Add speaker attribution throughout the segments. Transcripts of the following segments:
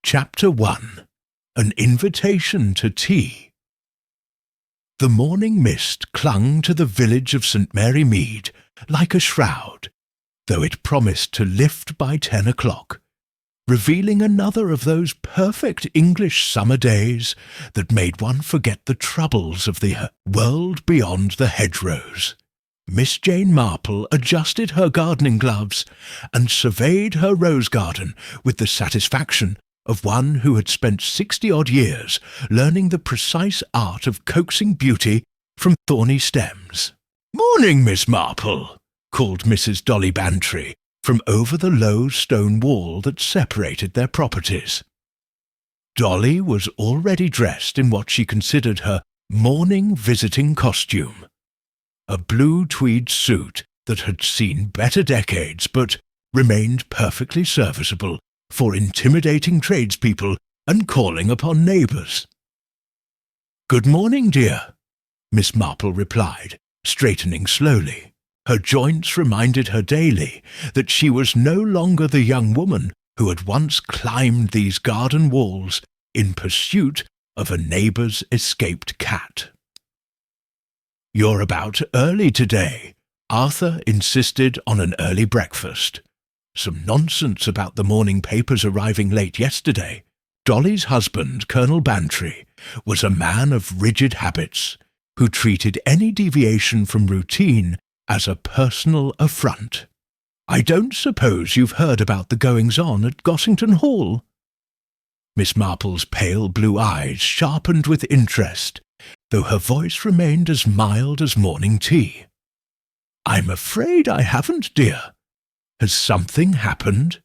Speaker 1: Chapter 1. An Invitation to Tea. The morning mist clung to the village of St. Mary Mead like a shroud, though it promised to lift by 10 o'clock, revealing another of those perfect English summer days that made one forget the troubles of the world beyond the hedgerows. Miss Jane Marple adjusted her gardening gloves and surveyed her rose garden with the satisfaction of one who had spent 60-odd years learning the precise art of coaxing beauty from thorny stems. "Morning, Miss Marple," called Mrs. Dolly Bantry from over the low stone wall that separated their properties. Dolly was already dressed in what she considered her morning visiting costume, a blue tweed suit that had seen better decades but remained perfectly serviceable for intimidating tradespeople and calling upon neighbours. "Good morning, dear," Miss Marple replied, straightening slowly. Her joints reminded her daily that she was no longer the young woman who had once climbed these garden walls in pursuit of a neighbour's escaped cat. "You're about early today." Arthur insisted on an early breakfast. Some nonsense about the morning papers arriving late yesterday. Dolly's husband, Colonel Bantry, was a man of rigid habits, who treated any deviation from routine as a personal affront. "I don't suppose you've heard about the goings-on at Gossington Hall?" Miss Marple's pale blue eyes sharpened with interest, though her voice remained as mild as morning tea. "I'm afraid I haven't, dear. Has something happened?"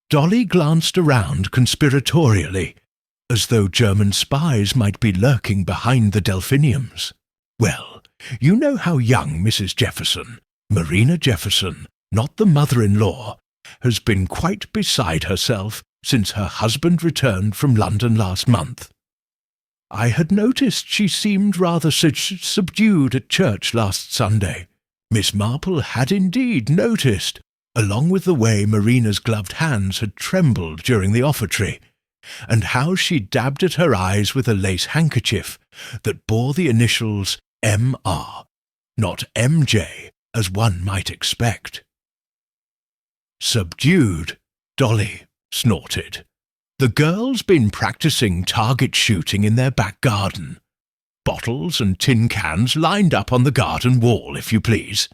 Speaker 1: Dolly glanced around conspiratorially, as though German spies might be lurking behind the delphiniums. "Well, you know how young Mrs. Jefferson, Marina Jefferson, not the mother-in-law, has been quite beside herself since her husband returned from London last month. I had noticed she seemed rather subdued at church last Sunday." Miss Marple had indeed noticed, along with the way Marina's gloved hands had trembled during the offertory, and how she dabbed at her eyes with a lace handkerchief that bore the initials M.R., not M.J., as one might expect. "Subdued," Dolly snorted. "The girl's been practising target shooting in their back garden. Bottles and tin cans lined up on the garden wall, if you please.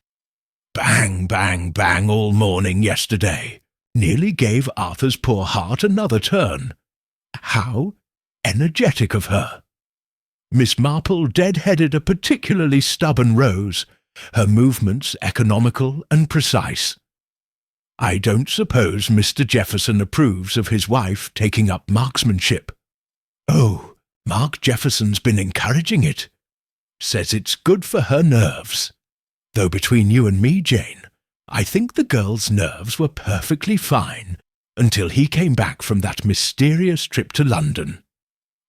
Speaker 1: Bang, bang, bang all morning yesterday. Nearly gave Arthur's poor heart another turn. How energetic of her." Miss Marple dead-headed a particularly stubborn rose, her movements economical and precise. "I don't suppose Mr. Jefferson approves of his wife taking up marksmanship." "Oh, Mark Jefferson's been encouraging it. Says it's good for her nerves. Though between you and me, Jane, I think the girl's nerves were perfectly fine until he came back from that mysterious trip to London.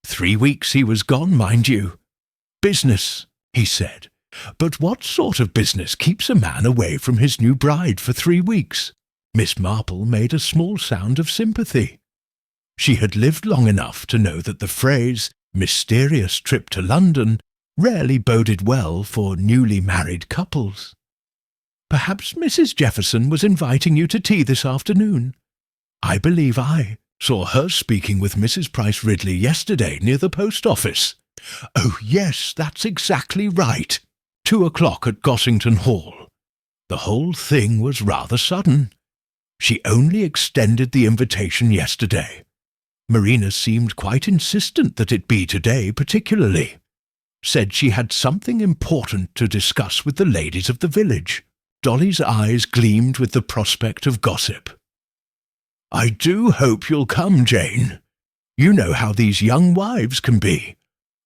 Speaker 1: 3 weeks he was gone, mind you. Business, he said. But what sort of business keeps a man away from his new bride for 3 weeks? Miss Marple made a small sound of sympathy. She had lived long enough to know that the phrase mysterious trip to London rarely boded well for newly married couples. "Perhaps Mrs. Jefferson was inviting you to tea this afternoon. I believe I saw her speaking with Mrs. Price Ridley yesterday near the post office." "Oh, yes, that's exactly right. 2 o'clock at Gossington Hall. The whole thing was rather sudden. She only extended the invitation yesterday. Marina seemed quite insistent that it be today particularly. Said she had something important to discuss with the ladies of the village." Dolly's eyes gleamed with the prospect of gossip. "I do hope you'll come, Jane. You know how these young wives can be.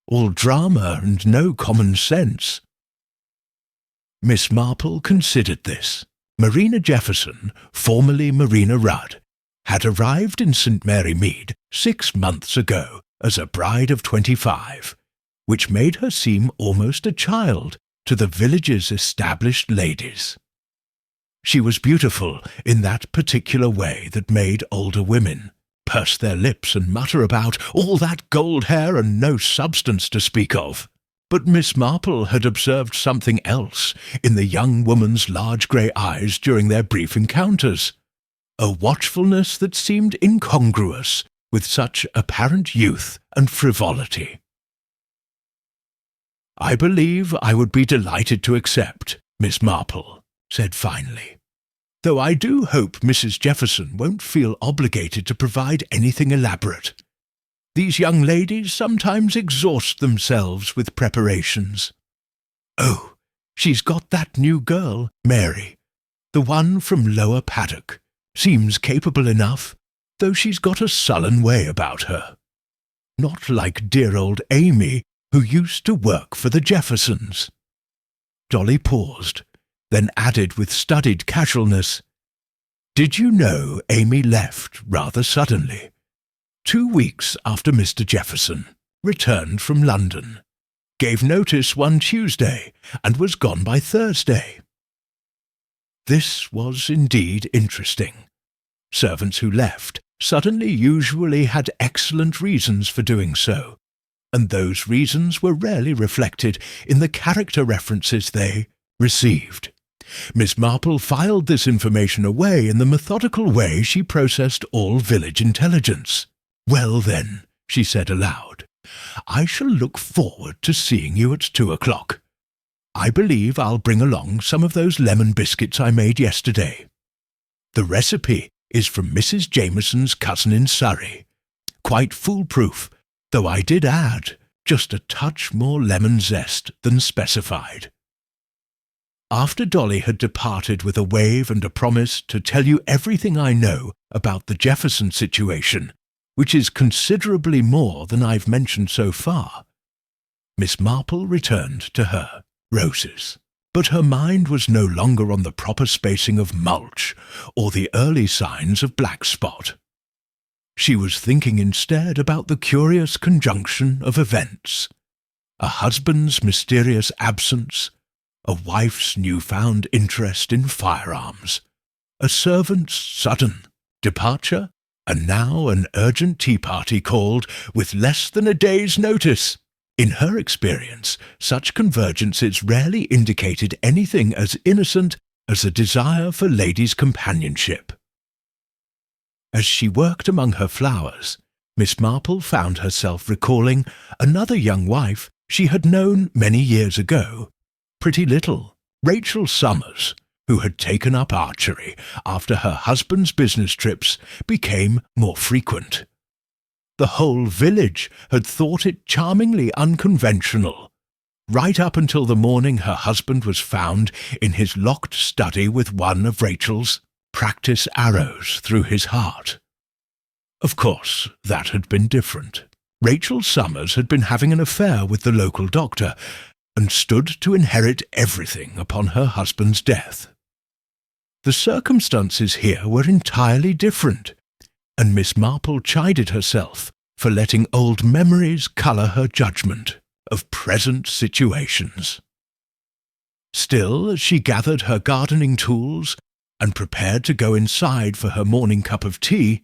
Speaker 1: All drama and no common sense." Miss Marple considered this. Marina Jefferson, formerly Marina Rudd, had arrived in St. Mary Mead 6 months ago as a bride of 25, which made her seem almost a child to the village's established ladies. She was beautiful in that particular way that made older women purse their lips and mutter about all that gold hair and no substance to speak of. But Miss Marple had observed something else in the young woman's large grey eyes during their brief encounters, a watchfulness that seemed incongruous with such apparent youth and frivolity. "I believe I would be delighted to accept," Miss Marple said finally, "though I do hope Mrs. Jefferson won't feel obligated to provide anything elaborate. These young ladies sometimes exhaust themselves with preparations. Oh, she's got that new girl, Mary, the one from Lower Paddock. Seems capable enough, though she's got a sullen way about her. Not like dear old Amy, who used to work for the Jeffersons." Dolly paused, then added with studied casualness, "Did you know Amy left rather suddenly? 2 weeks after Mr. Jefferson returned from London, gave notice one Tuesday, and was gone by Thursday." This was indeed interesting. Servants who left suddenly usually had excellent reasons for doing so, and those reasons were rarely reflected in the character references they received. Miss Marple filed this information away in the methodical way she processed all village intelligence. "Well then," she said aloud, "I shall look forward to seeing you at 2 o'clock. I believe I'll bring along some of those lemon biscuits I made yesterday. The recipe is from Mrs. Jameson's cousin in Surrey. Quite foolproof, though I did add just a touch more lemon zest than specified." After Dolly had departed with a wave and a promise to tell you everything I know about the Jefferson situation, which is considerably more than I've mentioned so far, Miss Marple returned to her roses. But her mind was no longer on the proper spacing of mulch or the early signs of black spot. She was thinking instead about the curious conjunction of events: a husband's mysterious absence, a wife's newfound interest in firearms, a servant's sudden departure, and now an urgent tea party called with less than a day's notice. In her experience, such convergences rarely indicated anything as innocent as a desire for ladies' companionship. As she worked among her flowers, Miss Marple found herself recalling another young wife she had known many years ago, pretty little, Rachel Summers, who had taken up archery after her husband's business trips became more frequent. The whole village had thought it charmingly unconventional, right up until the morning her husband was found in his locked study with one of Rachel's practice arrows through his heart. Of course, that had been different. Rachel Summers had been having an affair with the local doctor, and stood to inherit everything upon her husband's death. The circumstances here were entirely different, and Miss Marple chided herself for letting old memories colour her judgment of present situations. Still, as she gathered her gardening tools and prepared to go inside for her morning cup of tea,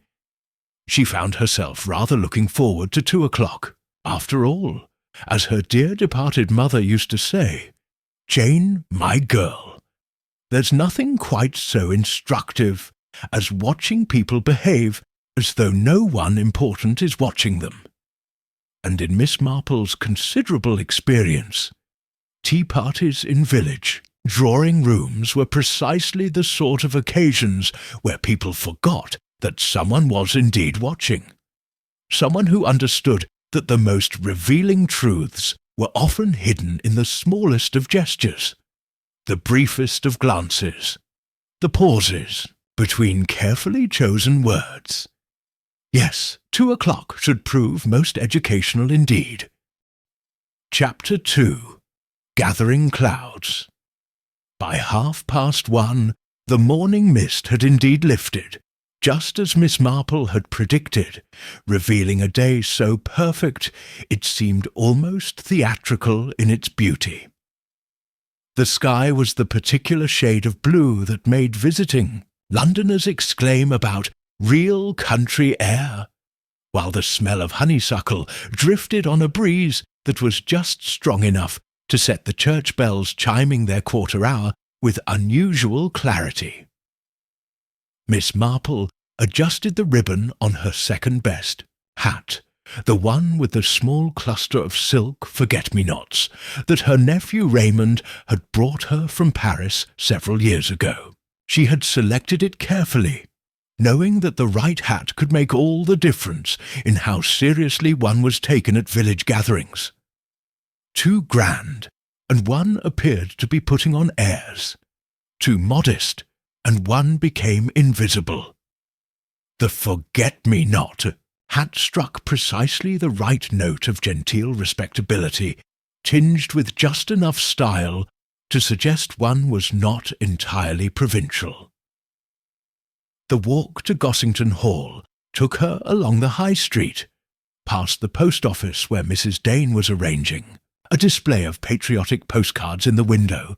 Speaker 1: she found herself rather looking forward to 2 o'clock. After all, as her dear departed mother used to say, "Jane, my girl, there's nothing quite so instructive as watching people behave as though no one important is watching them." And in Miss Marple's considerable experience, tea parties in village drawing rooms were precisely the sort of occasions where people forgot that someone was indeed watching, someone who understood that the most revealing truths were often hidden in the smallest of gestures, the briefest of glances, the pauses between carefully chosen words. Yes, 2 o'clock should prove most educational indeed. Chapter 2. Gathering Clouds. By 1:30, the morning mist had indeed lifted, just as Miss Marple had predicted, revealing a day so perfect it seemed almost theatrical in its beauty. The sky was the particular shade of blue that made visiting Londoners exclaim about real country air while the smell of honeysuckle drifted on a breeze that was just strong enough to set the church bells chiming their quarter hour with unusual clarity. Miss Marple adjusted the ribbon on her second-best hat, the one with the small cluster of silk forget-me-nots that her nephew Raymond had brought her from Paris several years ago. She had selected it carefully, knowing that the right hat could make all the difference in how seriously one was taken at village gatherings. Too grand, and one appeared to be putting on airs. Too modest, and one became invisible. The forget-me-not hat struck precisely the right note of genteel respectability, tinged with just enough style to suggest one was not entirely provincial. The walk to Gossington Hall took her along the High Street, past the post office where Mrs. Dane was arranging, a display of patriotic postcards in the window.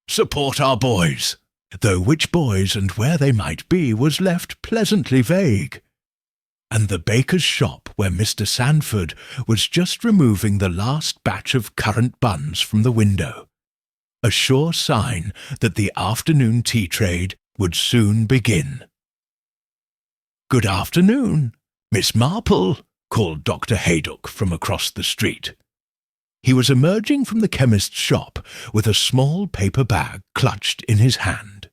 Speaker 1: "Support our boys," though which boys and where they might be was left pleasantly vague. And the baker's shop where Mr. Sandford was just removing the last batch of currant buns from the window, a sure sign that the afternoon tea trade would soon begin. "Good afternoon, Miss Marple," called Dr. Haydock from across the street. He was emerging from the chemist's shop with a small paper bag clutched in his hand.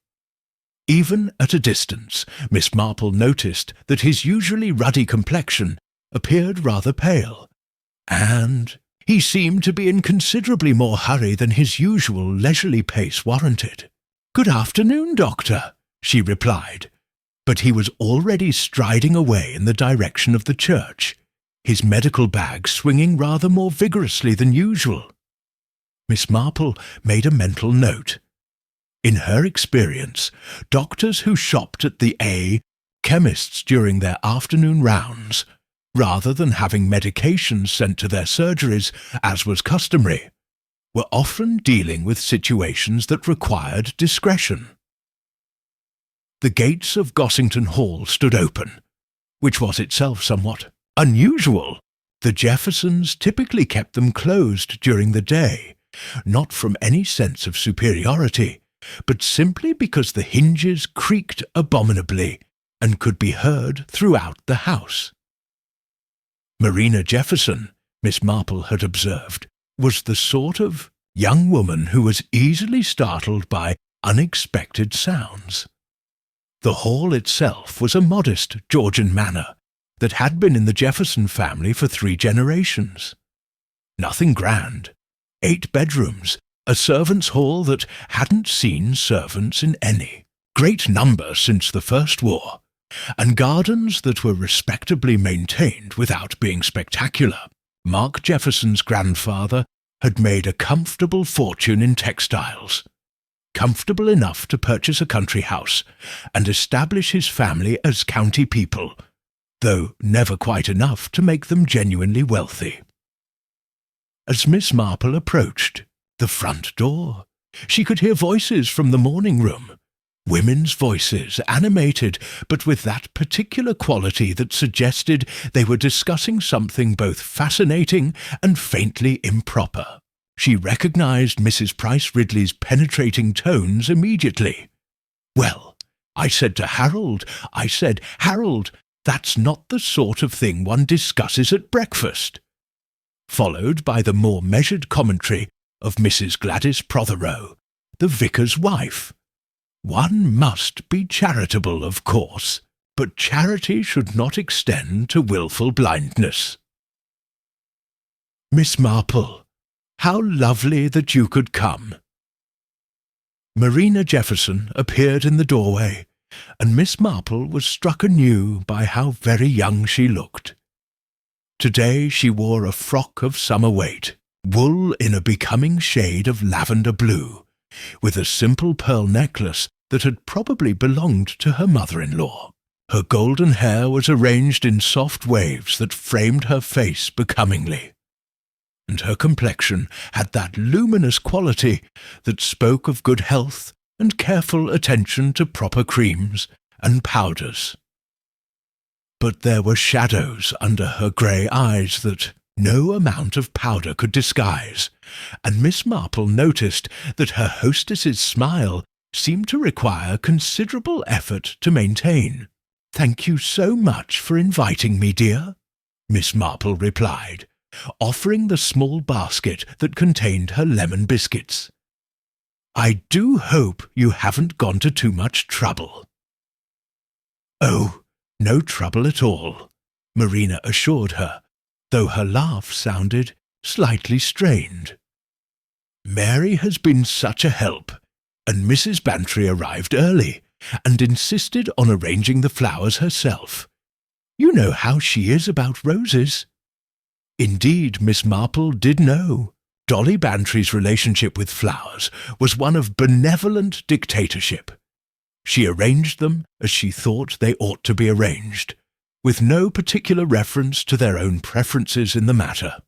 Speaker 1: Even at a distance, Miss Marple noticed that his usually ruddy complexion appeared rather pale, and he seemed to be in considerably more hurry than his usual leisurely pace warranted. "Good afternoon, Doctor," she replied, but he was already striding away in the direction of the church, his medical bag swinging rather more vigorously than usual. Miss Marple made a mental note. In her experience, doctors who shopped at the chemists during their afternoon rounds, rather than having medications sent to their surgeries, as was customary, were often dealing with situations that required discretion. The gates of Gossington Hall stood open, which was itself somewhat unusual. The Jeffersons typically kept them closed during the day, not from any sense of superiority, but simply because the hinges creaked abominably and could be heard throughout the house. Marina Jefferson, Miss Marple had observed, was the sort of young woman who was easily startled by unexpected sounds. The hall itself was a modest Georgian manor that had been in the Jefferson family for 3 generations. Nothing grand, 8 bedrooms, a servants' hall that hadn't seen servants in any great number since the First War, and gardens that were respectably maintained without being spectacular. Mark Jefferson's grandfather had made a comfortable fortune in textiles, comfortable enough to purchase a country house and establish his family as county people, though never quite enough to make them genuinely wealthy. As Miss Marple approached the front door, she could hear voices from the morning room, women's voices, animated, but with that particular quality that suggested they were discussing something both fascinating and faintly improper. She recognized Mrs. Price Ridley's penetrating tones immediately. "Well, I said to Harold, Harold, that's not the sort of thing one discusses at breakfast," followed by the more measured commentary of Mrs. Gladys Prothero, the vicar's wife. "One must be charitable, of course, but charity should not extend to wilful blindness." "Miss Marple, how lovely that you could come." Marina Jefferson appeared in the doorway, and Miss Marple was struck anew by how very young she looked. Today she wore a frock of summer weight, wool in a becoming shade of lavender blue, with a simple pearl necklace that had probably belonged to her mother-in-law. Her golden hair was arranged in soft waves that framed her face becomingly, and her complexion had that luminous quality that spoke of good health and careful attention to proper creams and powders. but there were shadows under her grey eyes that no amount of powder could disguise, and Miss Marple noticed that her hostess's smile seemed to require considerable effort to maintain. "Thank you so much for inviting me, dear," Miss Marple replied, offering the small basket that contained her lemon biscuits. "I do hope you haven't gone to too much trouble." "Oh, no trouble at all," Marina assured her, though her laugh sounded slightly strained. "Mary has been such a help, and Mrs. Bantry arrived early and insisted on arranging the flowers herself. You know how she is about roses." Indeed, Miss Marple did know. Dolly Bantry's relationship with flowers was one of benevolent dictatorship. She arranged them as she thought they ought to be arranged, with no particular reference to their own preferences in the matter.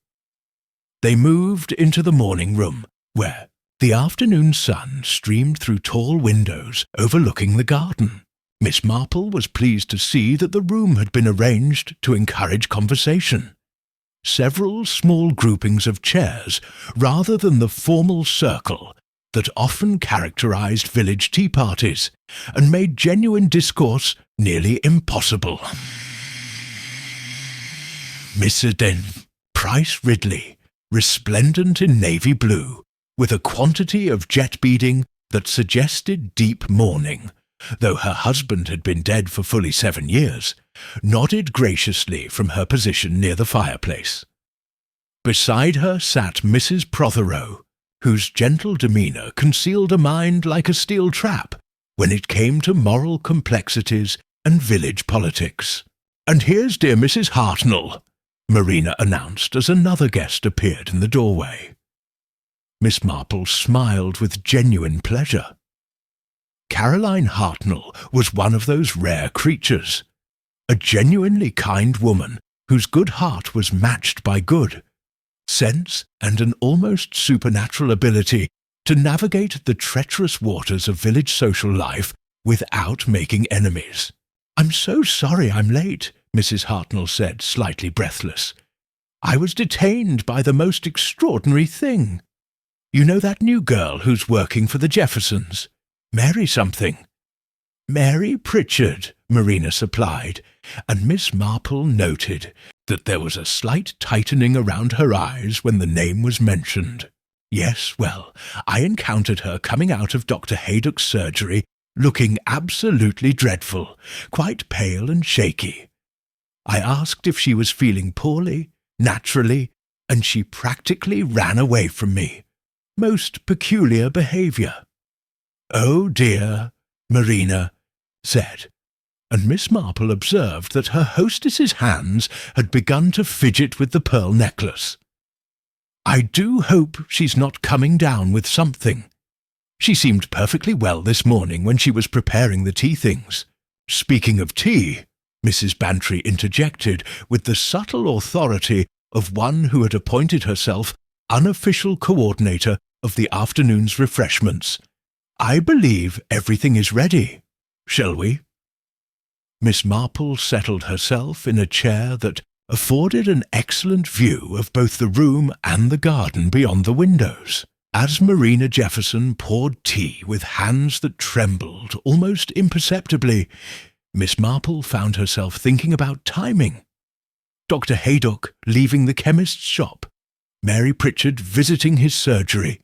Speaker 1: They moved into the morning room, where the afternoon sun streamed through tall windows overlooking the garden. Miss Marple was pleased to see that the room had been arranged to encourage conversation. Several small groupings of chairs, rather than the formal circle that often characterized village tea parties, and made genuine discourse nearly impossible. Mrs. Price Ridley, resplendent in navy blue, with a quantity of jet beading that suggested deep mourning, though her husband had been dead for fully 7 years, nodded graciously from her position near the fireplace. Beside her sat Mrs. Prothero, whose gentle demeanour concealed a mind like a steel trap when it came to moral complexities and village politics. "And here's dear Mrs. Hartnell," Marina announced as another guest appeared in the doorway. Miss Marple smiled with genuine pleasure. Caroline Hartnell was one of those rare creatures, a genuinely kind woman whose good heart was matched by good sense and an almost supernatural ability to navigate the treacherous waters of village social life without making enemies. "I'm so sorry I'm late," Mrs. Hartnell said, slightly breathless. "I was detained by the most extraordinary thing. You know that new girl who's working for the Jeffersons? Mary something." "Mary Pritchard," Marina supplied, and Miss Marple noted that there was a slight tightening around her eyes when the name was mentioned. "Yes, well, I encountered her coming out of Dr. Haydock's surgery looking absolutely dreadful, quite pale and shaky. I asked if she was feeling poorly, naturally, and she practically ran away from me. Most peculiar behaviour." "Oh dear," Marina said, and Miss Marple observed that her hostess's hands had begun to fidget with the pearl necklace. "I do hope she's not coming down with something. She seemed perfectly well this morning when she was preparing the tea things." "Speaking of tea," Mrs. Bantry interjected with the subtle authority of one who had appointed herself unofficial coordinator of the afternoon's refreshments, "I believe everything is ready. Shall we?" Miss Marple settled herself in a chair that afforded an excellent view of both the room and the garden beyond the windows. As Marina Jefferson poured tea with hands that trembled almost imperceptibly, Miss Marple found herself thinking about timing. Dr. Haydock leaving the chemist's shop, Mary Pritchard visiting his surgery,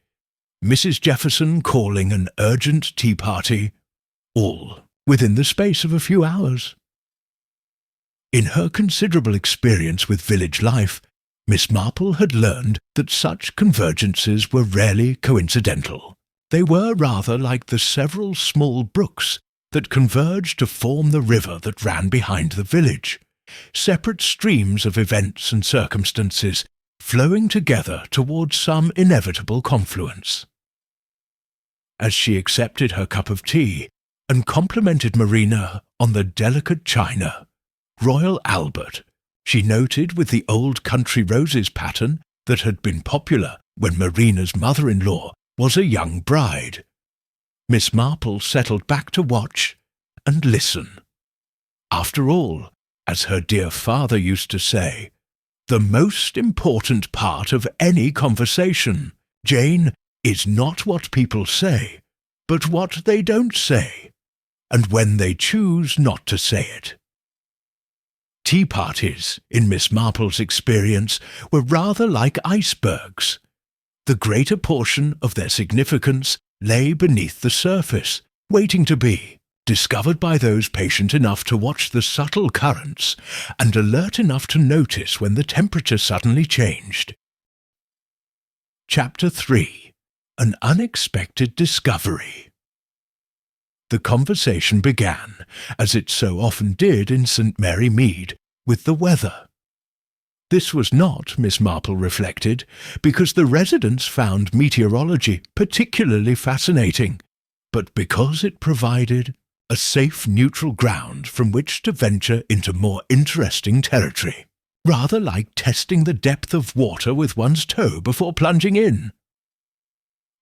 Speaker 1: Mrs. Jefferson calling an urgent tea party, all within the space of a few hours. In her considerable experience with village life, Miss Marple had learned that such convergences were rarely coincidental. They were rather like the several small brooks that converged to form the river that ran behind the village, separate streams of events and circumstances flowing together towards some inevitable confluence. As she accepted her cup of tea and complimented Marina on the delicate china, Royal Albert, she noted with the old country roses pattern that had been popular when Marina's mother-in-law was a young bride. Miss Marple settled back to watch and listen. After all, As her dear father used to say, the most important part of any conversation, Jane, is not what people say, but what they don't say, and when they choose not to say it. Tea parties, in Miss Marple's experience, were rather like icebergs. The greater portion of their significance lay beneath the surface, waiting to be discovered by those patient enough to watch the subtle currents and alert enough to notice when the temperature suddenly changed. Chapter 3. An Unexpected Discovery. The conversation began, as it so often did in St. Mary Mead, with the weather. This was not, Miss Marple reflected, because the residents found meteorology particularly fascinating, but because it provided a safe neutral ground from which to venture into more interesting territory, rather like testing the depth of water with one's toe before plunging in.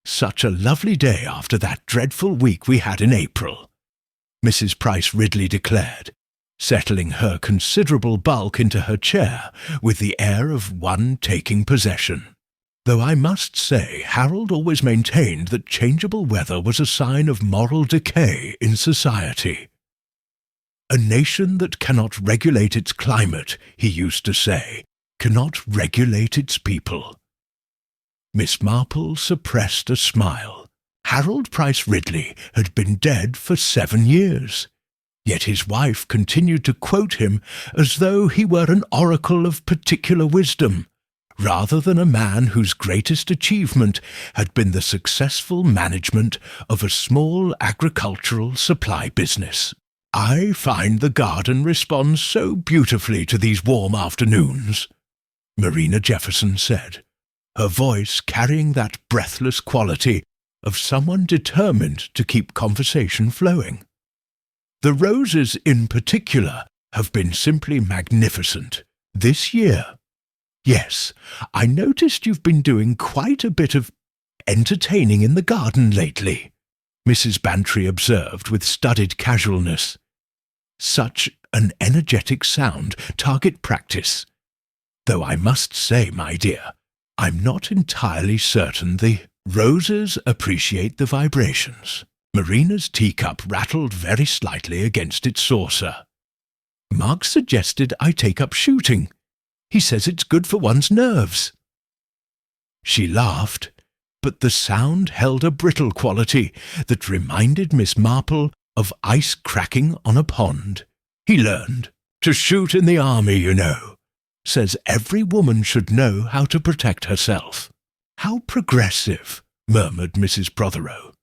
Speaker 1: Such a lovely day after that dreadful week we had in April, Mrs. Price Ridley declared, settling her considerable bulk into her chair with the air of one taking possession. Though I must say Harold always maintained that changeable weather was a sign of moral decay in society. A nation that cannot regulate its climate, he used to say, cannot regulate its people. Miss Marple suppressed a smile. Harold Price Ridley had been dead for 7 years, yet his wife continued to quote him as though he were an oracle of particular wisdom, rather than a man whose greatest achievement had been the successful management of a small agricultural supply business. "I find the garden responds so beautifully to these warm afternoons," Marina Jefferson said, her voice carrying that breathless quality of someone determined to keep conversation flowing. "The roses in particular have been simply magnificent this year. Yes, I noticed you've been doing quite a bit of entertaining in the garden lately," Mrs. Bantry observed with studied casualness. Such an energetic sound, target practice. Though I must say, my dear, I'm not entirely certain the roses appreciate the vibrations. Marina's teacup rattled very slightly against its saucer. "Mark suggested I take up shooting. He says it's good for one's nerves." She laughed, but the sound held a brittle quality that reminded Miss Marple of ice cracking on a pond. "He learned to shoot in the army, you know. Says every woman should know how to protect herself." "How progressive," murmured Mrs. Prothero.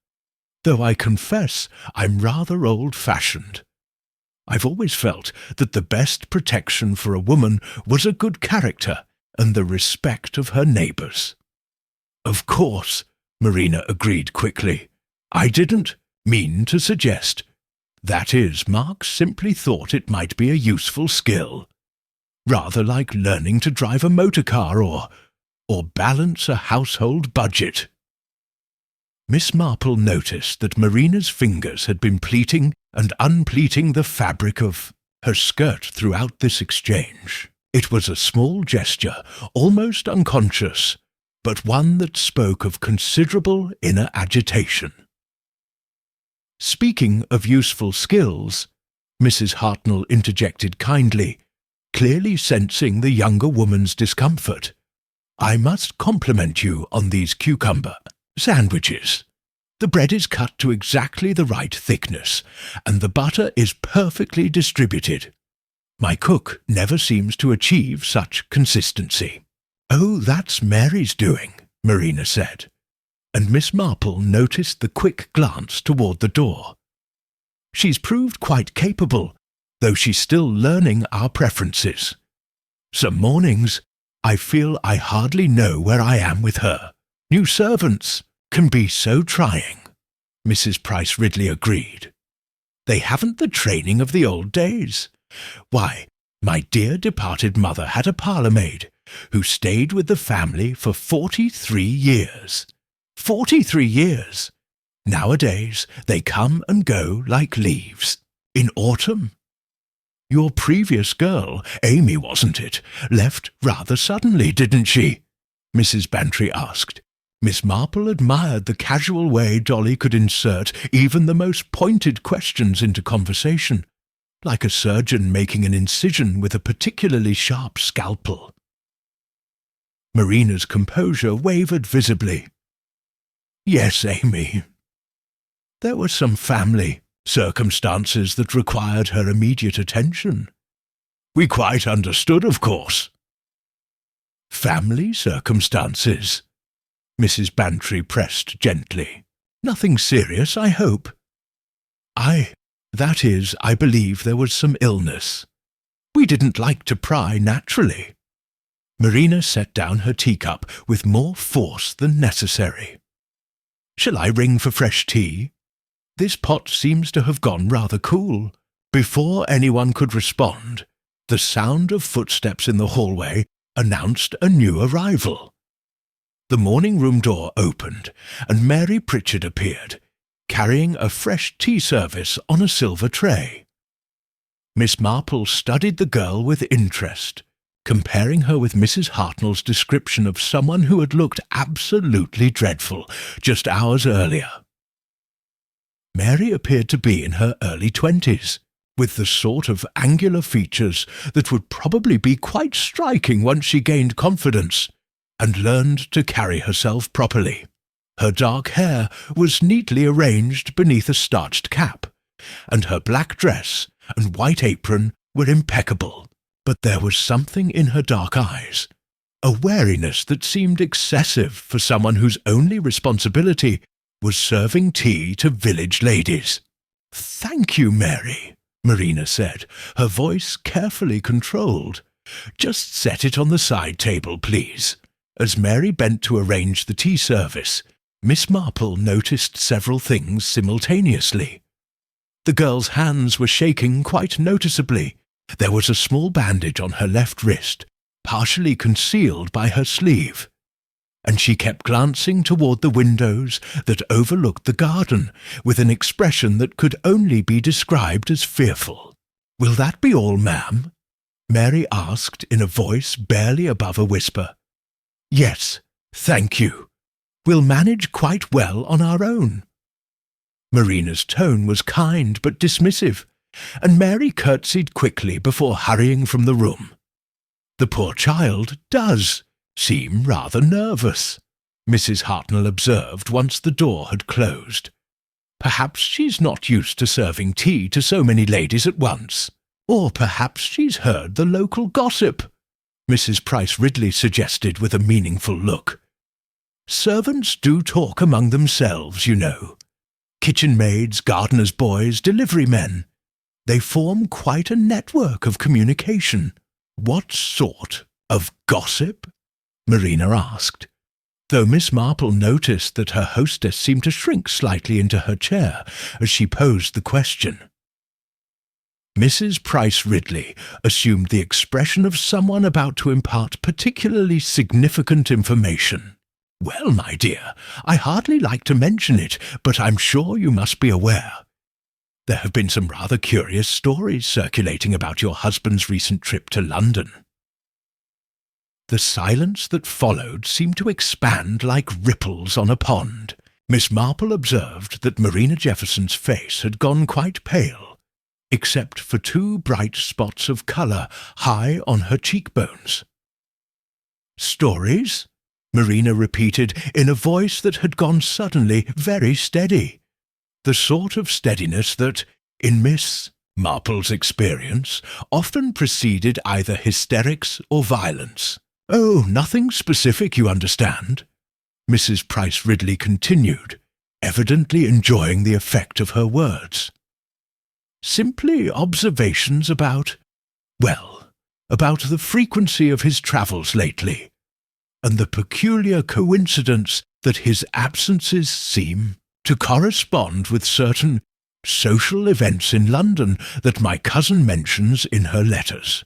Speaker 1: "Though I confess I'm rather old-fashioned. I've always felt that the best protection for a woman was a good character and the respect of her neighbours." "Of course," Marina agreed quickly. "I didn't mean to suggest. That is, Mark simply thought it might be a useful skill. Rather like learning to drive a motor car or balance a household budget." Miss Marple noticed that Marina's fingers had been pleating and unpleating the fabric of her skirt throughout this exchange. It was a small gesture, almost unconscious, but one that spoke of considerable inner agitation. "Speaking of useful skills," Mrs. Hartnell interjected kindly, clearly sensing the younger woman's discomfort, "I must compliment you on these cucumber sandwiches. The bread is cut to exactly the right thickness, and the butter is perfectly distributed. My cook never seems to achieve such consistency." "Oh, that's Mary's doing," Marina said, and Miss Marple noticed the quick glance toward the door. "She's proved quite capable, though she's still learning our preferences. Some mornings I feel I hardly know where I am with her. New servants can be so trying," Mrs. Price Ridley agreed. "They haven't the training of the old days. Why, my dear departed mother had a parlour-maid who stayed with the family for 43 years. 43 years! Nowadays they come and go like leaves. In autumn Your previous girl, Amy wasn't it, left rather suddenly, didn't she? Mrs. Bantry asked. Miss Marple admired the casual way Dolly could insert even the most pointed questions into conversation, like a surgeon making an incision with a particularly sharp scalpel. Marina's composure wavered visibly. Yes, Amy. There were some family circumstances that required her immediate attention. We quite understood, of course. Family circumstances? Mrs. Bantry pressed gently. Nothing serious, I hope. I believe there was some illness. We didn't like to pry naturally. Marina set down her teacup with more force than necessary. Shall I ring for fresh tea? This pot seems to have gone rather cool. Before anyone could respond, the sound of footsteps in the hallway announced a new arrival. The morning room door opened, and Mary Pritchard appeared, carrying a fresh tea service on a silver tray. Miss Marple studied the girl with interest, comparing her with Mrs. Hartnell's description of someone who had looked absolutely dreadful just hours earlier. Mary appeared to be in her early 20s, with the sort of angular features that would probably be quite striking once she gained confidence and learned to carry herself properly. Her dark hair was neatly arranged beneath a starched cap, and her black dress and white apron were impeccable. But there was something in her dark eyes, a wariness that seemed excessive for someone whose only responsibility was serving tea to village ladies. "Thank you, Mary," Marina said, her voice carefully controlled. "Just set it on the side table, please." As Mary bent to arrange the tea service, Miss Marple noticed several things simultaneously. The girl's hands were shaking quite noticeably. There was a small bandage on her left wrist, partially concealed by her sleeve, and she kept glancing toward the windows that overlooked the garden with an expression that could only be described as fearful. "Will that be all, ma'am?" Mary asked in a voice barely above a whisper. "Yes, thank you. We'll manage quite well on our own." Marina's tone was kind but dismissive, and Mary curtsied quickly before hurrying from the room. "The poor child does seem rather nervous," Mrs. Hartnell observed once the door had closed. "Perhaps she's not used to serving tea to so many ladies at once. Or perhaps she's heard the local gossip," Mrs. Price Ridley suggested with a meaningful look. "Servants do talk among themselves, you know. Kitchen maids, gardeners' boys, delivery men. They form quite a network of communication." "What sort of gossip?" Marina asked, though Miss Marple noticed that her hostess seemed to shrink slightly into her chair as she posed the question. Mrs. Price Ridley assumed the expression of someone about to impart particularly significant information. "Well, my dear, I hardly like to mention it, but I'm sure you must be aware. There have been some rather curious stories circulating about your husband's recent trip to London." The silence that followed seemed to expand like ripples on a pond. Miss Marple observed that Marina Jefferson's face had gone quite pale, except for two bright spots of colour high on her cheekbones. "Stories?" Marina repeated in a voice that had gone suddenly very steady, the sort of steadiness that, in Miss Marple's experience, often preceded either hysterics or violence. "Oh, nothing specific, you understand," Mrs. Price Ridley continued, evidently enjoying the effect of her words. "Simply observations about the frequency of his travels lately, and the peculiar coincidence that his absences seem to correspond with certain social events in London that my cousin mentions in her letters."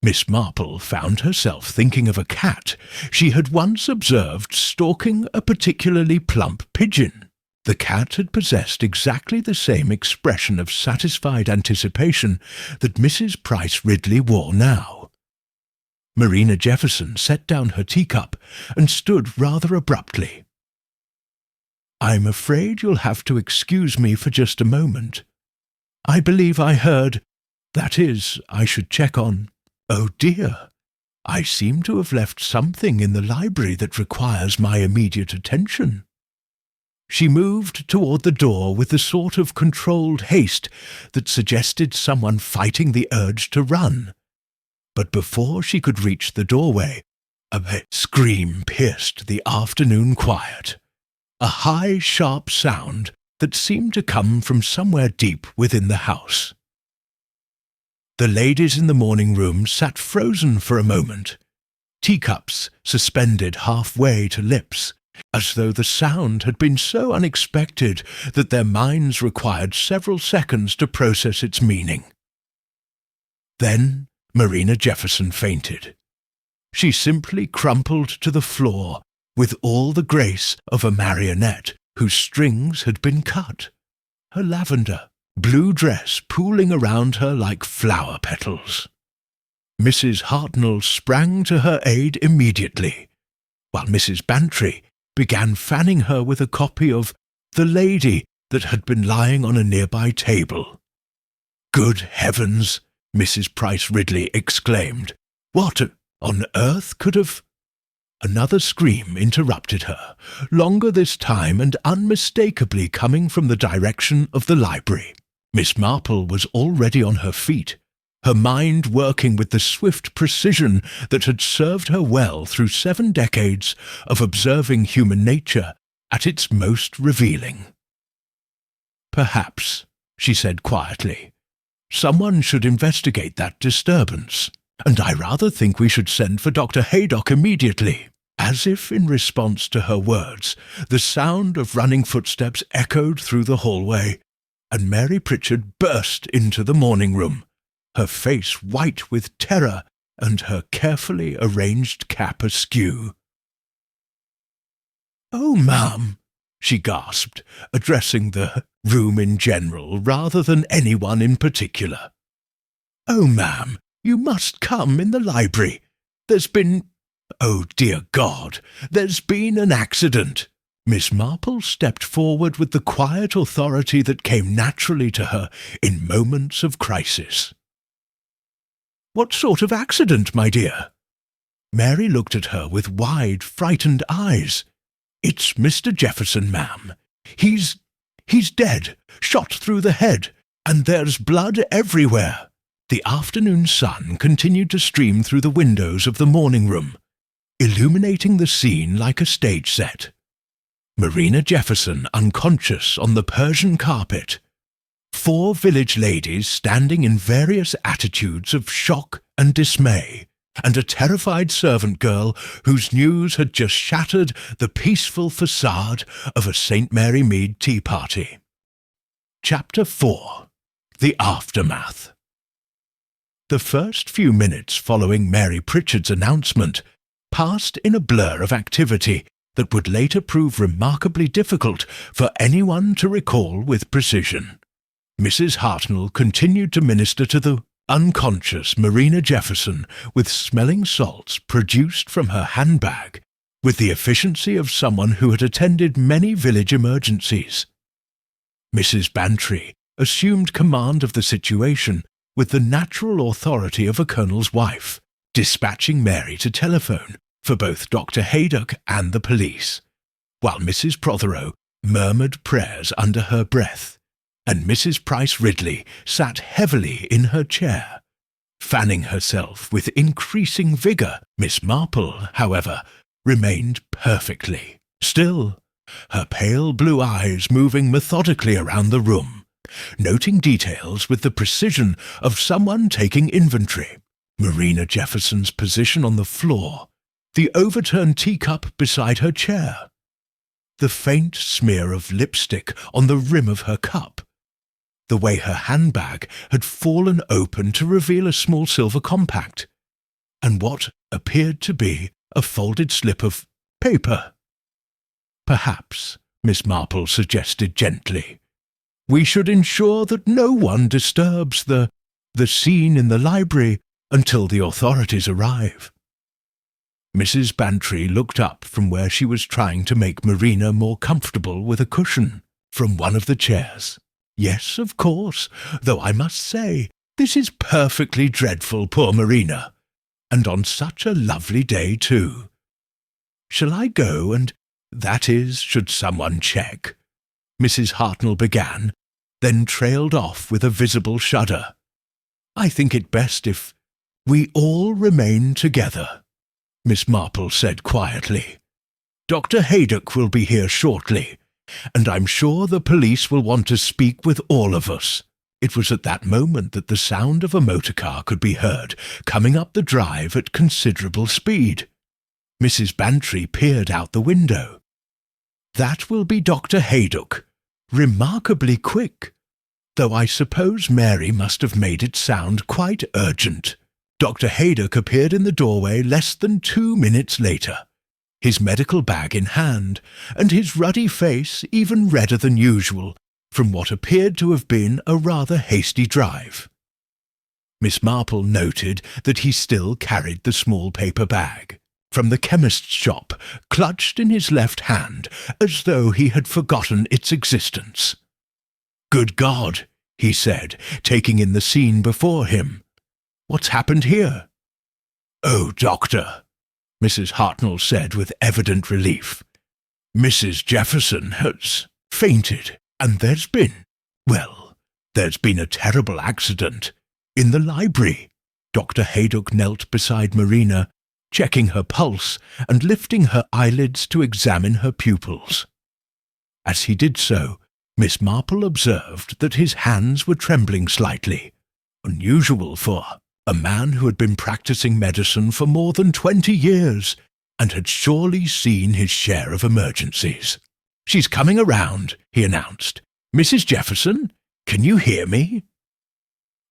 Speaker 1: Miss Marple found herself thinking of a cat she had once observed stalking a particularly plump pigeon. The cat had possessed exactly the same expression of satisfied anticipation that Mrs. Price Ridley wore now. Marina Jefferson set down her teacup and stood rather abruptly. "I'm afraid you'll have to excuse me for just a moment. I believe I heard, that is, I should check on, oh dear, I seem to have left something in the library that requires my immediate attention." She moved toward the door with the sort of controlled haste that suggested someone fighting the urge to run. But before she could reach the doorway, a scream pierced the afternoon quiet, a high, sharp sound that seemed to come from somewhere deep within the house. The ladies in the morning room sat frozen for a moment, teacups suspended halfway to lips, as though the sound had been so unexpected that their minds required several seconds to process its meaning. Then Marina Jefferson fainted. She simply crumpled to the floor with all the grace of a marionette whose strings had been cut, her lavender blue dress pooling around her like flower petals. Mrs. Hartnell sprang to her aid immediately, while Mrs. Bantry began fanning her with a copy of The Lady that had been lying on a nearby table. "Good heavens!" Mrs. Price Ridley exclaimed. "What on earth could have—" Another scream interrupted her, longer this time and unmistakably coming from the direction of the library. Miss Marple was already on her feet, her mind working with the swift precision that had served her well through 7 decades of observing human nature at its most revealing. "Perhaps," she said quietly, "someone should investigate that disturbance, and I rather think we should send for Dr. Haydock immediately." As if in response to her words, the sound of running footsteps echoed through the hallway, and Mary Pritchard burst into the morning room, her face white with terror and her carefully arranged cap askew. "Oh, ma'am," she gasped, addressing the room in general rather than anyone in particular. "Oh, ma'am, you must come in the library. There's been— oh, dear God, there's been an accident." Miss Marple stepped forward with the quiet authority that came naturally to her in moments of crisis. "What sort of accident, my dear?" Mary looked at her with wide, frightened eyes. "It's Mr. Jefferson, ma'am. He's dead, shot through the head, and there's blood everywhere." The afternoon sun continued to stream through the windows of the morning room, illuminating the scene like a stage set. Marina Jefferson unconscious on the Persian carpet, 4 village ladies standing in various attitudes of shock and dismay, and a terrified servant girl whose news had just shattered the peaceful facade of a St. Mary Mead tea party. Chapter 4. The Aftermath. The first few minutes following Mary Pritchard's announcement passed in a blur of activity that would later prove remarkably difficult for anyone to recall with precision. Mrs. Hartnell continued to minister to the unconscious Marina Jefferson with smelling salts produced from her handbag, with the efficiency of someone who had attended many village emergencies. Mrs. Bantry assumed command of the situation with the natural authority of a colonel's wife, dispatching Mary to telephone for both Dr. Haydock and the police, while Mrs. Prothero murmured prayers under her breath, and Mrs. Price Ridley sat heavily in her chair, fanning herself with increasing vigour. Miss Marple, however, remained perfectly still, her pale blue eyes moving methodically around the room, noting details with the precision of someone taking inventory. Marina Jefferson's position on the floor, the overturned teacup beside her chair, the faint smear of lipstick on the rim of her cup, the way her handbag had fallen open to reveal a small silver compact, and what appeared to be a folded slip of paper. Perhaps Miss Marple suggested gently. "We should ensure that no one disturbs the scene in the library until the authorities arrive." Mrs. Bantry looked up from where she was trying to make Marina more comfortable with a cushion from one of the chairs. "Yes, of course, though I must say, this is perfectly dreadful, poor Marina, and on such a lovely day too. Shall I go and, that is, should someone check?" Mrs. Hartnell began, then trailed off with a visible shudder. "I think it best if we all remain together," Miss Marple said quietly. "Dr. Haydock will be here shortly, and I'm sure the police will want to speak with all of us." It was at that moment that the sound of a motor car could be heard, coming up the drive at considerable speed. Mrs. Bantry peered out the window. "That will be Dr. Haydock. Remarkably quick, though I suppose Mary must have made it sound quite urgent." Dr. Haydock appeared in the doorway less than 2 minutes later, his medical bag in hand, and his ruddy face even redder than usual from what appeared to have been a rather hasty drive. Miss Marple noted that he still carried the small paper bag from the chemist's shop clutched in his left hand as though he had forgotten its existence. "Good God," he said, taking in the scene before him. "What's happened here?" "Oh, Doctor," Mrs. Hartnell said with evident relief. "Mrs. Jefferson has fainted, and there's been a terrible accident in the library." Dr. Haydock knelt beside Marina, checking her pulse and lifting her eyelids to examine her pupils. As he did so, Miss Marple observed that his hands were trembling slightly, unusual for a man who had been practicing medicine for more than 20 years and had surely seen his share of emergencies. "She's coming around," he announced. "Mrs. Jefferson, can you hear me?"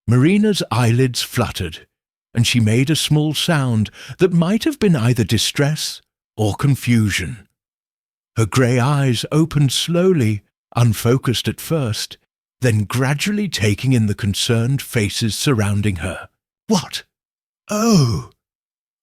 Speaker 1: Marina's eyelids fluttered, and she made a small sound that might have been either distress or confusion. Her grey eyes opened slowly, unfocused at first, then gradually taking in the concerned faces surrounding her. "What? Oh!"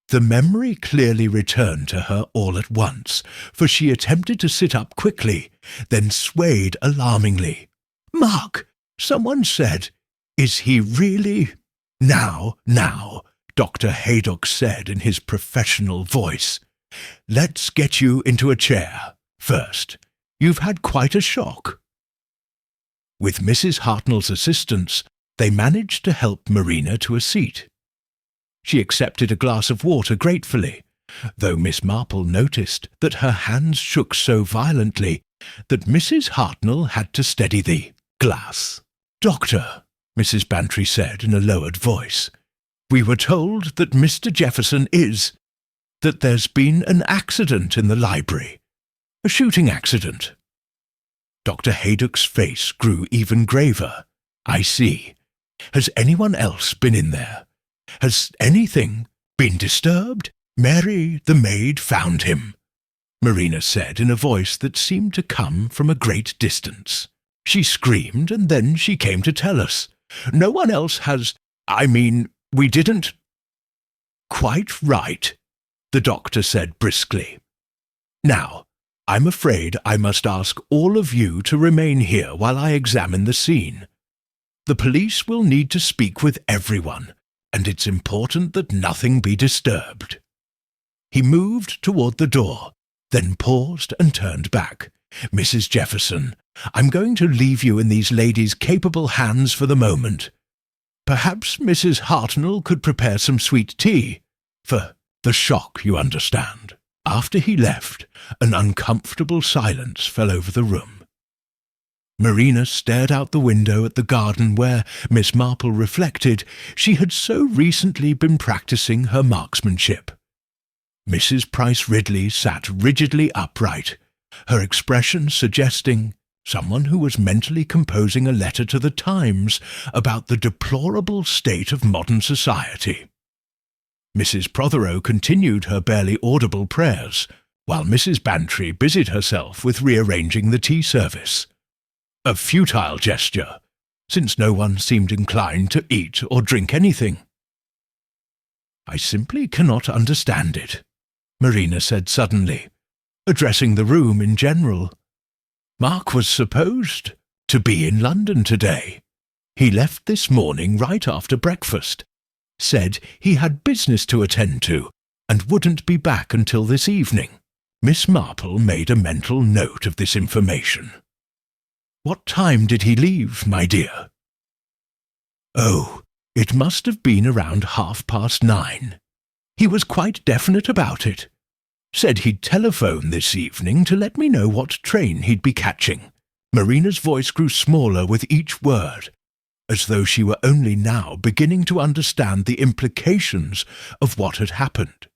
Speaker 1: The memory clearly returned to her all at once, for she attempted to sit up quickly, then swayed alarmingly. "Mark, someone said, is he really—" Now, Dr. Haydock said in his professional voice. "Let's get you into a chair first. You've had quite a shock." With Mrs. Hartnell's assistance, they managed to help Marina to a seat. She accepted a glass of water gratefully, though Miss Marple noticed that her hands shook so violently that Mrs. Hartnell had to steady the glass. "Doctor," Mrs. Bantry said in a lowered voice, "we were told that Mr. Jefferson that there's been an accident in the library. A shooting accident." Dr. Haydock's face grew even graver. "I see. Has anyone else been in there? Has anything been disturbed?" "Mary, the maid, found him," Marina said in a voice that seemed to come from a great distance. "She screamed, and then she came to tell us. No one else has— we didn't—" "Quite right," the doctor said briskly. "Now, I'm afraid I must ask all of you to remain here while I examine the scene. The police will need to speak with everyone, and it's important that nothing be disturbed." He moved toward the door, then paused and turned back. "Mrs. Jefferson, I'm going to leave you in these ladies' capable hands for the moment. Perhaps Mrs. Hartnell could prepare some sweet tea for the shock, you understand." After he left, an uncomfortable silence fell over the room. Marina stared out the window at the garden where, Miss Marple reflected, she had so recently been practising her marksmanship. Mrs. Price Ridley sat rigidly upright, her expression suggesting someone who was mentally composing a letter to the Times about the deplorable state of modern society. Mrs. Prothero continued her barely audible prayers, while Mrs. Bantry busied herself with rearranging the tea service. A futile gesture, since no one seemed inclined to eat or drink anything. "I simply cannot understand it," Marina said suddenly, addressing the room in general. "Mark was supposed to be in London today. He left this morning right after breakfast, said he had business to attend to, and wouldn't be back until this evening." Miss Marple made a mental note of this information. "What time did he leave, my dear?" "Oh, it must have been around 9:30. He was quite definite about it. Said he'd telephone this evening to let me know what train he'd be catching." Marina's voice grew smaller with each word, as though she were only now beginning to understand the implications of what had happened.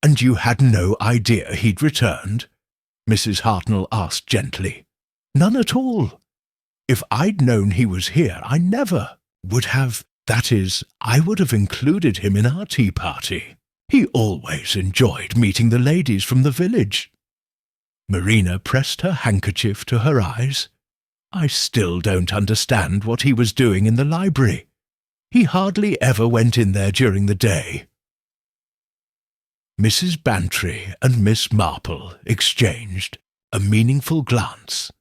Speaker 1: "And you had no idea he'd returned?" Mrs. Hartnell asked gently. "None at all. If I'd known he was here, I never would have, that is, I would have included him in our tea party. He always enjoyed meeting the ladies from the village." Marina pressed her handkerchief to her eyes. "I still don't understand what he was doing in the library. He hardly ever went in there during the day." Mrs. Bantry and Miss Marple exchanged a meaningful glance.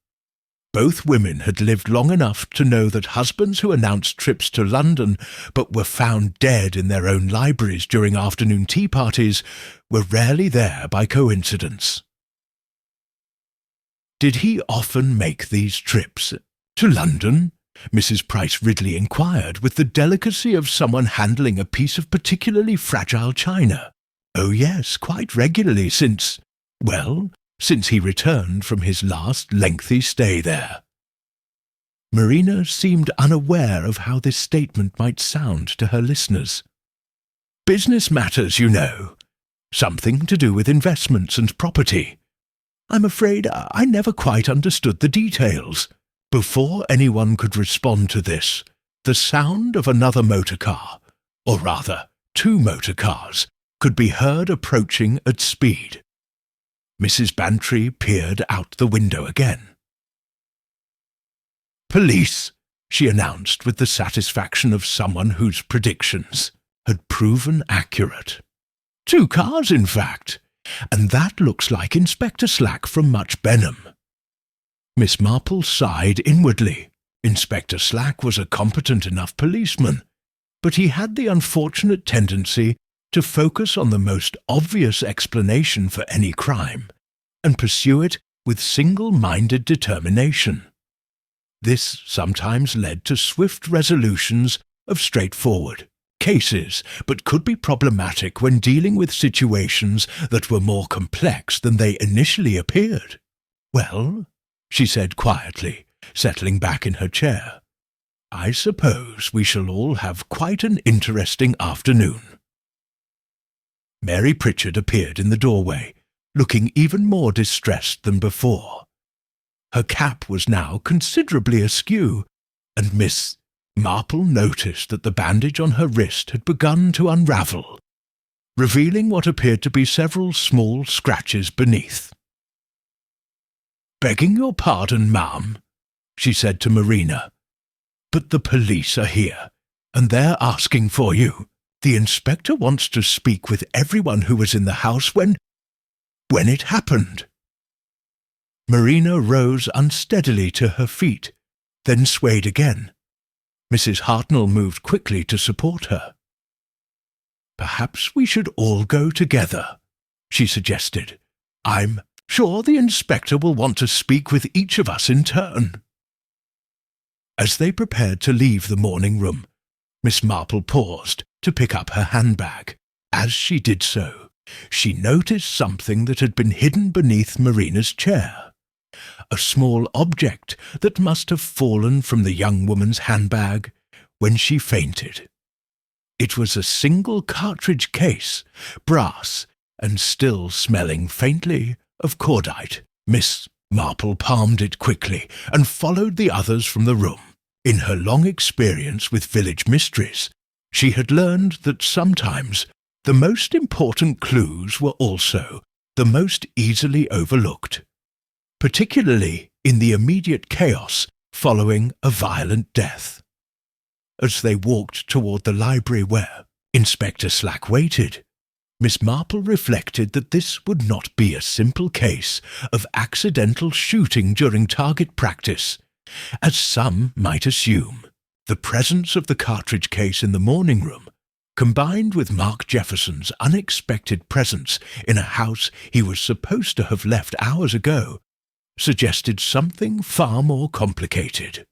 Speaker 1: Both women had lived long enough to know that husbands who announced trips to London but were found dead in their own libraries during afternoon tea parties were rarely there by coincidence. "Did he often make these trips to London?" Mrs. Price Ridley inquired, with the delicacy of someone handling a piece of particularly fragile china. "Oh yes, quite regularly since he returned from his last lengthy stay there." Marina seemed unaware of how this statement might sound to her listeners. "Business matters, you know. Something to do with investments and property. I'm afraid I never quite understood the details." Before anyone could respond to this, the sound of another motor car, or rather, 2 motor cars, could be heard approaching at speed. Mrs. Bantry peered out the window again. "Police," she announced with the satisfaction of someone whose predictions had proven accurate. 2 cars, in fact, and that looks like Inspector Slack from Much Benham. Miss Marple sighed inwardly. Inspector Slack was a competent enough policeman, but he had the unfortunate tendency to focus on the most obvious explanation for any crime, and pursue it with single-minded determination. This sometimes led to swift resolutions of straightforward cases, but could be problematic when dealing with situations that were more complex than they initially appeared. "Well," she said quietly, settling back in her chair, "I suppose we shall all have quite an interesting afternoon." Mary Pritchard appeared in the doorway, looking even more distressed than before. Her cap was now considerably askew, and Miss Marple noticed that the bandage on her wrist had begun to unravel, revealing what appeared to be several small scratches beneath. "Begging your pardon, ma'am," she said to Marina, "but the police are here, and they're asking for you. The inspector wants to speak with everyone who was in the house when it happened." Marina rose unsteadily to her feet, then swayed again. Mrs. Hartnell moved quickly to support her. "Perhaps we should all go together," she suggested. "I'm sure the inspector will want to speak with each of us in turn." As they prepared to leave the morning room, Miss Marple paused to pick up her handbag. As she did so, she noticed something that had been hidden beneath Marina's chair. A small object that must have fallen from the young woman's handbag when she fainted. It was a single cartridge case, brass, and still smelling faintly of cordite. Miss Marple palmed it quickly and followed the others from the room. In her long experience with village mysteries, she had learned that sometimes the most important clues were also the most easily overlooked, particularly in the immediate chaos following a violent death. As they walked toward the library where Inspector Slack waited, Miss Marple reflected that this would not be a simple case of accidental shooting during target practice, as some might assume. The presence of the cartridge case in the morning room, combined with Mark Jefferson's unexpected presence in a house he was supposed to have left hours ago, suggested something far more complicated.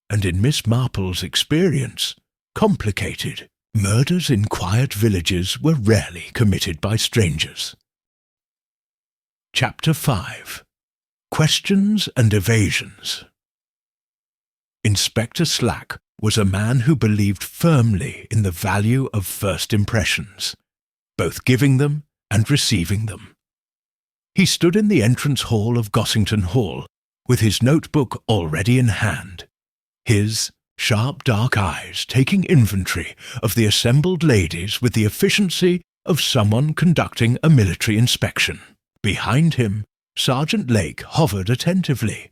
Speaker 1: And in Miss Marple's experience, complicated murders in quiet villages were rarely committed by strangers. Chapter 5. Questions and Evasions. Inspector Slack was a man who believed firmly in the value of first impressions, both giving them and receiving them. He stood in the entrance hall of Gossington Hall, with his notebook already in hand, his sharp dark eyes taking inventory of the assembled ladies with the efficiency of someone conducting a military inspection. Behind him, Sergeant Lake hovered attentively,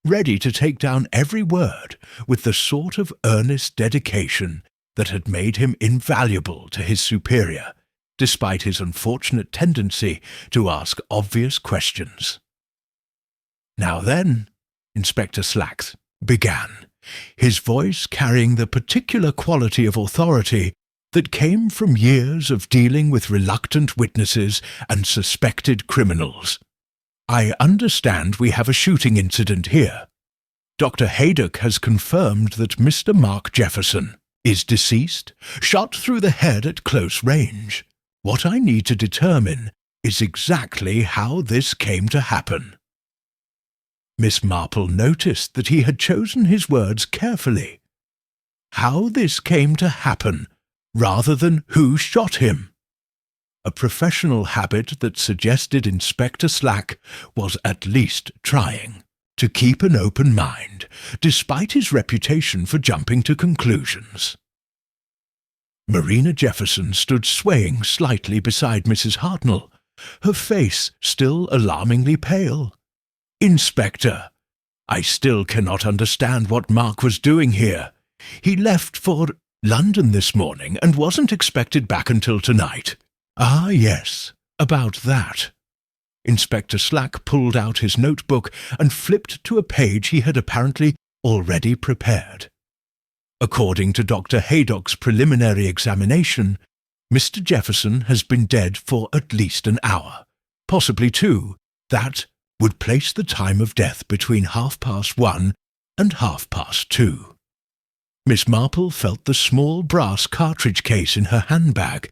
Speaker 1: ready to take down every word with the sort of earnest dedication that had made him invaluable to his superior, despite his unfortunate tendency to ask obvious questions. "Now then," Inspector Slack began, his voice carrying the particular quality of authority that came from years of dealing with reluctant witnesses and suspected criminals. "I understand we have a shooting incident here. Dr. Haydock has confirmed that Mr. Mark Jefferson is deceased, shot through the head at close range. What I need to determine is exactly how this came to happen." Miss Marple noticed that he had chosen his words carefully. How this came to happen, rather than who shot him. A professional habit that suggested Inspector Slack was at least trying to keep an open mind, despite his reputation for jumping to conclusions. Marina Jefferson stood swaying slightly beside Mrs. Hartnell, her face still alarmingly pale. "Inspector, I still cannot understand what Mark was doing here. He left for London this morning and wasn't expected back until tonight." "Ah, yes, about that." Inspector Slack pulled out his notebook and flipped to a page he had apparently already prepared. According to Dr. Haydock's preliminary examination, Mr. Jefferson has been dead for at least an hour, possibly 2. That would place the time of death between 1:30 and 2:30. Miss Marple felt the small brass cartridge case in her handbag,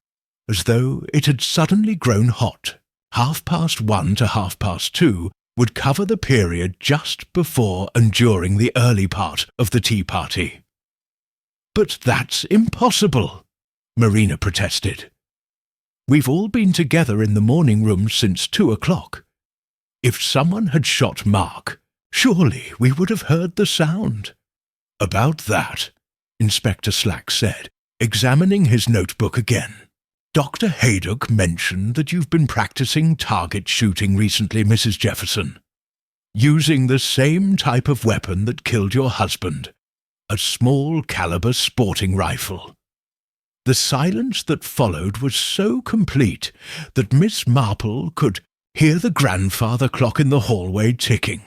Speaker 1: as though it had suddenly grown hot. 1:30 to 2:30 would cover the period just before and during the early part of the tea party. "But that's impossible," Marina protested. "We've all been together in the morning room since 2:00. If someone had shot Mark, surely we would have heard the sound." "About that," Inspector Slack said, examining his notebook again. "Dr. Haydock mentioned that you've been practicing target shooting recently, Mrs. Jefferson, using the same type of weapon that killed your husband, a small-caliber sporting rifle." The silence that followed was so complete that Miss Marple could hear the grandfather clock in the hallway ticking.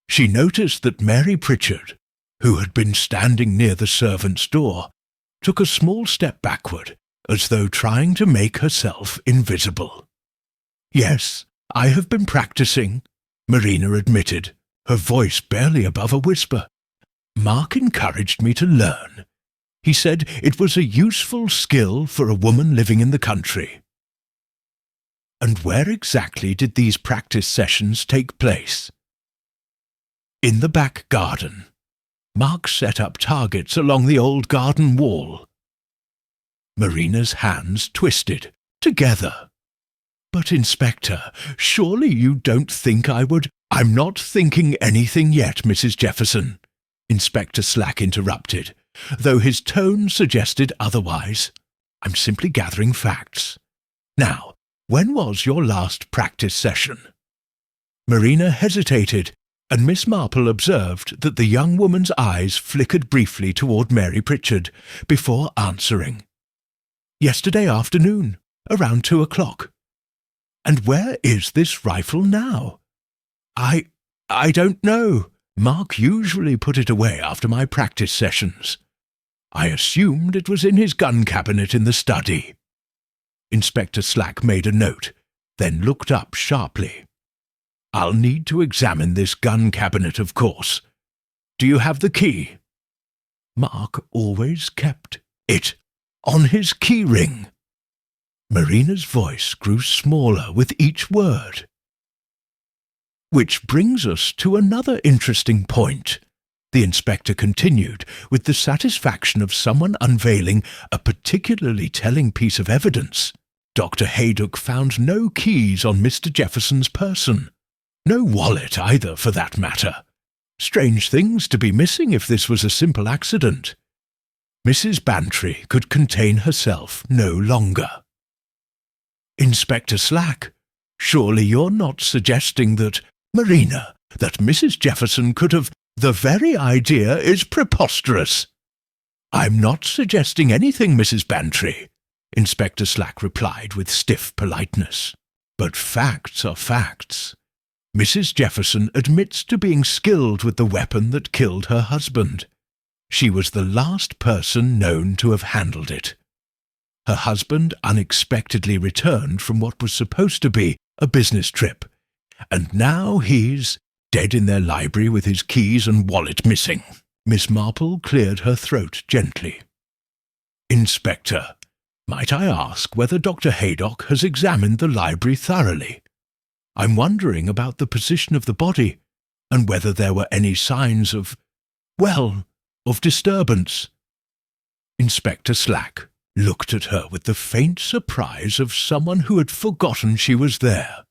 Speaker 1: She noticed that Mary Pritchard, who had been standing near the servants' door, took a small step backward, as though trying to make herself invisible. "Yes, I have been practicing," Marina admitted, her voice barely above a whisper. "Mark encouraged me to learn. He said it was a useful skill for a woman living in the country." "And where exactly did these practice sessions take place?" "In the back garden. Mark set up targets along the old garden wall." Marina's hands twisted together. "But, Inspector, surely you don't think I would—" "I'm not thinking anything yet, Mrs. Jefferson," Inspector Slack interrupted, though his tone suggested otherwise. "I'm simply gathering facts. Now, When was your last practice session?" Marina hesitated, and Miss Marple observed that the young woman's eyes flickered briefly toward Mary Pritchard before answering. "Yesterday afternoon, around 2 o'clock. "And where is this rifle now?" I don't know. Mark usually put it away after my practice sessions. I assumed it was in his gun cabinet in the study." Inspector Slack made a note, then looked up sharply. "I'll need to examine this gun cabinet, of course. Do you have the key?" Mark always kept it on his key ring. Marina's voice grew smaller with each word. "Which brings us to another interesting point," the inspector continued, with the satisfaction of someone unveiling a particularly telling piece of evidence. "Dr. Haydock found no keys on Mr. Jefferson's person. No wallet either, for that matter. Strange things to be missing if this was a simple accident. Mrs. Bantry could contain herself no longer." "Inspector Slack, surely you're not suggesting that—" "Marina, that Mrs. Jefferson could have—" "The very idea is preposterous." "I'm not suggesting anything, Mrs. Bantry," Inspector Slack replied with stiff politeness. "But facts are facts. Mrs. Jefferson admits to being skilled with the weapon that killed her husband. She was the last person known to have handled it. Her husband unexpectedly returned from what was supposed to be a business trip, and now he's dead in their library with his keys and wallet missing." Miss Marple cleared her throat gently. "Inspector, might I ask whether Dr. Haydock has examined the library thoroughly? I'm wondering about the position of the body, and whether there were any signs of disturbance." Inspector Slack looked at her with the faint surprise of someone who had forgotten she was there.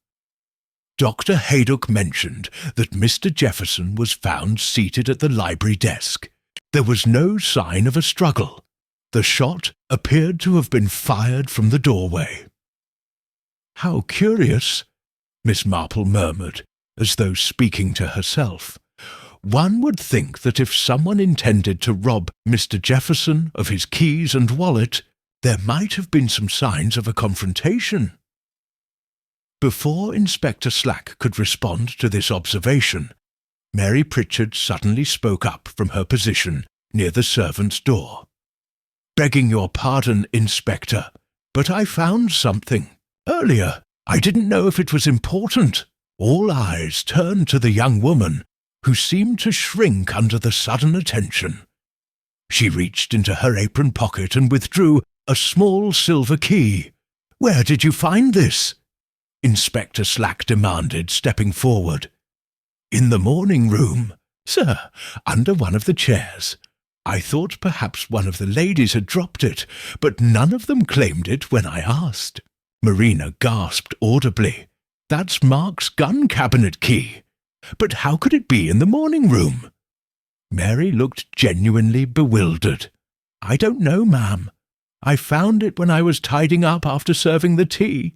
Speaker 1: "Dr. Haydock mentioned that Mr. Jefferson was found seated at the library desk. There was no sign of a struggle. The shot appeared to have been fired from the doorway." "How curious," Miss Marple murmured, as though speaking to herself. "One would think that if someone intended to rob Mr. Jefferson of his keys and wallet, there might have been some signs of a confrontation." Before Inspector Slack could respond to this observation, Mary Pritchard suddenly spoke up from her position near the servants' door. "Begging your pardon, Inspector, but I found something earlier. I didn't know if it was important." All eyes turned to the young woman, who seemed to shrink under the sudden attention. She reached into her apron pocket and withdrew a small silver key. "Where did you find this?" Inspector Slack demanded, stepping forward. "In the morning room, sir, under one of the chairs. I thought perhaps one of the ladies had dropped it, but none of them claimed it when I asked." Marina gasped audibly. "That's Mark's gun cabinet key. But how could it be in the morning room?" Mary looked genuinely bewildered. "I don't know, ma'am. I found it when I was tidying up after serving the tea.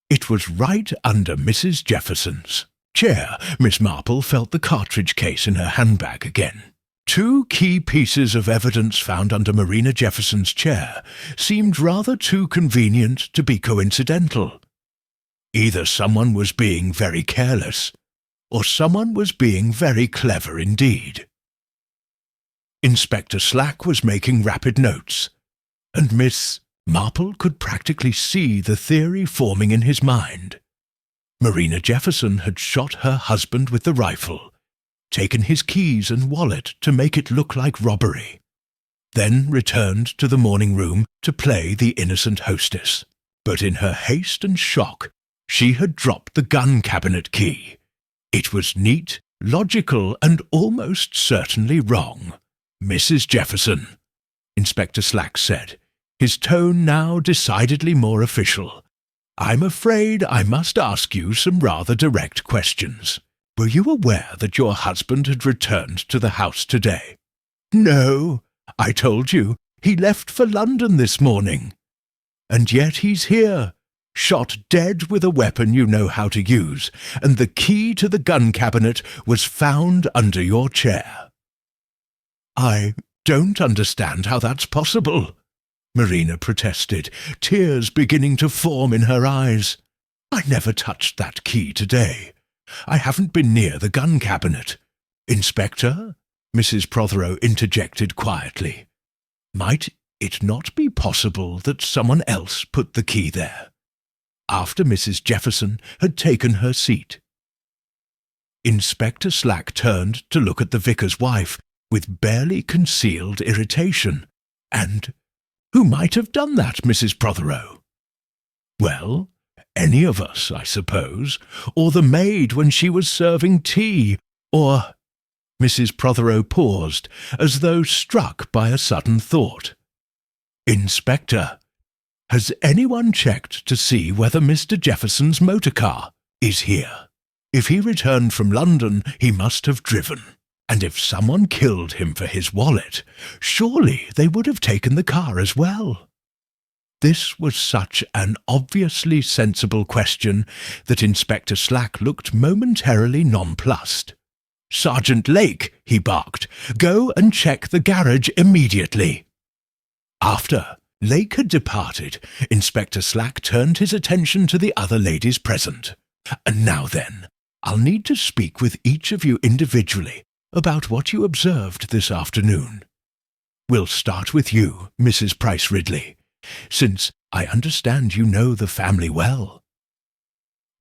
Speaker 1: It was right under Mrs. Jefferson's chair." Miss Marple felt the cartridge case in her handbag again. Two key pieces of evidence found under Marina Jefferson's chair seemed rather too convenient to be coincidental. Either someone was being very careless, or someone was being very clever indeed. Inspector Slack was making rapid notes, and Miss Marple could practically see the theory forming in his mind. Marina Jefferson had shot her husband with the rifle, taken his keys and wallet to make it look like robbery, then returned to the morning room to play the innocent hostess. But in her haste and shock, she had dropped the gun cabinet key. It was neat, logical, and almost certainly wrong. "Mrs. Jefferson," Inspector Slack said, his tone now decidedly more official, "I'm afraid I must ask you some rather direct questions. Were you aware that your husband had returned to the house today?" "No, I told you. He left for London this morning." "And yet he's here, shot dead with a weapon you know how to use, and the key to the gun cabinet was found under your chair." "I don't understand how that's possible," Marina protested, tears beginning to form in her eyes. "I never touched that key today. I haven't been near the gun cabinet." "Inspector," Mrs. Prothero interjected quietly, "might it not be possible that someone else put the key there?" After Mrs. Jefferson had taken her seat. Inspector Slack turned to look at the vicar's wife with barely concealed irritation. "And who might have done that, Mrs. Prothero?" "Well, any of us, I suppose, or the maid when she was serving tea, or—" Mrs. Prothero paused, as though struck by a sudden thought. "Inspector, has anyone checked to see whether Mr. Jefferson's motor car is here? If he returned from London, he must have driven. And if someone killed him for his wallet, surely they would have taken the car as well." This was such an obviously sensible question that Inspector Slack looked momentarily nonplussed. "Sergeant Lake," he barked, "go and check the garage immediately." After Lake had departed, Inspector Slack turned his attention to the other ladies present. "And now then, I'll need to speak with each of you individually about what you observed this afternoon. We'll start with you, Mrs. Price Ridley, since I understand you know the family well."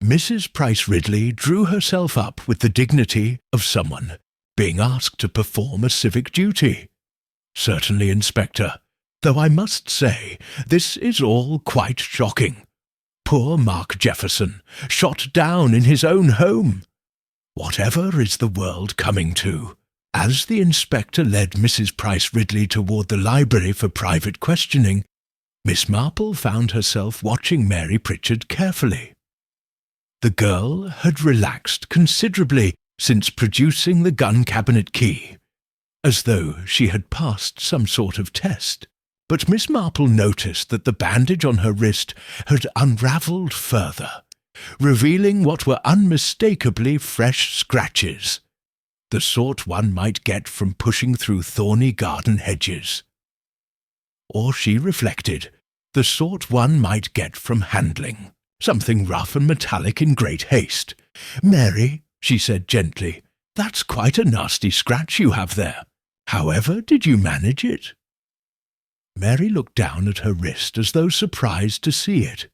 Speaker 1: Mrs. Price Ridley drew herself up with the dignity of someone being asked to perform a civic duty. "Certainly, Inspector, though I must say this is all quite shocking. Poor Mark Jefferson, shot down in his own home. Whatever is the world coming to?" As the inspector led Mrs. Price Ridley toward the library for private questioning, Miss Marple found herself watching Mary Pritchard carefully. The girl had relaxed considerably since producing the gun cabinet key, as though she had passed some sort of test. But Miss Marple noticed that the bandage on her wrist had unravelled further, revealing what were unmistakably fresh scratches, the sort one might get from pushing through thorny garden hedges. Or, she reflected, the sort one might get from handling something rough and metallic in great haste. "Mary," she said gently, "that's quite a nasty scratch you have there. However did you manage it?" Mary looked down at her wrist as though surprised to see it.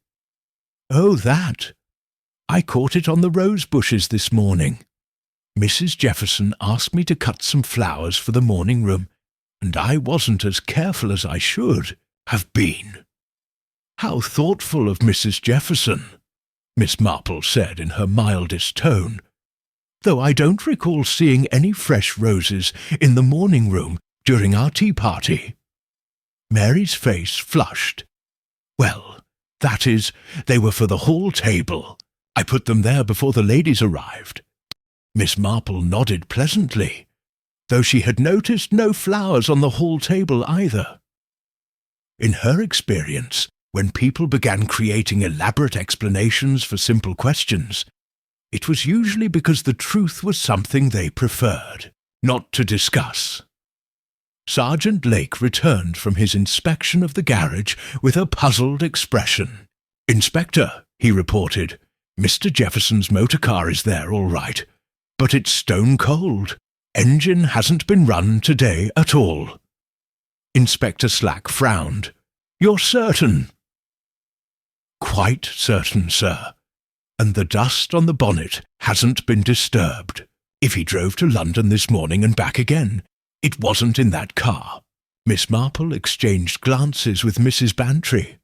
Speaker 1: "Oh, that! I caught it on the rose bushes this morning. Mrs. Jefferson asked me to cut some flowers for the morning room, and I wasn't as careful as I should have been." "How thoughtful of Mrs. Jefferson," Miss Marple said in her mildest tone, "though I don't recall seeing any fresh roses in the morning room during our tea party." Mary's face flushed. "Well, that is, they were for the hall table. I put them there before the ladies arrived." Miss Marple nodded pleasantly, though she had noticed no flowers on the hall table either. In her experience, when people began creating elaborate explanations for simple questions, it was usually because the truth was something they preferred not to discuss. Sergeant Lake returned from his inspection of the garage with a puzzled expression. "Inspector," he reported, "Mr. Jefferson's motor car is there all right, but it's stone cold. Engine hasn't been run today at all." Inspector Slack frowned. "You're certain?" "Quite certain, sir. And the dust on the bonnet hasn't been disturbed. If he drove to London this morning and back again, it wasn't in that car." Miss Marple exchanged glances with Mrs. Bantry.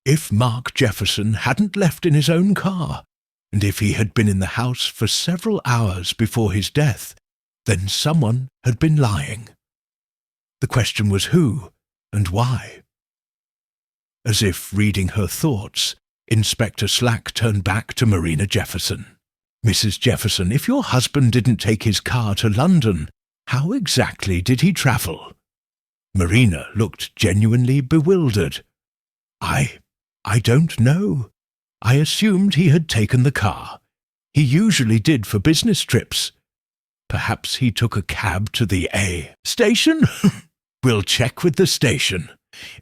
Speaker 1: If Mark Jefferson hadn't left in his own car, and if he had been in the house for several hours before his death, then someone had been lying. The question was who and why. As if reading her thoughts, Inspector Slack turned back to Marina Jefferson. "Mrs. Jefferson, if your husband didn't take his car to London, how exactly did he travel?" Marina looked genuinely bewildered. I don't know," I assumed he had taken the car. He usually did for business trips. Perhaps he took a cab to the A station? We'll check with the station,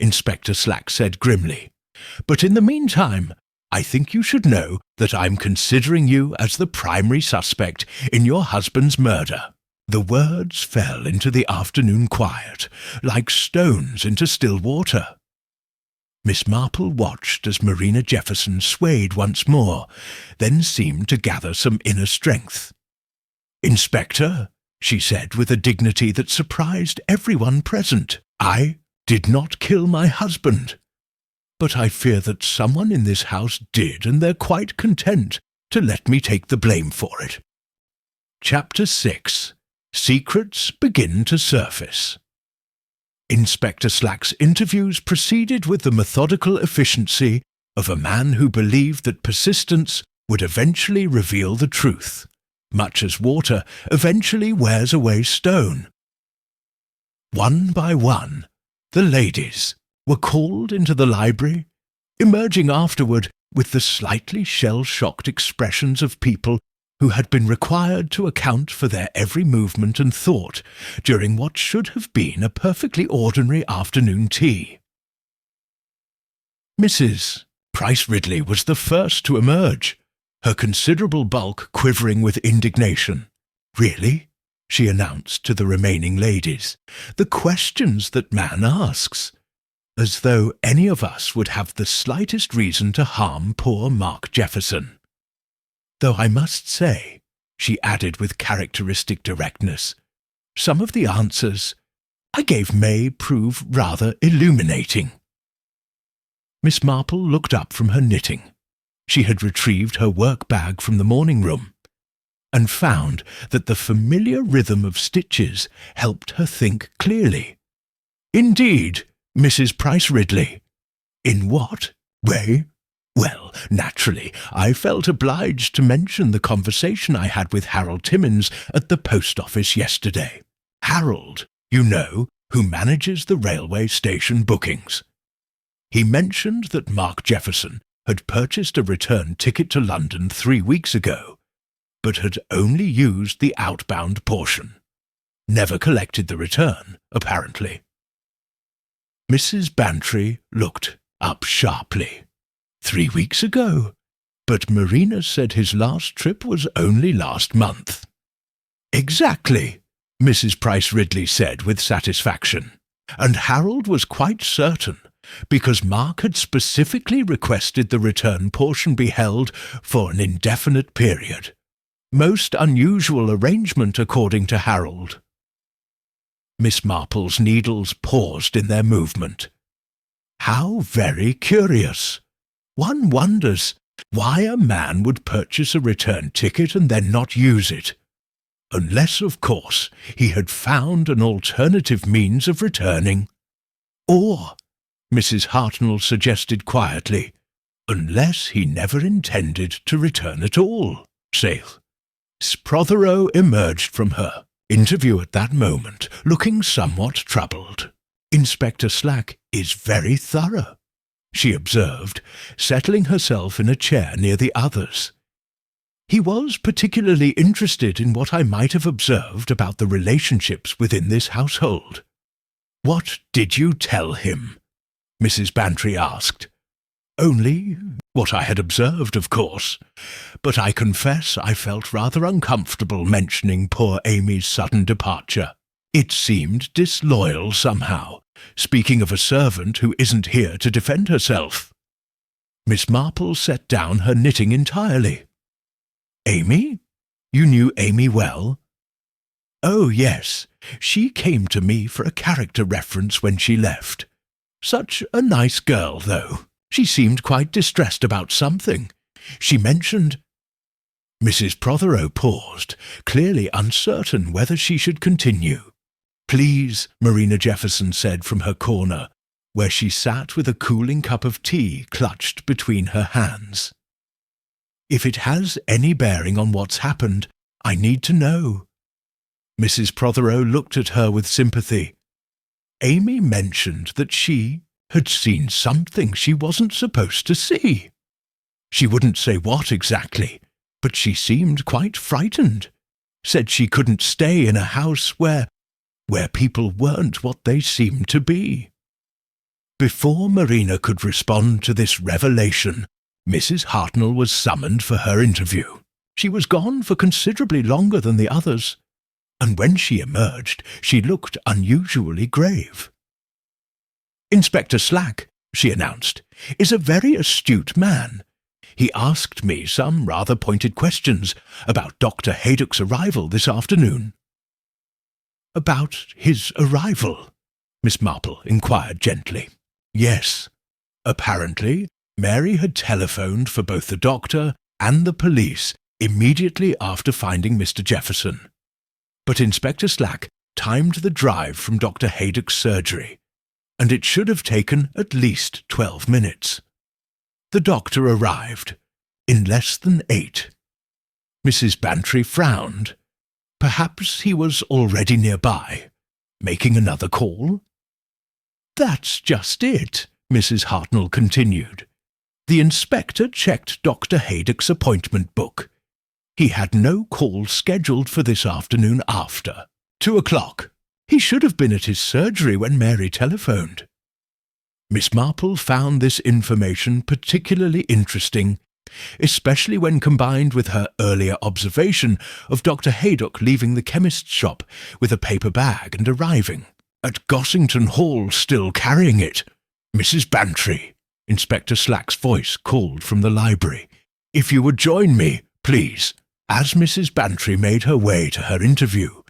Speaker 1: Inspector Slack said grimly. But in the meantime, I think you should know that I'm considering you as the primary suspect in your husband's murder. The words fell into the afternoon quiet, like stones into still water. Miss Marple watched as Marina Jefferson swayed once more, then seemed to gather some inner strength. "Inspector," she said with a dignity that surprised everyone present, "I did not kill my husband. But I fear that someone in this house did, and they're quite content to let me take the blame for it." Chapter 6. Secrets begin to surface. Inspector Slack's interviews proceeded with the methodical efficiency of a man who believed that persistence would eventually reveal the truth, much as water eventually wears away stone. One by one, the ladies were called into the library, emerging afterward with the slightly shell-shocked expressions of people who had been required to account for their every movement and thought during what should have been a perfectly ordinary afternoon tea. Mrs. Price Ridley was the first to emerge, her considerable bulk quivering with indignation. "Really?" she announced to the remaining ladies. "The questions that man asks! As though any of us would have the slightest reason to harm poor Mark Jefferson. Though I must say," she added with characteristic directness, "some of the answers I gave may prove rather illuminating." Miss Marple looked up from her knitting. She had retrieved her work-bag from the morning room, and found that the familiar rhythm of stitches helped her think clearly. "Indeed, Mrs. Price Ridley. In what way? Well, naturally, I felt obliged to mention the conversation I had with Harold Timmins at the post office yesterday. Harold, you know, who manages the railway station bookings. He mentioned that Mark Jefferson had purchased a return ticket to London 3 weeks ago, but had only used the outbound portion. Never collected the return, apparently." Mrs. Bantry looked up sharply. 3 weeks ago? But Marina said his last trip was only last month. "Exactly," Mrs. Price Ridley said with satisfaction. "And Harold was quite certain, because Mark had specifically requested the return portion be held for an indefinite period. Most unusual arrangement, according to Harold." Miss Marple's needles paused in their movement. "How very curious! One wonders why a man would purchase a return ticket and then not use it. Unless, of course, he had found an alternative means of returning. Or," Mrs. Hartnell suggested quietly, "unless he never intended to return at all, say." Prothero emerged from her interview at that moment, looking somewhat troubled. "Inspector Slack is very thorough," she observed, settling herself in a chair near the others. "He was particularly interested in what I might have observed about the relationships within this household." "What did you tell him?" Mrs. Bantry asked. "Only what I had observed, of course, but I confess I felt rather uncomfortable mentioning poor Amy's sudden departure. It seemed disloyal somehow, speaking of a servant who isn't here to defend herself." Miss Marple set down her knitting entirely. "Amy? You knew Amy well?" "Oh, yes. She came to me for a character reference when she left. Such a nice girl, though. She seemed quite distressed about something. She mentioned—" Mrs. Prothero paused, clearly uncertain whether she should continue. "Please," Marina Jefferson said from her corner, where she sat with a cooling cup of tea clutched between her hands. "If it has any bearing on what's happened, I need to know." Mrs. Prothero looked at her with sympathy. "Amy mentioned that she had seen something she wasn't supposed to see." She wouldn't say what exactly, but she seemed quite frightened. Said she couldn't stay in a house where people weren't what they seemed to be. Before Marina could respond to this revelation, Mrs. Hartnell was summoned for her interview. She was gone for considerably longer than the others, and when she emerged, she looked unusually grave. "Inspector Slack," she announced, "is a very astute man. He asked me some rather pointed questions about Dr. Haydock's arrival this afternoon." "About his arrival?" Miss Marple inquired gently. "Yes. Apparently, Mary had telephoned for both the doctor and the police immediately after finding Mr. Jefferson. But Inspector Slack timed the drive from Dr. Haydock's surgery, and it should have taken at least 12 minutes. The doctor arrived in less than 8. Mrs. Bantry frowned. Perhaps he was already nearby, making another call? "That's just it," Mrs. Hartnell continued. "The inspector checked Dr. Haydock's appointment book. He had no call scheduled for this afternoon after 2 o'clock. He should have been at his surgery when Mary telephoned." Miss Marple found this information particularly interesting, especially when combined with her earlier observation of Dr. Haydock leaving the chemist's shop with a paper bag and arriving at Gossington Hall still carrying it. "Mrs. Bantry," Inspector Slack's voice called from the library, "if you would join me, please." As Mrs. Bantry made her way to her interview,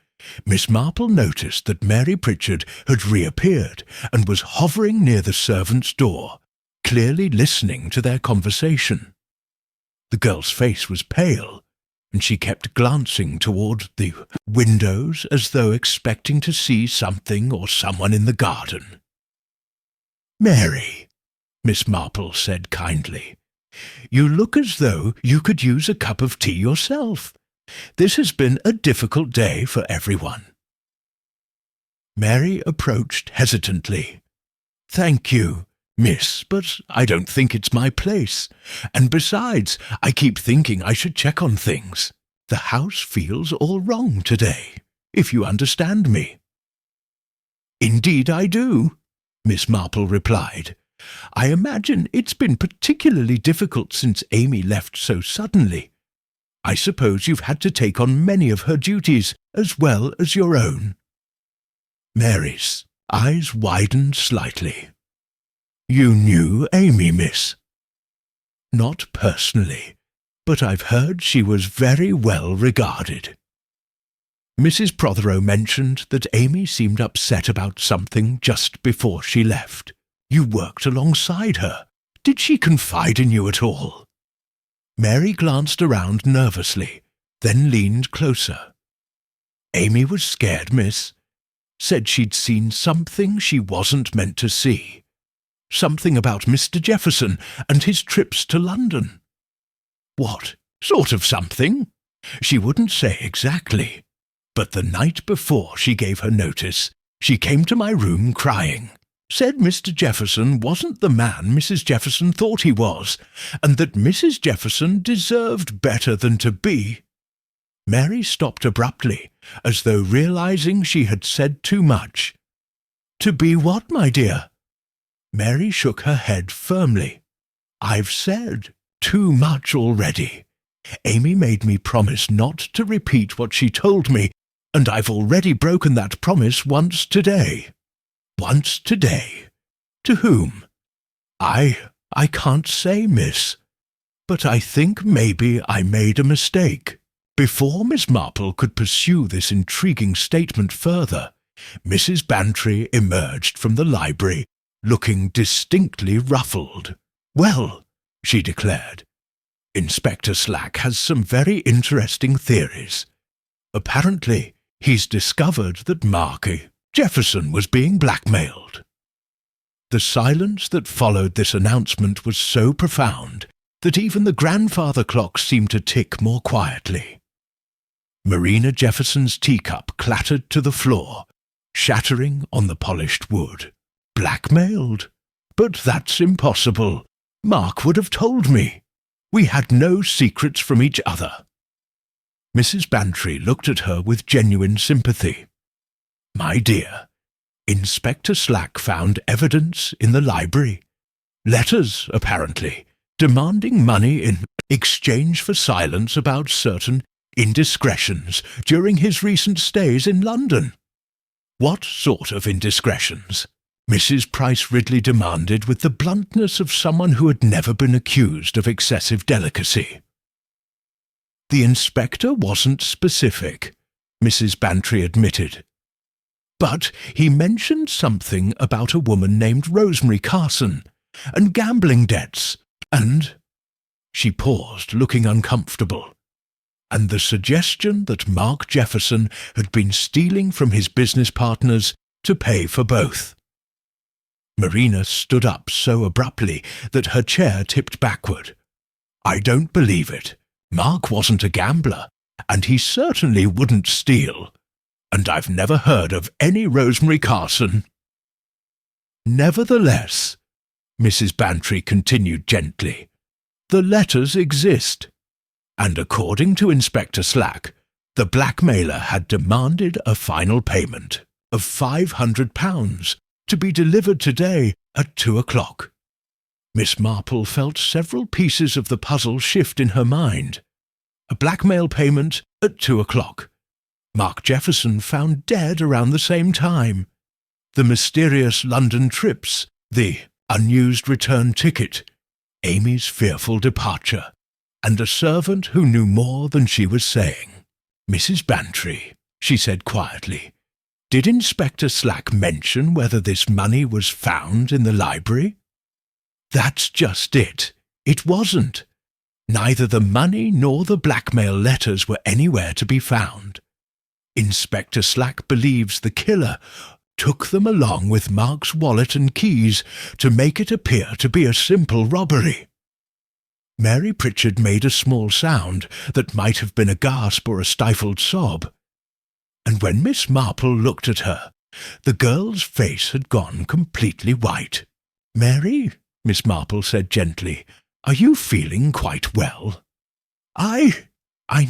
Speaker 1: Miss Marple noticed that Mary Pritchard had reappeared and was hovering near the servants' door, clearly listening to their conversation. The girl's face was pale, and she kept glancing toward the windows as though expecting to see something or someone in the garden. "Mary," Miss Marple said kindly, "you look as though you could use a cup of tea yourself. This has been a difficult day for everyone." Mary approached hesitantly. "Thank you, miss, but I don't think it's my place. And besides, I keep thinking I should check on things. The house feels all wrong today, if you understand me." "Indeed I do," Miss Marple replied. "I imagine it's been particularly difficult since Amy left so suddenly. I suppose you've had to take on many of her duties as well as your own." Mary's eyes widened slightly. "You knew Amy, miss?" "Not personally, but I've heard she was very well regarded." Mrs. Prothero mentioned that Amy seemed upset about something just before she left. You worked alongside her. Did she confide in you at all? Mary glanced around nervously, then leaned closer. "Amy was scared, miss. Said she'd seen something she wasn't meant to see. Something about Mr. Jefferson and his trips to London." "What sort of something?" "She wouldn't say exactly, but the night before she gave her notice, she came to my room crying. Said Mr. Jefferson wasn't the man Mrs. Jefferson thought he was, and that Mrs. Jefferson deserved better than to be." Mary stopped abruptly, as though realizing she had said too much. "To be what, my dear?" Mary shook her head firmly. "I've said too much already. Amy made me promise not to repeat what she told me, and I've already broken that promise once today." "Once today? To whom?" I can't say, miss, but I think maybe I made a mistake." Before Miss Marple could pursue this intriguing statement further, Mrs. Bantry emerged from the library, looking distinctly ruffled. "Well," she declared, "Inspector Slack has some very interesting theories. Apparently, he's discovered that Marple Jefferson was being blackmailed." The silence that followed this announcement was so profound that even the grandfather clock seemed to tick more quietly. Marina Jefferson's teacup clattered to the floor, shattering on the polished wood. "Blackmailed? But that's impossible. Mark would have told me." We had no secrets from each other." Mrs. Bantry looked at her with genuine sympathy. "My dear, Inspector Slack found evidence in the library. Letters, apparently, demanding money in exchange for silence about certain indiscretions during his recent stays in London." "What sort of indiscretions?" Mrs. Price Ridley demanded with the bluntness of someone who had never been accused of excessive delicacy. "The inspector wasn't specific," Mrs. Bantry admitted. "But he mentioned something about a woman named Rosemary Carson, and gambling debts, and—" She paused, looking uncomfortable. "And the suggestion that Mark Jefferson had been stealing from his business partners to pay for both." Marina stood up so abruptly that her chair tipped backward. "I don't believe it. Mark wasn't a gambler, and he certainly wouldn't steal. And I've never heard of any Rosemary Carson." "Nevertheless," Mrs. Bantry continued gently, "the letters exist. And according to Inspector Slack, the blackmailer had demanded a final payment of £500 to be delivered today at 2 o'clock. Miss Marple felt several pieces of the puzzle shift in her mind. A blackmail payment at 2 o'clock. Mark Jefferson found dead around the same time. The mysterious London trips, the unused return ticket, Amy's fearful departure, and a servant who knew more than she was saying. "Mrs. Bantry," she said quietly, "did Inspector Slack mention whether this money was found in the library?" "That's just it. It wasn't. Neither the money nor the blackmail letters were anywhere to be found. Inspector Slack believes the killer took them along with Mark's wallet and keys to make it appear to be a simple robbery." Mary Pritchard made a small sound that might have been a gasp or a stifled sob. And when Miss Marple looked at her, the girl's face had gone completely white. "Mary," Miss Marple said gently, "are you feeling quite well?" I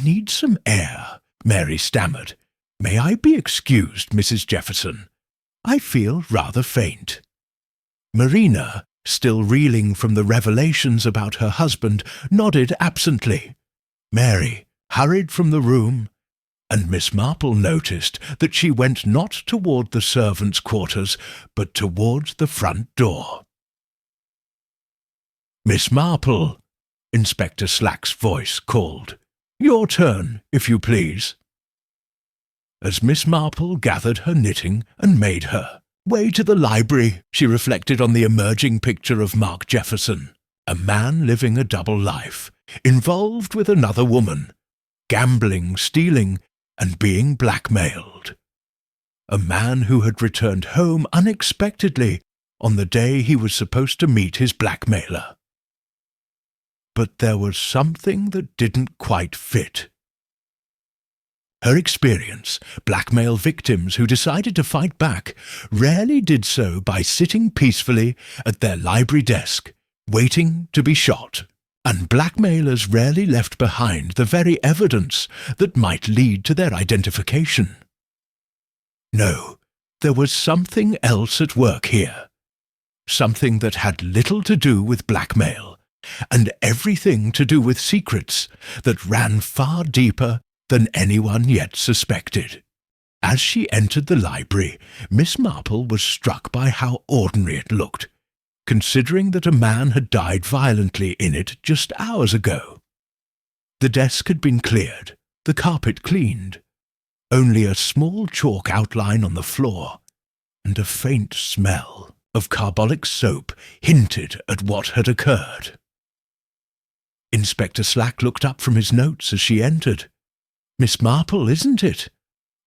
Speaker 1: need some air," Mary stammered. "May I be excused, Mrs. Jefferson? I feel rather faint." Marina, still reeling from the revelations about her husband, nodded absently. Mary hurried from the room, and Miss Marple noticed that she went not toward the servants' quarters, but towards the front door. "Miss Marple," Inspector Slack's voice called. "Your turn, if you please." As Miss Marple gathered her knitting and made her way to the library, she reflected on the emerging picture of Mark Jefferson, a man living a double life, involved with another woman, gambling, stealing, and being blackmailed. A man who had returned home unexpectedly on the day he was supposed to meet his blackmailer. But there was something that didn't quite fit. Her experience, blackmail victims who decided to fight back rarely did so by sitting peacefully at their library desk, waiting to be shot, and blackmailers rarely left behind the very evidence that might lead to their identification. No, there was something else at work here, something that had little to do with blackmail, and everything to do with secrets that ran far deeper than anyone yet suspected. As she entered the library, Miss Marple was struck by how ordinary it looked, considering that a man had died violently in it just hours ago. The desk had been cleared, the carpet cleaned, only a small chalk outline on the floor, and a faint smell of carbolic soap hinted at what had occurred. Inspector Slack looked up from his notes as she entered. "Miss Marple, isn't it?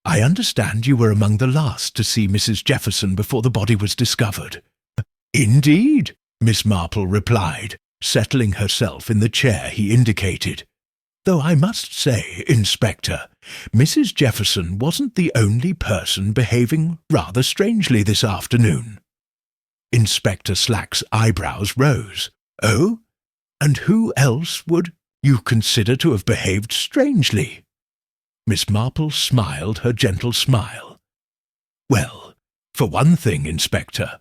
Speaker 1: I understand you were among the last to see Mrs. Jefferson before the body was discovered." "Indeed," Miss Marple replied, settling herself in the chair he indicated. "Though I must say, Inspector, Mrs. Jefferson wasn't the only person behaving rather strangely this afternoon." Inspector Slack's eyebrows rose. "Oh? And who else would you consider to have behaved strangely?" Miss Marple smiled her gentle smile. "Well, for one thing, Inspector,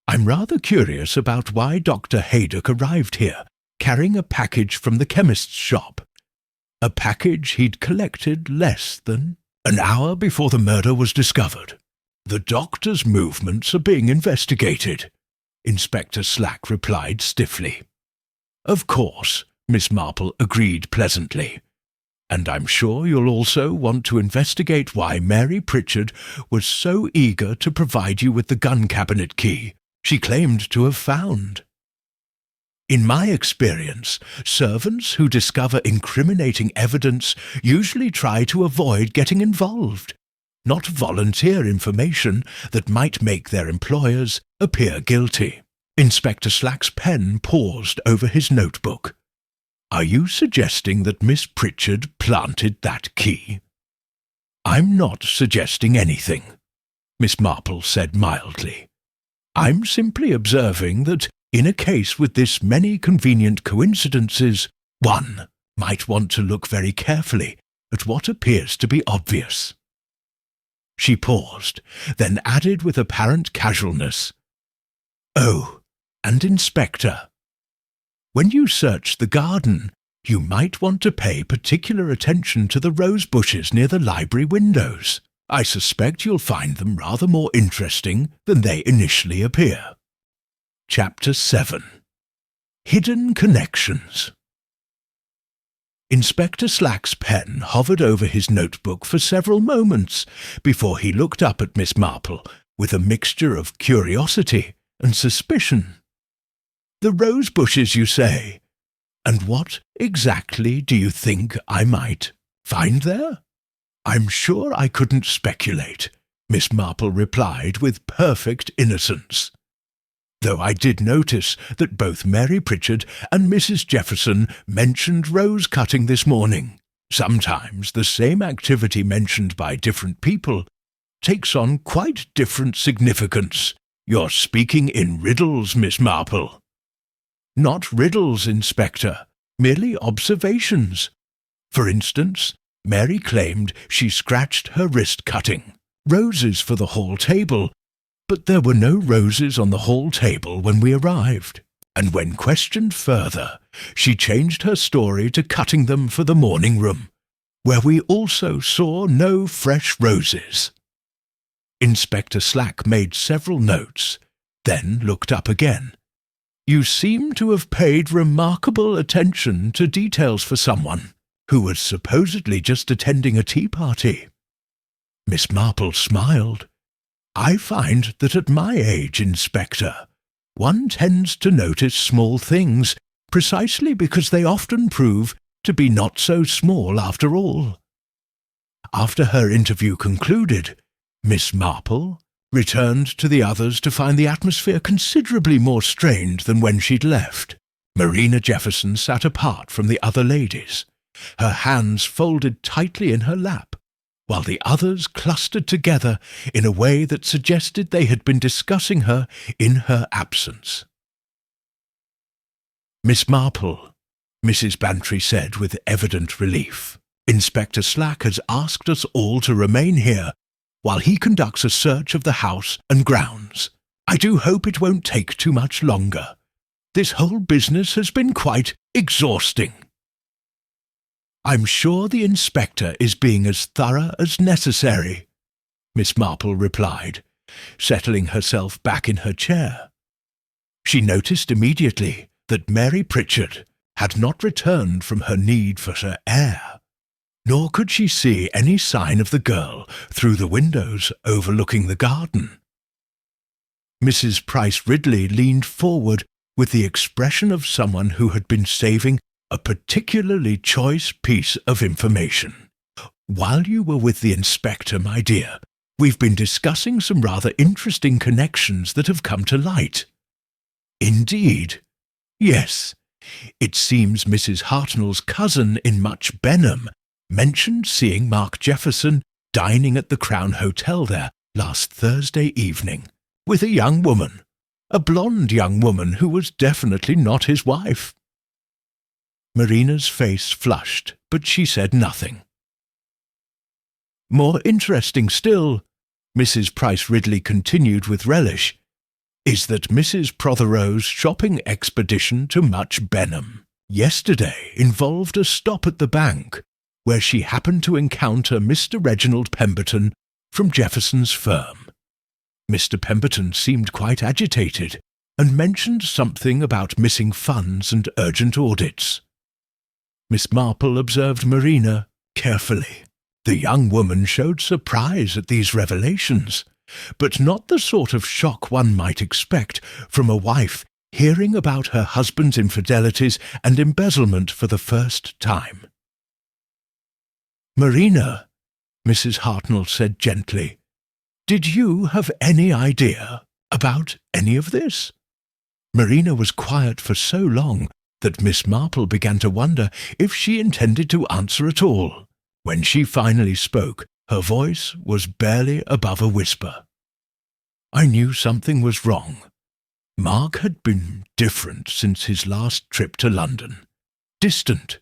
Speaker 1: I'm rather curious about why Dr. Haydock arrived here, carrying a package from the chemist's shop. A package he'd collected less than an hour before the murder was discovered. The doctor's movements are being investigated," Inspector Slack replied stiffly. "Of course," Miss Marple agreed pleasantly. "And I'm sure you'll also want to investigate why Mary Pritchard was so eager to provide you with the gun cabinet key she claimed to have found. In my experience, servants who discover incriminating evidence usually try to avoid getting involved, not volunteer information that might make their employers appear guilty." Inspector Slack's pen paused over his notebook. "Are you suggesting that Miss Pritchard planted that key?" "I'm not suggesting anything," Miss Marple said mildly. "I'm simply observing that in a case with this many convenient coincidences, one might want to look very carefully at what appears to be obvious." She paused, then added with apparent casualness, "Oh, and Inspector, when you search the garden, you might want to pay particular attention to the rose bushes near the library windows. I suspect you'll find them rather more interesting than they initially appear." Chapter 7. Hidden Connections. Inspector Slack's pen hovered over his notebook for several moments before he looked up at Miss Marple with a mixture of curiosity and suspicion. "The rose bushes, you say? And what exactly do you think I might find there?" "I'm sure I couldn't speculate," Miss Marple replied with perfect innocence. "Though I did notice that both Mary Pritchard and Mrs. Jefferson mentioned rose-cutting this morning. Sometimes the same activity mentioned by different people takes on quite different significance. You're speaking in riddles, Miss Marple." "Not riddles, Inspector, merely observations. For instance, Mary claimed she scratched her wrist cutting roses for the hall table, but there were no roses on the hall table when we arrived, and when questioned further, she changed her story to cutting them for the morning room, where we also saw no fresh roses." Inspector Slack made several notes, then looked up again. "You seem to have paid remarkable attention to details for someone who was supposedly just attending a tea party." Miss Marple smiled. "I find that at my age, Inspector, one tends to notice small things precisely because they often prove to be not so small after all." After her interview concluded, Miss Marple returned to the others to find the atmosphere considerably more strained than when she'd left. Marina Jefferson sat apart from the other ladies, her hands folded tightly in her lap, while the others clustered together in a way that suggested they had been discussing her in her absence. "Miss Marple," Mrs. Bantry said with evident relief, "Inspector Slack has asked us all to remain here while he conducts a search of the house and grounds. I do hope it won't take too much longer. This whole business has been quite exhausting." "I'm sure the inspector is being as thorough as necessary," Miss Marple replied, settling herself back in her chair. She noticed immediately that Mary Pritchard had not returned from her need for her air, nor could she see any sign of the girl through the windows overlooking the garden. Mrs. Price Ridley leaned forward with the expression of someone who had been saving a particularly choice piece of information. "While you were with the inspector, my dear, we've been discussing some rather interesting connections that have come to light." "Indeed?" "Yes. It seems Mrs. Hartnell's cousin in Much Benham mentioned seeing Mark Jefferson dining at the Crown Hotel there last Thursday evening with a young woman, a blonde young woman who was definitely not his wife." Marina's face flushed, but she said nothing. More interesting still, Mrs. Price Ridley continued with relish, is that Mrs. Protheroe's shopping expedition to Much Benham yesterday involved a stop at the bank, where she happened to encounter Mr. Reginald Pemberton from Jefferson's firm. Mr. Pemberton seemed quite agitated, and mentioned something about missing funds and urgent audits. Miss Marple observed Marina carefully. The young woman showed surprise at these revelations, but not the sort of shock one might expect from a wife hearing about her husband's infidelities and embezzlement for the first time. "Marina," Mrs. Hartnell said gently, "did you have any idea about any of this?" Marina was quiet for so long that Miss Marple began to wonder if she intended to answer at all. When she finally spoke, her voice was barely above a whisper. "I knew something was wrong. Mark had been different since his last trip to London. Distant.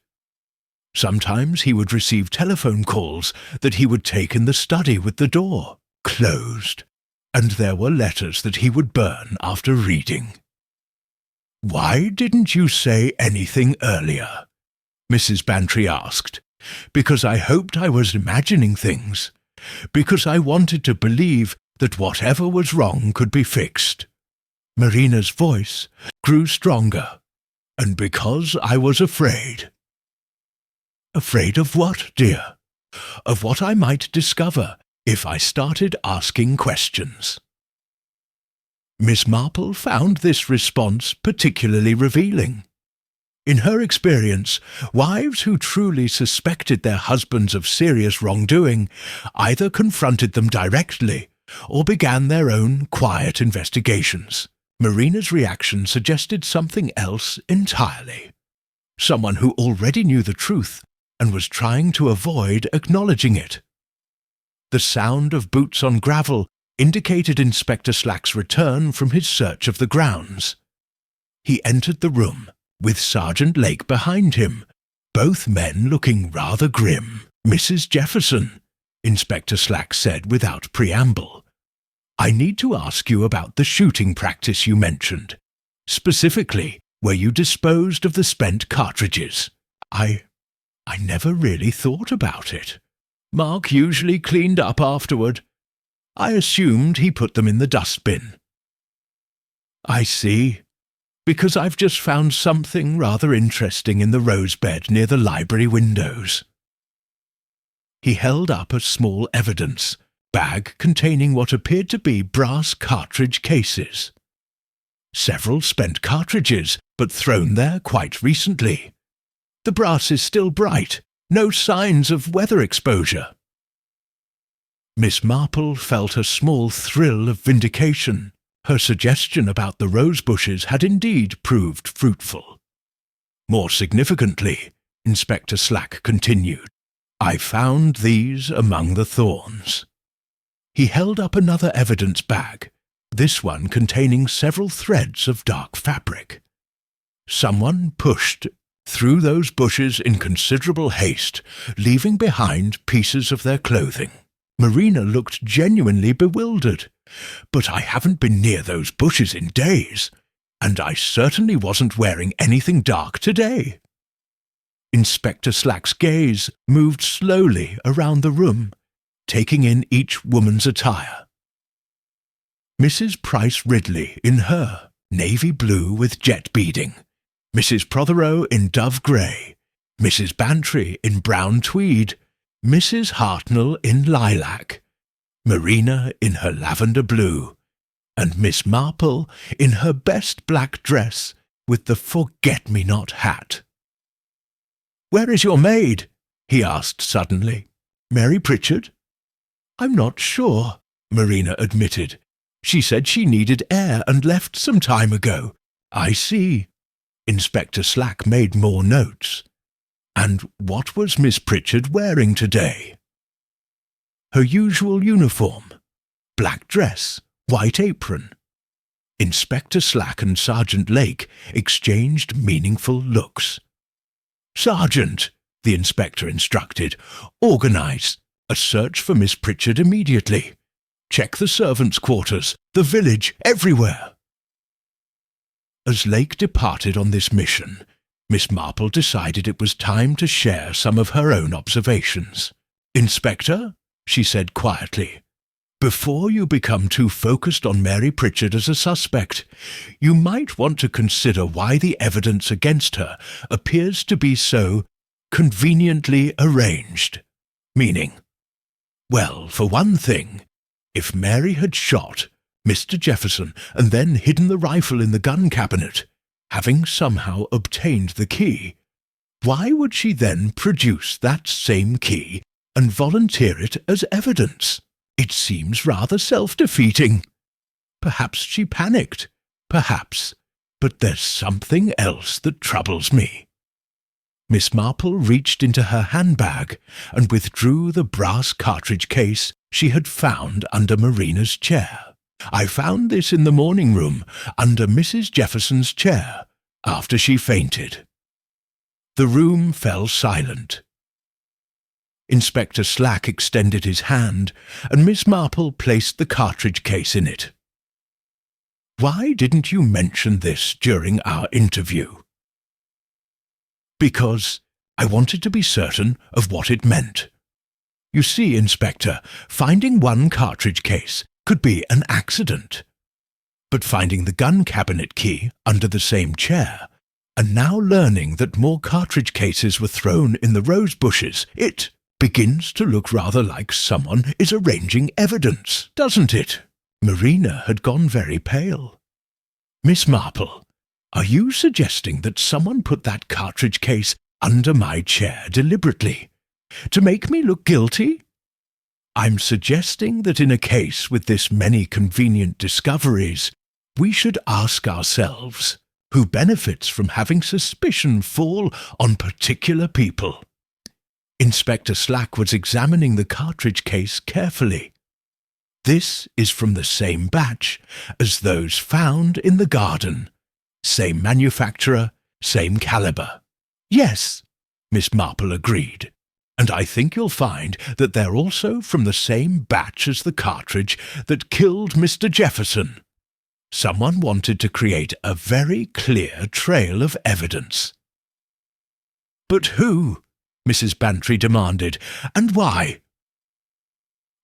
Speaker 1: Sometimes he would receive telephone calls that he would take in the study with the door closed, and there were letters that he would burn after reading." "Why didn't you say anything earlier?" Mrs. Bantry asked. "Because I hoped I was imagining things. Because I wanted to believe that whatever was wrong could be fixed." Marina's voice grew stronger. "And because I was afraid." "Afraid of what, dear?" "Of what I might discover if I started asking questions." Miss Marple found this response particularly revealing. In her experience, wives who truly suspected their husbands of serious wrongdoing either confronted them directly or began their own quiet investigations. Marina's reaction suggested something else entirely. Someone who already knew the truth and was trying to avoid acknowledging it. The sound of boots on gravel indicated Inspector Slack's return from his search of the grounds. He entered the room, with Sergeant Lake behind him, both men looking rather grim. "Mrs. Jefferson," Inspector Slack said without preamble, "I need to ask you about the shooting practice you mentioned, specifically where you disposed of the spent cartridges. I never really thought about it. Mark usually cleaned up afterward. I assumed he put them in the dustbin." "I see. Because I've just found something rather interesting in the rose bed near the library windows." He held up a small evidence bag containing what appeared to be brass cartridge cases. Several spent cartridges, but thrown there quite recently. The brass is still bright, no signs of weather exposure. Miss Marple felt a small thrill of vindication. Her suggestion about the rose bushes had indeed proved fruitful. More significantly, Inspector Slack continued, "I found these among the thorns." He held up another evidence bag, this one containing several threads of dark fabric. Someone pushed through those bushes in considerable haste, leaving behind pieces of their clothing. Marina looked genuinely bewildered. "But I haven't been near those bushes in days, and I certainly wasn't wearing anything dark today." Inspector Slack's gaze moved slowly around the room, taking in each woman's attire. Mrs. Price Ridley in her navy blue with jet beading, Mrs. Protheroe in dove grey, Mrs. Bantry in brown tweed, Mrs. Hartnell in lilac, Marina in her lavender blue, and Miss Marple in her best black dress with the forget-me-not hat. "Where is your maid?" he asked suddenly. "Mary Pritchard?" "I'm not sure," Marina admitted. "She said she needed air and left some time ago." "I see." Inspector Slack made more notes. "And what was Miss Pritchard wearing today?" "Her usual uniform. Black dress, white apron." Inspector Slack and Sergeant Lake exchanged meaningful looks. "Sergeant," the inspector instructed, "organise a search for Miss Pritchard immediately. Check the servants' quarters, the village, everywhere." As Lake departed on this mission, Miss Marple decided it was time to share some of her own observations. "Inspector," she said quietly, "before you become too focused on Mary Pritchard as a suspect, you might want to consider why the evidence against her appears to be so conveniently arranged. Meaning, well, for one thing, if Mary had shot Mr. Jefferson and then hidden the rifle in the gun cabinet, having somehow obtained the key, why would she then produce that same key and volunteer it as evidence? It seems rather self-defeating. Perhaps she panicked, perhaps, but there's something else that troubles me." Miss Marple reached into her handbag and withdrew the brass cartridge case she had found under Marina's chair. "I found this in the morning room, under Mrs. Jefferson's chair, after she fainted." The room fell silent. Inspector Slack extended his hand, and Miss Marple placed the cartridge case in it. "Why didn't you mention this during our interview?" "Because I wanted to be certain of what it meant. You see, Inspector, finding one cartridge case could be an accident. But finding the gun cabinet key under the same chair, and now learning that more cartridge cases were thrown in the rose bushes, it begins to look rather like someone is arranging evidence, doesn't it?" Marina had gone very pale. "Miss Marple, are you suggesting that someone put that cartridge case under my chair deliberately, to make me look guilty?" "I'm suggesting that in a case with this many convenient discoveries, we should ask ourselves who benefits from having suspicion fall on particular people." Inspector Slack was examining the cartridge case carefully. "This is from the same batch as those found in the garden. Same manufacturer, same caliber." "Yes," Miss Marple agreed, "and I think you'll find that they're also from the same batch as the cartridge that killed Mr. Jefferson. Someone wanted to create a very clear trail of evidence." "But who?" Mrs. Bantry demanded, "and why?"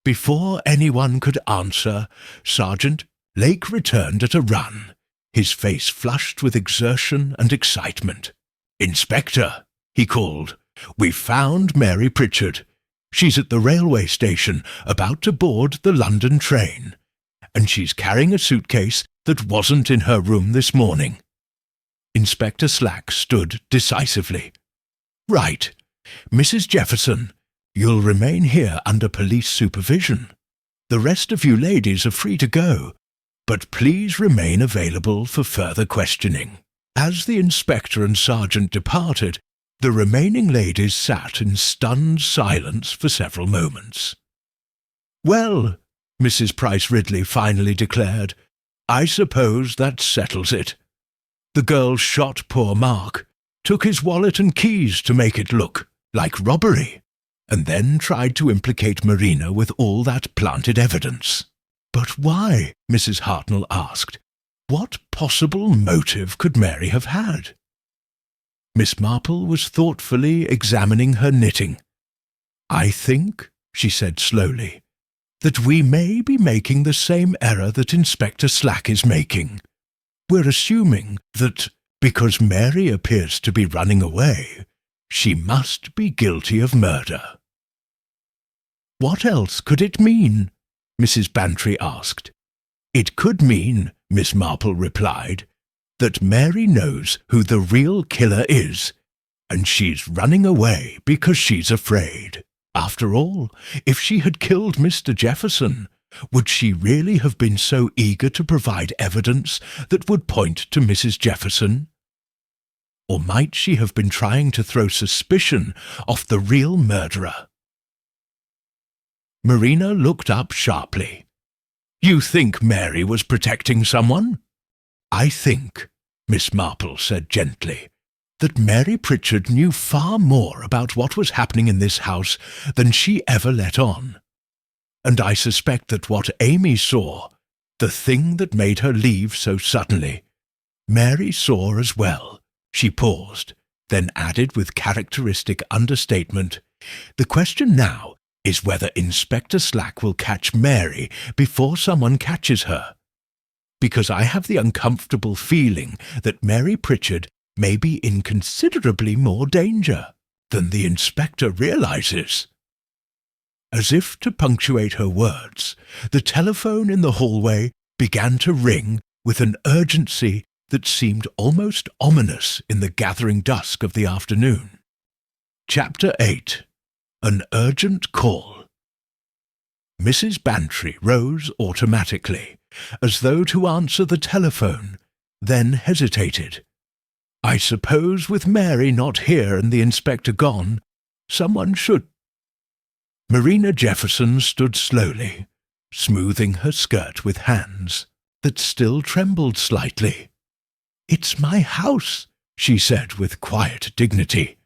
Speaker 1: Before anyone could answer, Sergeant Lake returned at a run, his face flushed with exertion and excitement. "Inspector," he called, "we've found Mary Pritchard. She's at the railway station, about to board the London train, and she's carrying a suitcase that wasn't in her room this morning." Inspector Slack stood decisively. "Right. Mrs. Jefferson, you'll remain here under police supervision. The rest of you ladies are free to go, but please remain available for further questioning." As the inspector and sergeant departed, the remaining ladies sat in stunned silence for several moments. "Well," Mrs. Price Ridley finally declared, "I suppose that settles it. The girl shot poor Mark, took his wallet and keys to make it look like robbery, and then tried to implicate Marina with all that planted evidence." "But why?" Mrs. Hartnell asked. "What possible motive could Mary have had?" Miss Marple was thoughtfully examining her knitting. "I think," she said slowly, "that we may be making the same error that Inspector Slack is making. We're assuming that, because Mary appears to be running away, she must be guilty of murder." "What else could it mean?" Mrs. Bantry asked. "It could mean," Miss Marple replied, "that Mary knows who the real killer is, and she's running away because she's afraid. After all, if she had killed Mr. Jefferson, would she really have been so eager to provide evidence that would point to Mrs. Jefferson? Or might she have been trying to throw suspicion off the real murderer?" Marina looked up sharply. "You think Mary was protecting someone?" "I think," Miss Marple said gently, that Mary Pritchard knew far more about what was happening in this house than she ever let on. And I suspect that what Amy saw, the thing that made her leave so suddenly, Mary saw as well. She paused, then added with characteristic understatement, "The question now is whether Inspector Slack will catch Mary before someone catches her. Because I have the uncomfortable feeling that Mary Pritchard may be in considerably more danger than the inspector realizes." As if to punctuate her words, the telephone in the hallway began to ring with an urgency that seemed almost ominous in the gathering dusk of the afternoon. Chapter 8. An Urgent Call. Mrs. Bantry rose automatically, as though to answer the telephone, then hesitated. I suppose with Mary not here and the inspector gone, someone should. Marina Jefferson stood slowly, smoothing her skirt with hands that still trembled slightly. "It's my house," she said with quiet dignity.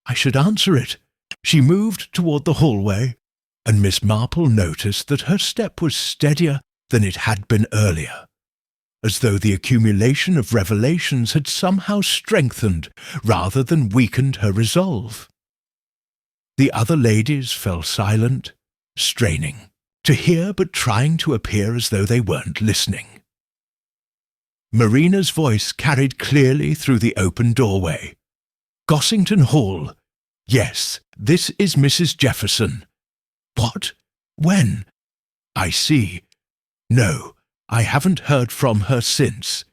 Speaker 1: "I should answer it." She moved toward the hallway, and Miss Marple noticed that her step was steadier than it had been earlier, as though the accumulation of revelations had somehow strengthened rather than weakened her resolve. The other ladies fell silent, straining to hear but trying to appear as though they weren't listening. Marina's voice carried clearly through the open doorway. "Gossington Hall. Yes, this is Mrs. Jefferson." "What? When?" "I see. No, I haven't heard from her since."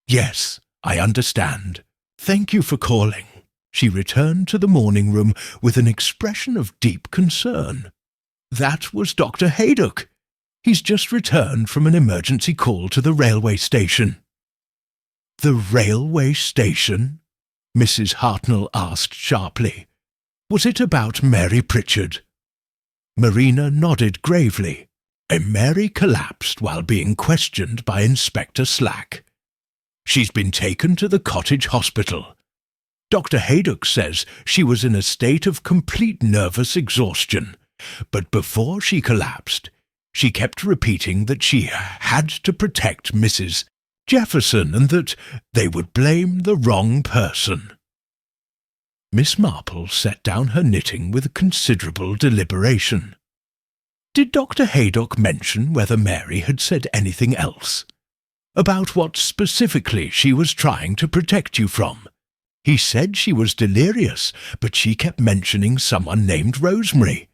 Speaker 1: "Yes, I understand. Thank you for calling." She returned to the morning room with an expression of deep concern. "That was Dr. Haydock. He's just returned from an emergency call to the railway station." "The railway station?" Mrs. Hartnell asked sharply. "Was it about Mary Pritchard?" Marina nodded gravely. Mary collapsed while being questioned by Inspector Slack. "She's been taken to the cottage hospital. Dr. Haydock says she was in a state of complete nervous exhaustion, but before she collapsed, she kept repeating that she had to protect Mrs. Jefferson and that they would blame the wrong person." Miss Marple set down her knitting with considerable deliberation. "Did Dr. Haydock mention whether Mary had said anything else? About what specifically she was trying to protect you from? He said she was delirious, but she kept mentioning someone named Rosemary,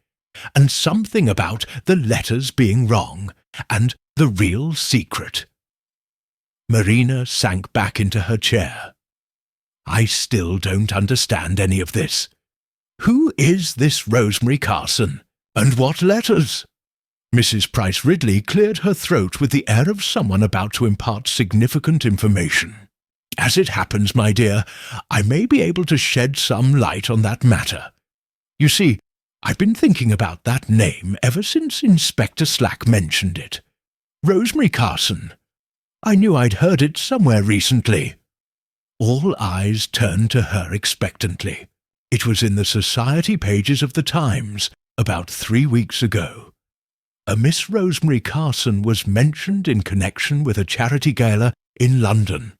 Speaker 1: and something about the letters being wrong, and the real secret." Marina sank back into her chair. "I still don't understand any of this. Who is this Rosemary Carson, and what letters?" Mrs. Price Ridley cleared her throat with the air of someone about to impart significant information. "As it happens, my dear, I may be able to shed some light on that matter. You see, I've been thinking about that name ever since Inspector Slack mentioned it. Rosemary Carson. I knew I'd heard it somewhere recently." All eyes turned to her expectantly. It was in the society pages of the Times about 3 weeks ago. A Miss Rosemary Carson was mentioned in connection with a charity gala in London.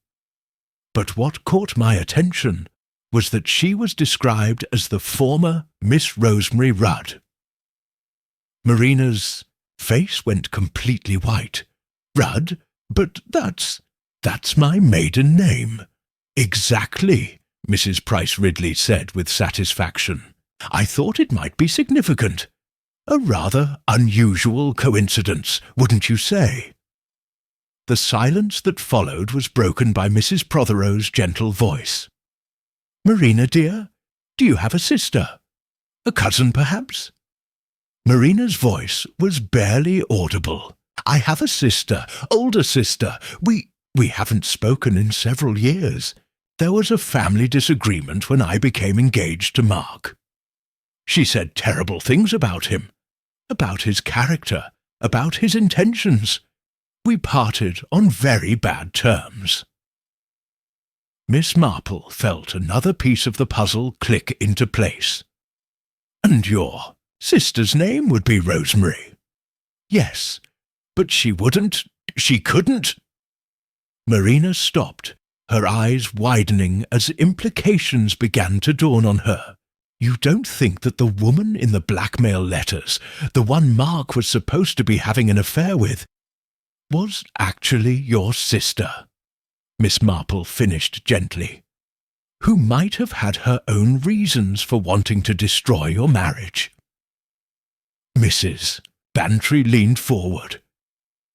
Speaker 1: But what caught my attention was that she was described as the former Miss Rosemary Rudd. Marina's face went completely white. "Rudd? But that's my maiden name." "Exactly," Mrs. Price Ridley said with satisfaction. "I thought it might be significant. A rather unusual coincidence, wouldn't you say?" The silence that followed was broken by Mrs. Prothero's gentle voice. "Marina, dear, do you have a sister? A cousin, perhaps?" Marina's voice was barely audible. "I have a sister, older sister. We haven't spoken in several years. There was a family disagreement when I became engaged to Mark. She said terrible things about him, about his character, about his intentions. We parted on very bad terms." Miss Marple felt another piece of the puzzle click into place. "And your sister's name would be Rosemary?" "Yes, but she couldn't." Marina stopped, her eyes widening as implications began to dawn on her. "You don't think that the woman in the blackmail letters, the one Mark was supposed to be having an affair with, was actually your sister?" Miss Marple finished gently. "Who might have had her own reasons for wanting to destroy your marriage." Mrs. Bantry leaned forward.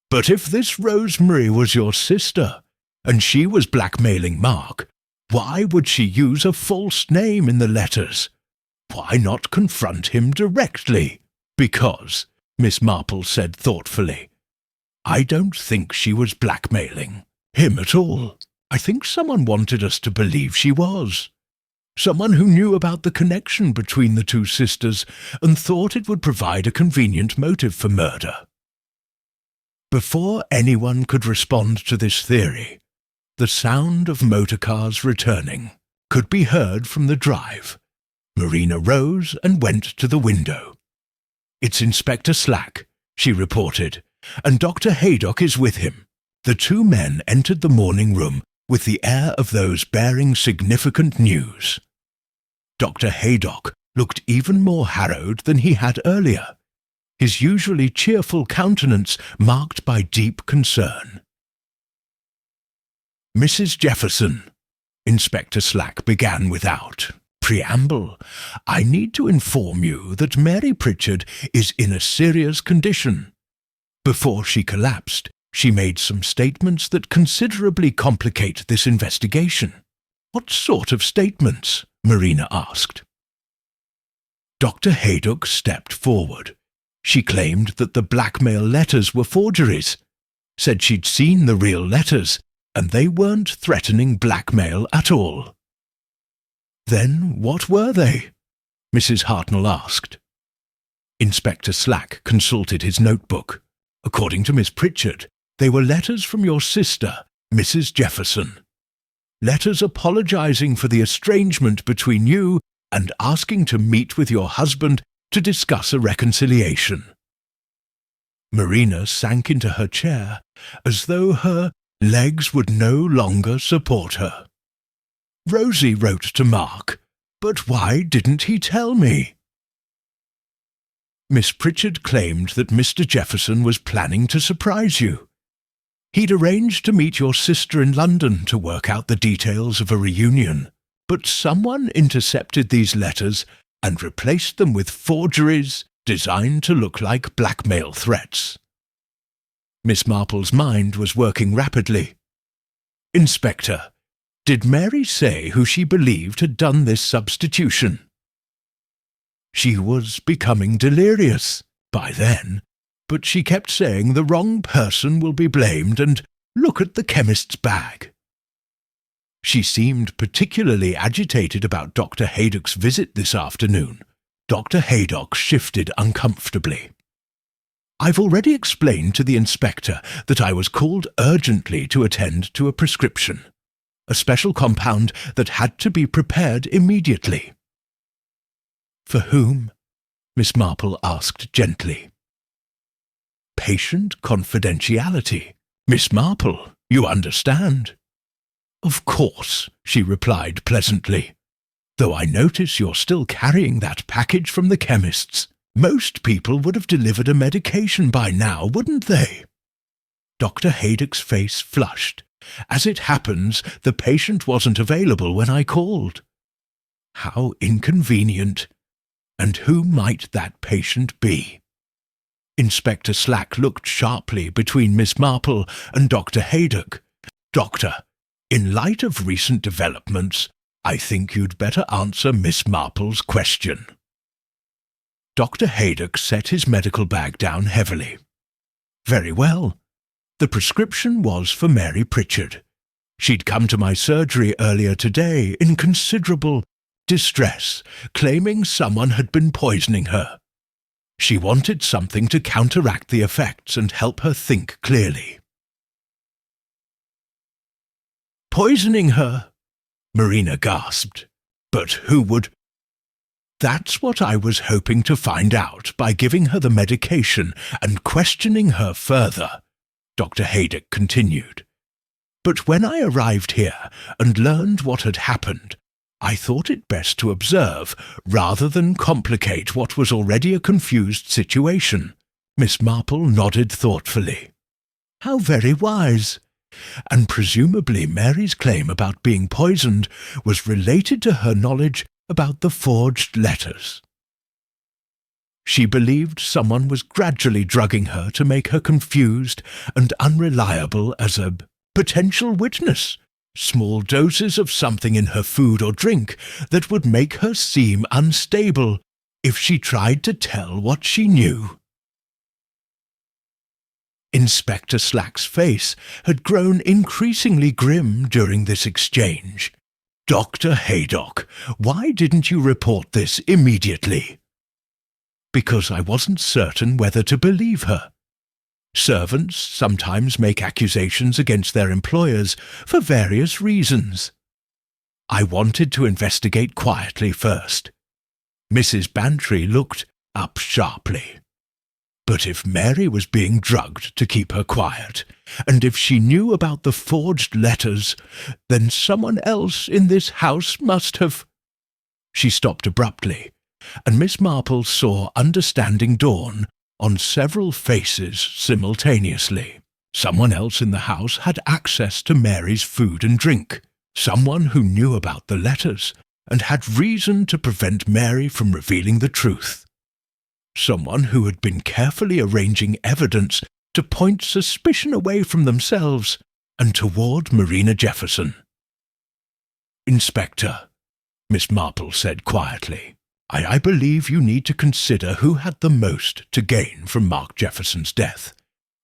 Speaker 1: "But if this Rosemary was your sister, and she was blackmailing Mark, why would she use a false name in the letters? Why not confront him directly?" "Because," Miss Marple said thoughtfully, "I don't think she was blackmailing him at all. I think someone wanted us to believe she was. Someone who knew about the connection between the two sisters and thought it would provide a convenient motive for murder." Before anyone could respond to this theory, the sound of motor cars returning could be heard from the drive. Marina rose and went to the window. "It's Inspector Slack," she reported, "and Dr. Haydock is with him." The two men entered the morning room with the air of those bearing significant news. Dr. Haydock looked even more harrowed than he had earlier, his usually cheerful countenance marked by deep concern. "Mrs. Jefferson," Inspector Slack began without preamble, "I need to inform you that Mary Pritchard is in a serious condition. Before she collapsed, she made some statements that considerably complicate this investigation." "What sort of statements?" Marina asked. Dr. Haydock stepped forward. She claimed that the blackmail letters were forgeries, said she'd seen the real letters, and they weren't threatening blackmail at all. "Then what were they?" Mrs. Hartnell asked. Inspector Slack consulted his notebook. "According to Miss Pritchard, they were letters from your sister, Mrs. Jefferson. Letters apologizing for the estrangement between you and asking to meet with your husband to discuss a reconciliation." Marina sank into her chair as though her legs would no longer support her. "Rosie wrote to Mark, but why didn't he tell me?" "Miss Pritchard claimed that Mr. Jefferson was planning to surprise you. He'd arranged to meet your sister in London to work out the details of a reunion, but someone intercepted these letters and replaced them with forgeries designed to look like blackmail threats." Miss Marple's mind was working rapidly. "Inspector, did Mary say who she believed had done this substitution?" "She was becoming delirious by then, but she kept saying the wrong person will be blamed and look at the chemist's bag." "She seemed particularly agitated about Dr. Haydock's visit this afternoon." Dr. Haydock shifted uncomfortably. "I've already explained to the inspector that I was called urgently to attend to a prescription, a special compound that had to be prepared immediately." "For whom?" Miss Marple asked gently. "Patient confidentiality. Miss Marple, you understand." "Of course," she replied pleasantly, "though I notice you're still carrying that package from the chemist's. Most people would have delivered a medication by now, wouldn't they?" Dr. Haydock's face flushed. "As it happens, the patient wasn't available when I called." "How inconvenient. And who might that patient be?" Inspector Slack looked sharply between Miss Marple and Dr. Haydock. "Doctor, in light of recent developments, I think you'd better answer Miss Marple's question." Dr. Haydock set his medical bag down heavily. "Very well. The prescription was for Mary Pritchard. She'd come to my surgery earlier today in considerable distress, claiming someone had been poisoning her. She wanted something to counteract the effects and help her think clearly." "Poisoning her?" Marina gasped. But who would... That's what I was hoping to find out by giving her the medication and questioning her further, Dr. Haydock continued. But when I arrived here and learned what had happened, I thought it best to observe rather than complicate what was already a confused situation. Miss Marple nodded thoughtfully. How very wise. And presumably Mary's claim about being poisoned was related to her knowledge about the forged letters. She believed someone was gradually drugging her to make her confused and unreliable as a potential witness, small doses of something in her food or drink that would make her seem unstable if she tried to tell what she knew. Inspector Slack's face had grown increasingly grim during this exchange. Dr. Haydock, why didn't you report this immediately? Because I wasn't certain whether to believe her. Servants sometimes make accusations against their employers for various reasons. I wanted to investigate quietly first. Mrs. Bantry looked up sharply. But if Mary was being drugged to keep her quiet, and if she knew about the forged letters, then someone else in this house must have... She stopped abruptly, and Miss Marple saw understanding dawn on several faces simultaneously. Someone else in the house had access to Mary's food and drink, someone who knew about the letters and had reason to prevent Mary from revealing the truth. Someone who had been carefully arranging evidence to point suspicion away from themselves and toward Marina Jefferson. Inspector, Miss Marple said quietly, I believe you need to consider who had the most to gain from Mark Jefferson's death,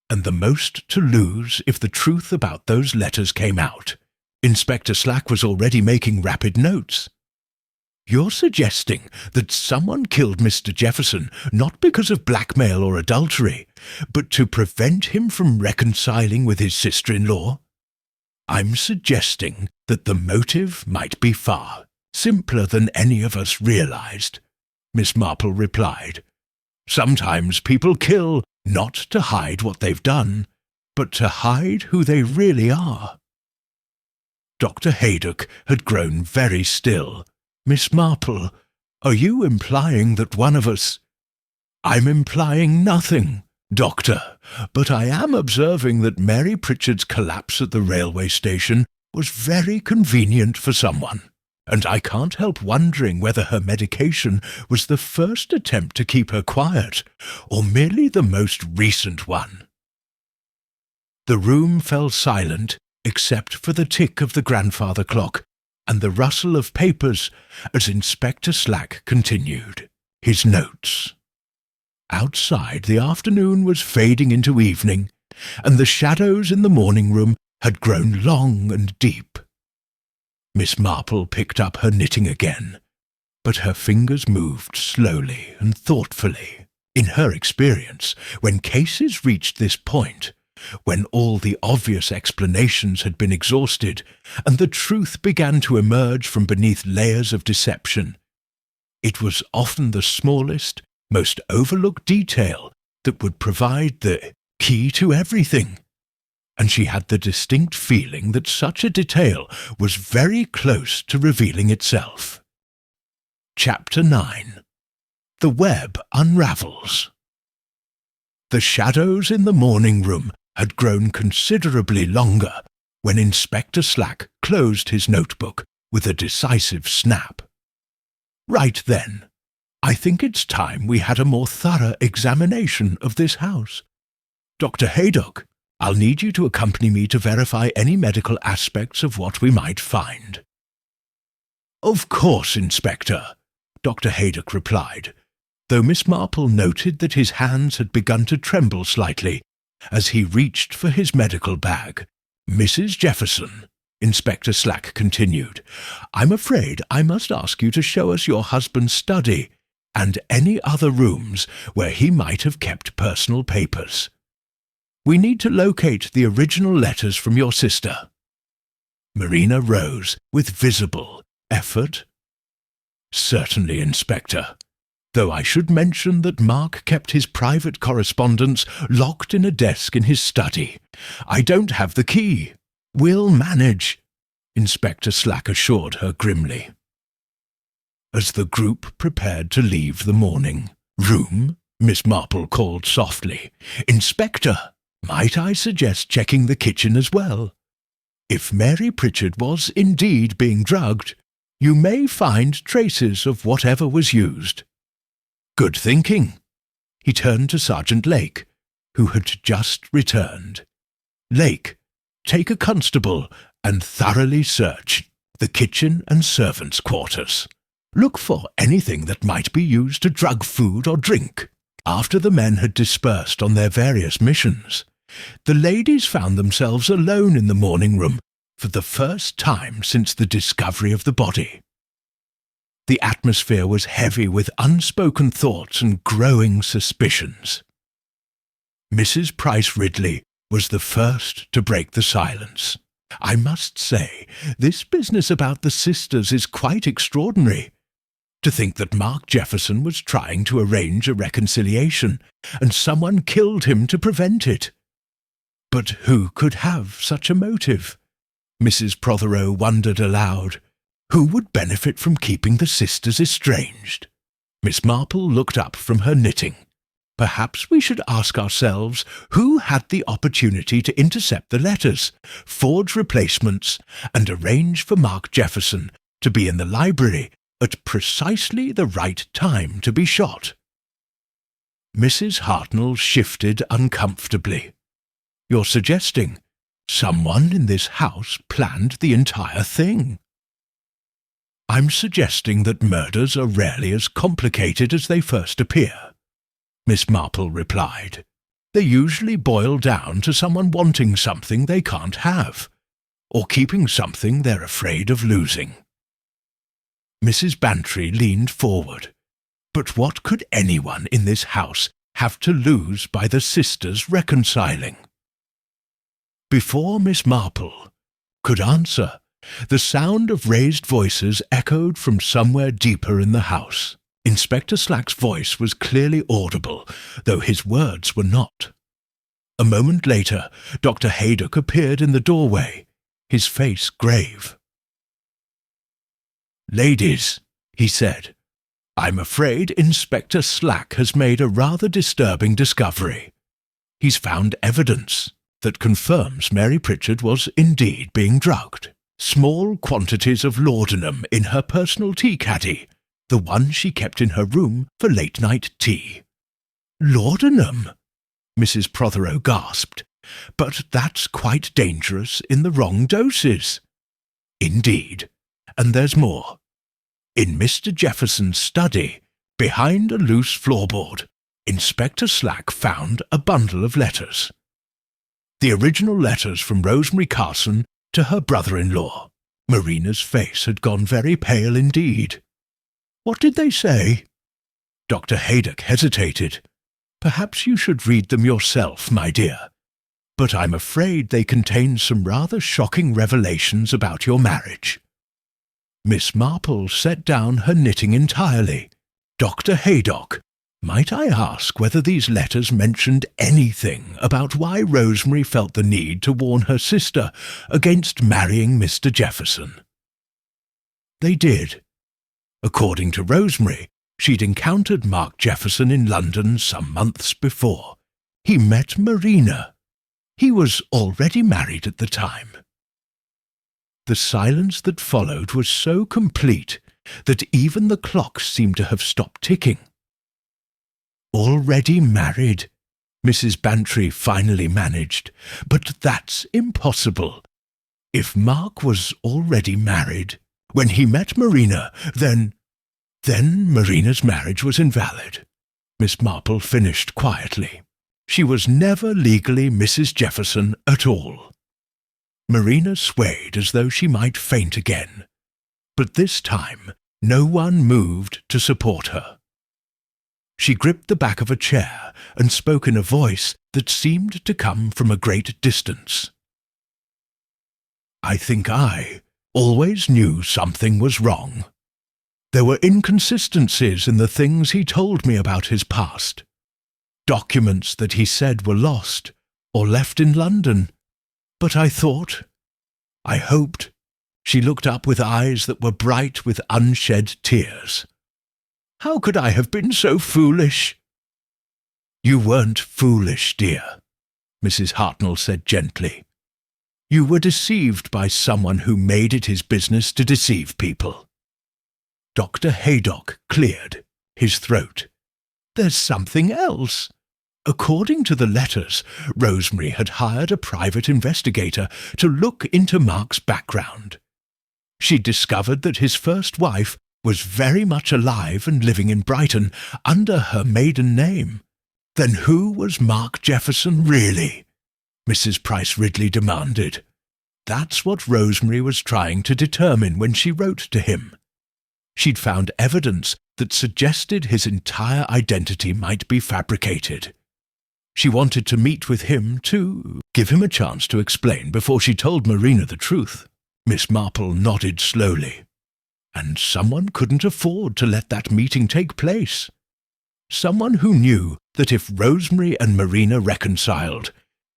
Speaker 1: and the most to lose if the truth about those letters came out. Inspector Slack was already making rapid notes. You're suggesting that someone killed Mr. Jefferson not because of blackmail or adultery, but to prevent him from reconciling with his sister-in-law? I'm suggesting that the motive might be far simpler than any of us realized, Miss Marple replied. Sometimes people kill not to hide what they've done, but to hide who they really are. Dr. Haydock had grown very still. Miss Marple, are you implying that one of us... I'm implying nothing, Doctor, but I am observing that Mary Pritchard's collapse at the railway station was very convenient for someone, and I can't help wondering whether her medication was the first attempt to keep her quiet, or merely the most recent one. The room fell silent except for the tick of the grandfather clock and the rustle of papers as Inspector Slack continued his notes. Outside, the afternoon was fading into evening, and the shadows in the morning room had grown long and deep. Miss Marple picked up her knitting again, but her fingers moved slowly and thoughtfully. In her experience, when cases reached this point, when all the obvious explanations had been exhausted and the truth began to emerge from beneath layers of deception, it was often the smallest, most overlooked detail that would provide the key to everything, and she had the distinct feeling that such a detail was very close to revealing itself. Chapter 9. The Web Unravels. The shadows in the morning room had grown considerably longer when Inspector Slack closed his notebook with a decisive snap. Right then, I think it's time we had a more thorough examination of this house. Dr. Haydock, I'll need you to accompany me to verify any medical aspects of what we might find. Of course, Inspector, Dr. Haydock replied, though Miss Marple noted that his hands had begun to tremble slightly as he reached for his medical bag. Mrs. Jefferson, Inspector Slack continued, I'm afraid I must ask you to show us your husband's study and any other rooms where he might have kept personal papers. We need to locate the original letters from your sister. Marina rose with visible effort. "Certainly, Inspector, though I should mention that Mark kept his private correspondence locked in a desk in his study. I don't have the key. We'll manage," Inspector Slack assured her grimly. As the group prepared to leave the morning room, Miss Marple called softly, "Inspector, might I suggest checking the kitchen as well? If Mary Pritchard was indeed being drugged, you may find traces of whatever was used." "Good thinking." He turned to Sergeant Lake, who had just returned. "Lake, take a constable and thoroughly search the kitchen and servants' quarters. Look for anything that might be used to drug food or drink." After the men had dispersed on their various missions, the ladies found themselves alone in the morning room for the first time since the discovery of the body. The atmosphere was heavy with unspoken thoughts and growing suspicions. Mrs. Price Ridley was the first to break the silence. "I must say, this business about the sisters is quite extraordinary. To think that Mark Jefferson was trying to arrange a reconciliation, and someone killed him to prevent it. But who could have such a motive?" Mrs. Prothero wondered aloud. Who would benefit from keeping the sisters estranged? Miss Marple looked up from her knitting. "Perhaps we should ask ourselves who had the opportunity to intercept the letters, forge replacements, and arrange for Mark Jefferson to be in the library at precisely the right time to be shot." Mrs. Hartnell shifted uncomfortably. "You're suggesting someone in this house planned the entire thing?" "I'm suggesting that murders are rarely as complicated as they first appear," Miss Marple replied. "They usually boil down to someone wanting something they can't have, or keeping something they're afraid of losing." Mrs. Bantry leaned forward. "But what could anyone in this house have to lose by the sisters reconciling?" Before Miss Marple could answer, the sound of raised voices echoed from somewhere deeper in the house. Inspector Slack's voice was clearly audible, though his words were not. A moment later, Dr. Haydock appeared in the doorway, his face grave. "Ladies," he said, "I'm afraid Inspector Slack has made a rather disturbing discovery. He's found evidence that confirms Mary Pritchard was indeed being drugged. Small quantities of laudanum in her personal tea caddy, the one she kept in her room for late-night tea." "Laudanum?" Mrs. Prothero gasped. "But that's quite dangerous in the wrong doses." "Indeed. And there's more. In Mr. Jefferson's study, behind a loose floorboard, Inspector Slack found a bundle of letters. The original letters from Rosemary Carson to her brother-in-law." Marina's face had gone very pale indeed. "What did they say?" Dr. Haydock hesitated. "Perhaps you should read them yourself, my dear. But I'm afraid they contain some rather shocking revelations about your marriage." Miss Marple set down her knitting entirely. "Dr. Haydock, might I ask whether these letters mentioned anything about why Rosemary felt the need to warn her sister against marrying Mr. Jefferson?" "They did. According to Rosemary, she'd encountered Mark Jefferson in London some months before. He met Marina. He was already married at the time." The silence that followed was so complete that even the clocks seemed to have stopped ticking. "Already married," Mrs. Bantry finally managed. "But that's impossible. If Mark was already married when he met Marina, then Marina's marriage was invalid," Miss Marple finished quietly. "She was never legally Mrs. Jefferson at all." Marina swayed as though she might faint again, but this time no one moved to support her. She gripped the back of a chair and spoke in a voice that seemed to come from a great distance. I think I always knew something was wrong. There were inconsistencies in the things he told me about his past. Documents that he said were lost or left in London. But I hoped. She looked up with eyes that were bright with unshed tears. How could I have been so foolish? You weren't foolish, dear, Mrs. Hartnell said gently. You were deceived by someone who made it his business to deceive people. Dr. Haydock cleared his throat. There's something else. According to the letters, Rosemary had hired a private investigator to look into Mark's background. She discovered that his first wife was very much alive and living in Brighton under her maiden name. Then who was Mark Jefferson really? Mrs. Price Ridley demanded. That's what Rosemary was trying to determine when she wrote to him. She'd found evidence that suggested his entire identity might be fabricated. She wanted to meet with him to give him a chance to explain before she told Marina the truth. Miss Marple nodded slowly. And someone couldn't afford to let that meeting take place. Someone who knew that if Rosemary and Marina reconciled,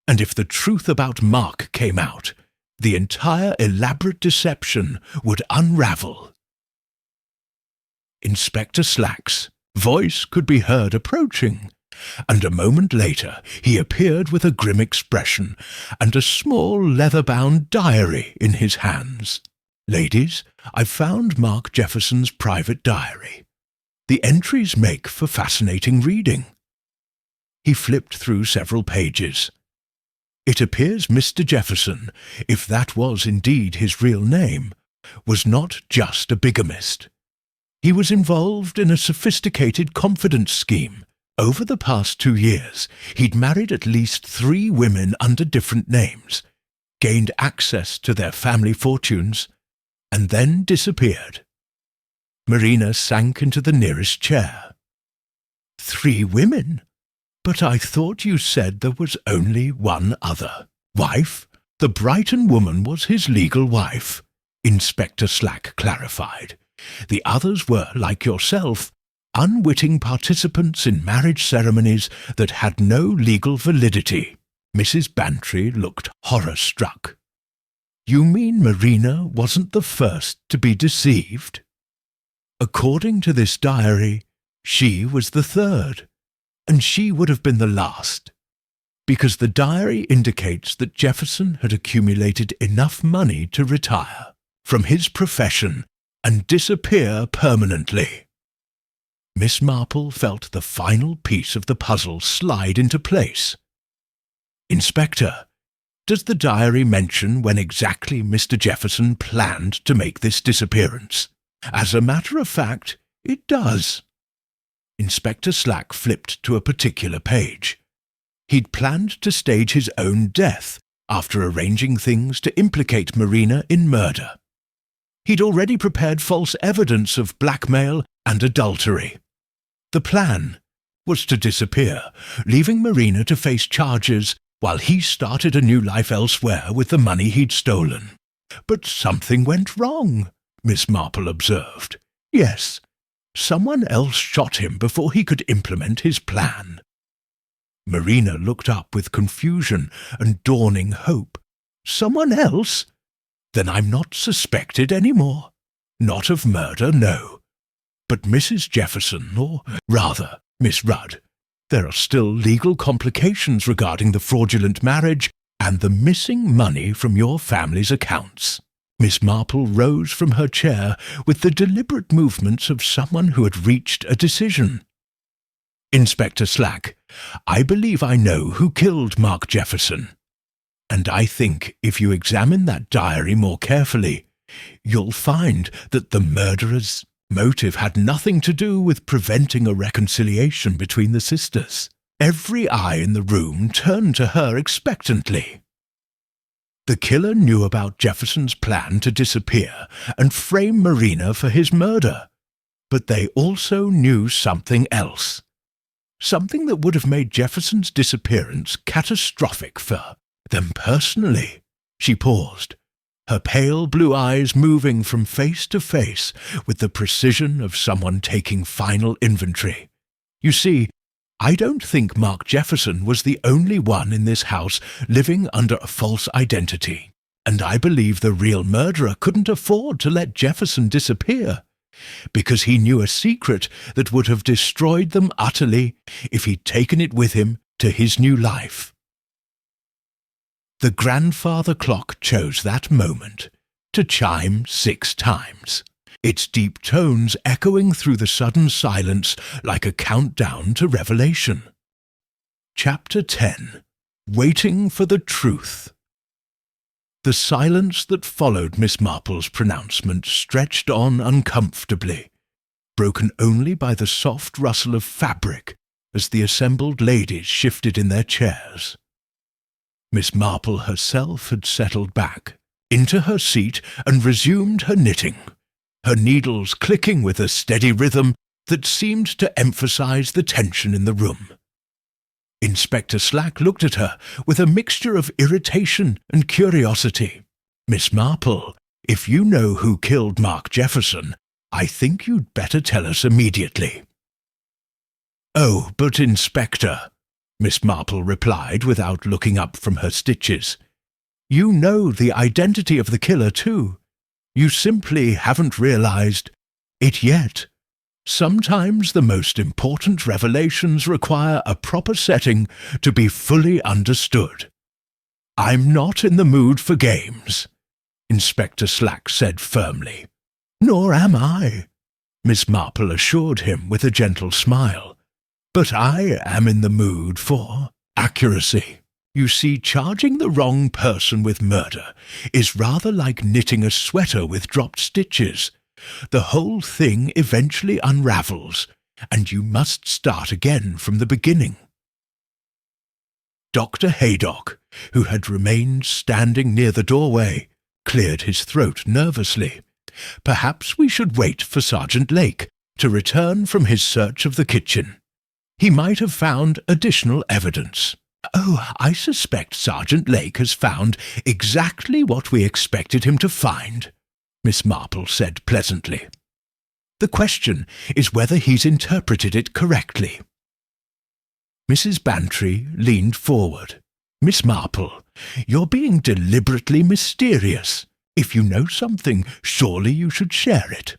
Speaker 1: and if the truth about Mark came out, the entire elaborate deception would unravel. Inspector Slack's voice could be heard approaching, and a moment later he appeared with a grim expression and a small leather-bound diary in his hands. Ladies, I've found Mark Jefferson's private diary. The entries make for fascinating reading. He flipped through several pages. It appears Mr. Jefferson, if that was indeed his real name, was not just a bigamist. He was involved in a sophisticated confidence scheme. Over the past 2 years, he'd married at least 3 women under different names, gained access to their family fortunes, and then disappeared. Marina sank into the nearest chair. 3 women? But I thought you said there was only one other. Wife? The Brighton woman was his legal wife, Inspector Slack clarified. The others were, like yourself, unwitting participants in marriage ceremonies that had no legal validity. Mrs. Bantry looked horror-struck. You mean Marina wasn't the first to be deceived? According to this diary, she was the third, and she would have been the last, because the diary indicates that Jefferson had accumulated enough money to retire from his profession and disappear permanently. Miss Marple felt the final piece of the puzzle slide into place. Inspector, does the diary mention when exactly Mr. Jefferson planned to make this disappearance? As a matter of fact, it does. Inspector Slack flipped to a particular page. He'd planned to stage his own death after arranging things to implicate Marina in murder. He'd already prepared false evidence of blackmail and adultery. The plan was to disappear, leaving Marina to face charges while he started a new life elsewhere with the money he'd stolen. But something went wrong, Miss Marple observed. Yes, someone else shot him before he could implement his plan. Marina looked up with confusion and dawning hope. Someone else? Then I'm not suspected any more. Not of murder, no. But Mrs. Jefferson, or rather, Miss Rudd, there are still legal complications regarding the fraudulent marriage and the missing money from your family's accounts. Miss Marple rose from her chair with the deliberate movements of someone who had reached a decision. Inspector Slack, I believe I know who killed Mark Jefferson. And I think if you examine that diary more carefully, you'll find that the murderer's motive had nothing to do with preventing a reconciliation between the sisters. Every eye in the room turned to her expectantly. The killer knew about Jefferson's plan to disappear and frame Marina for his murder, but they also knew something else. Something that would have made Jefferson's disappearance catastrophic for them personally. She paused, her pale blue eyes moving from face to face with the precision of someone taking final inventory. You see, I don't think Mark Jefferson was the only one in this house living under a false identity, and I believe the real murderer couldn't afford to let Jefferson disappear, because he knew a secret that would have destroyed them utterly if he'd taken it with him to his new life. The grandfather clock chose that moment to chime 6 times, its deep tones echoing through the sudden silence like a countdown to revelation. Chapter 10. Waiting for the Truth. The silence that followed Miss Marple's pronouncement stretched on uncomfortably, broken only by the soft rustle of fabric as the assembled ladies shifted in their chairs. Miss Marple herself had settled back into her seat and resumed her knitting, her needles clicking with a steady rhythm that seemed to emphasize the tension in the room. Inspector Slack looked at her with a mixture of irritation and curiosity. "Miss Marple, if you know who killed Mark Jefferson, I think you'd better tell us immediately." "Oh, but Inspector," Miss Marple replied without looking up from her stitches, "you know the identity of the killer too. You simply haven't realized it yet. Sometimes the most important revelations require a proper setting to be fully understood." "I'm not in the mood for games," Inspector Slack said firmly. "Nor am I," Miss Marple assured him with a gentle smile. "But I am in the mood for accuracy. You see, charging the wrong person with murder is rather like knitting a sweater with dropped stitches. The whole thing eventually unravels, and you must start again from the beginning." Dr. Haydock, who had remained standing near the doorway, cleared his throat nervously. Perhaps we should wait for Sergeant Lake to return from his search of the kitchen. He might have found additional evidence. "Oh, I suspect Sergeant Lake has found exactly what we expected him to find," Miss Marple said pleasantly. "The question is whether he's interpreted it correctly." Mrs. Bantry leaned forward. "Miss Marple, you're being deliberately mysterious. If you know something, surely you should share it."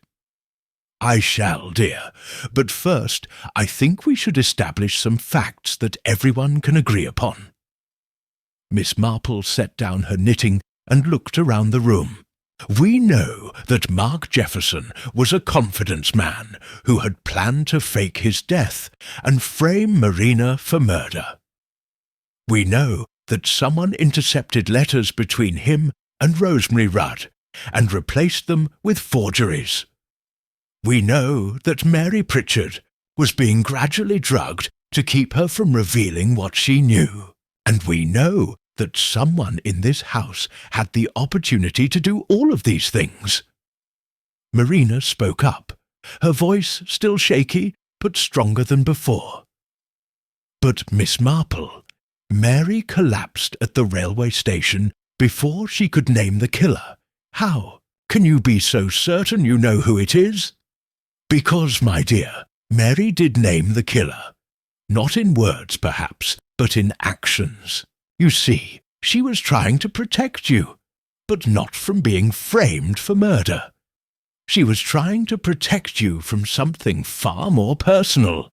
Speaker 1: "I shall, dear, but first I think we should establish some facts that everyone can agree upon." Miss Marple set down her knitting and looked around the room. "We know that Mark Jefferson was a confidence man who had planned to fake his death and frame Marina for murder. We know that someone intercepted letters between him and Rosemary Rudd and replaced them with forgeries. We know that Mary Pritchard was being gradually drugged to keep her from revealing what she knew. And we know that someone in this house had the opportunity to do all of these things." Marina spoke up, her voice still shaky but stronger than before. "But, Miss Marple, Mary collapsed at the railway station before she could name the killer. How can you be so certain you know who it is?" "Because, my dear, Mary did name the killer. Not in words, perhaps, but in actions. You see, she was trying to protect you, but not from being framed for murder. She was trying to protect you from something far more personal."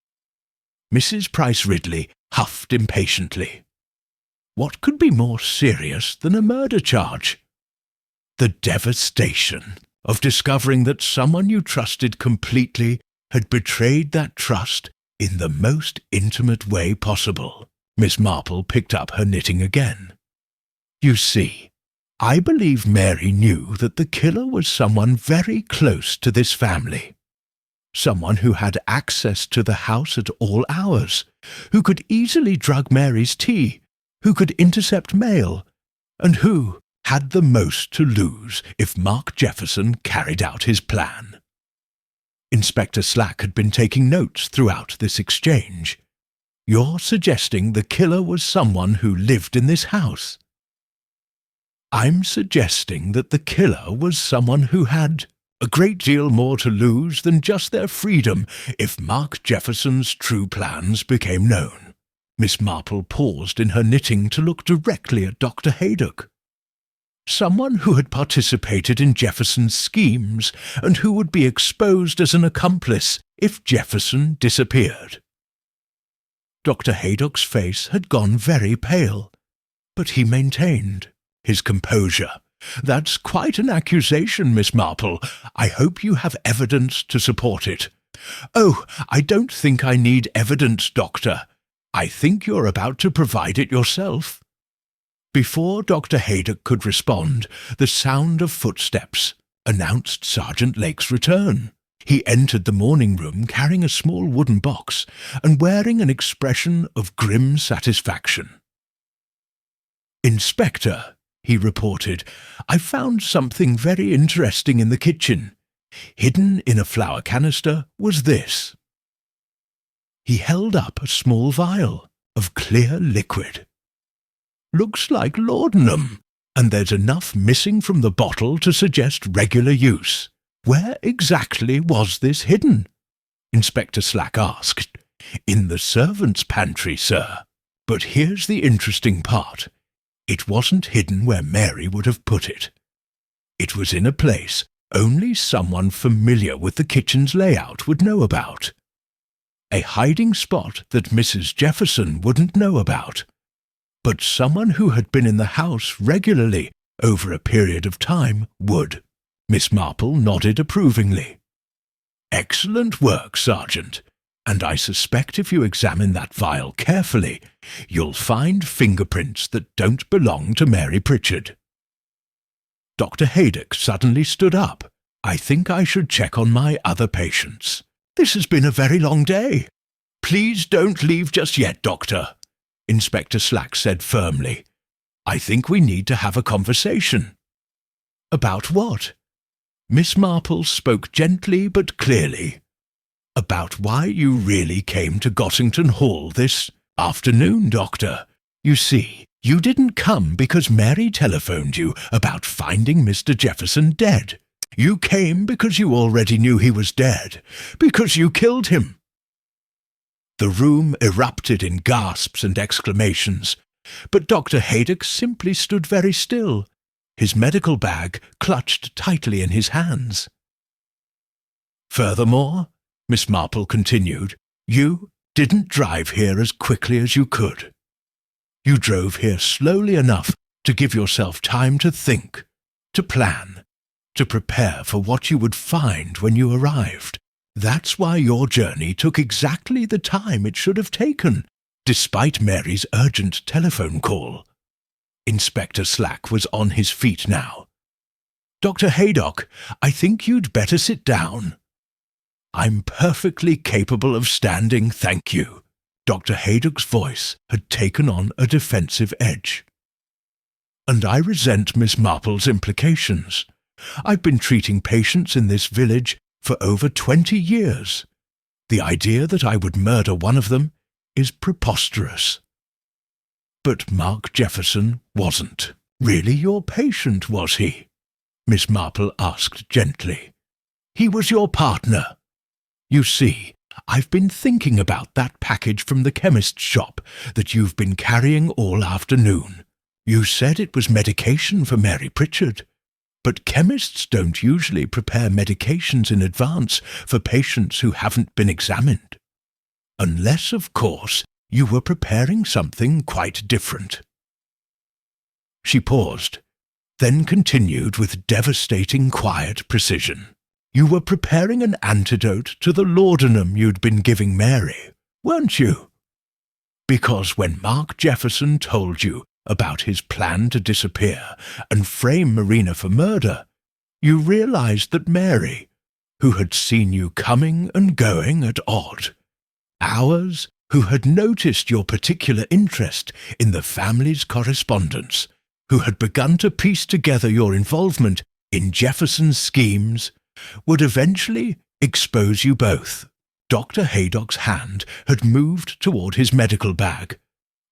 Speaker 1: Mrs. Price Ridley huffed impatiently. What could be more serious than a murder charge? The devastation of discovering that someone you trusted completely had betrayed that trust in the most intimate way possible. Miss Marple picked up her knitting again. "You see, I believe Mary knew that the killer was someone very close to this family. Someone who had access to the house at all hours, who could easily drug Mary's tea, who could intercept mail, and who had the most to lose if Mark Jefferson carried out his plan." Inspector Slack had been taking notes throughout this exchange. "You're suggesting the killer was someone who lived in this house?" I'm suggesting that the killer was someone who had a great deal more to lose than just their freedom if Mark Jefferson's true plans became known. Miss Marple paused in her knitting to look directly at Dr. Haydock. Someone who had participated in Jefferson's schemes and who would be exposed as an accomplice if Jefferson disappeared. Dr. Haydock's face had gone very pale, but he maintained his composure. "That's quite an accusation, Miss Marple. I hope you have evidence to support it." "Oh, I don't think I need evidence, Doctor. I think you're about to provide it yourself." Before Dr. Haydock could respond, the sound of footsteps announced Sergeant Lake's return. He entered the morning room carrying a small wooden box and wearing an expression of grim satisfaction. "Inspector," he reported, "I found something very interesting in the kitchen. Hidden in a flour canister was this." He held up a small vial of clear liquid. "Looks like laudanum, and there's enough missing from the bottle to suggest regular use. Where exactly was this hidden?" Inspector Slack asked. "In the servants' pantry, sir. But here's the interesting part. It wasn't hidden where Mary would have put it. It was in a place only someone familiar with the kitchen's layout would know about. A hiding spot that Mrs. Jefferson wouldn't know about. But someone who had been in the house regularly over a period of time would." Miss Marple nodded approvingly. "Excellent work, Sergeant, and I suspect if you examine that vial carefully, you'll find fingerprints that don't belong to Mary Pritchard." Dr. Haydock suddenly stood up. "I think I should check on my other patients. This has been a very long day." "Please don't leave just yet, Doctor," Inspector Slack said firmly. "I think we need to have a conversation." "About what?" Miss Marple spoke gently but clearly. "About why you really came to Gossington Hall this afternoon, Doctor. You see, you didn't come because Mary telephoned you about finding Mr. Jefferson dead. You came because you already knew he was dead, because you killed him." The room erupted in gasps and exclamations, but Dr. Haydock simply stood very still, his medical bag clutched tightly in his hands. "Furthermore," Miss Marple continued, "you didn't drive here as quickly as you could. You drove here slowly enough to give yourself time to think, to plan, to prepare for what you would find when you arrived. That's why your journey took exactly the time it should have taken, despite Mary's urgent telephone call." Inspector Slack was on his feet now. "Dr. Haydock, I think you'd better sit down." "I'm perfectly capable of standing, thank you." Dr. Haydock's voice had taken on a defensive edge. "And I resent Miss Marple's implications. I've been treating patients in this village for over 20 years. The idea that I would murder one of them is preposterous." "But Mark Jefferson wasn't really your patient, was he?" Miss Marple asked gently. "He was your partner. You see, I've been thinking about that package from the chemist's shop that you've been carrying all afternoon. You said it was medication for Mary Pritchard, but chemists don't usually prepare medications in advance for patients who haven't been examined. Unless, of course, you were preparing something quite different." She paused, then continued with devastating quiet precision. "You were preparing an antidote to the laudanum you'd been giving Mary, weren't you? Because when Mark Jefferson told you about his plan to disappear and frame Marina for murder, you realized that Mary, who had seen you coming and going at odd hours, who had noticed your particular interest in the family's correspondence, who had begun to piece together your involvement in Jefferson's schemes, would eventually expose you both." Dr. Haydock's hand had moved toward his medical bag,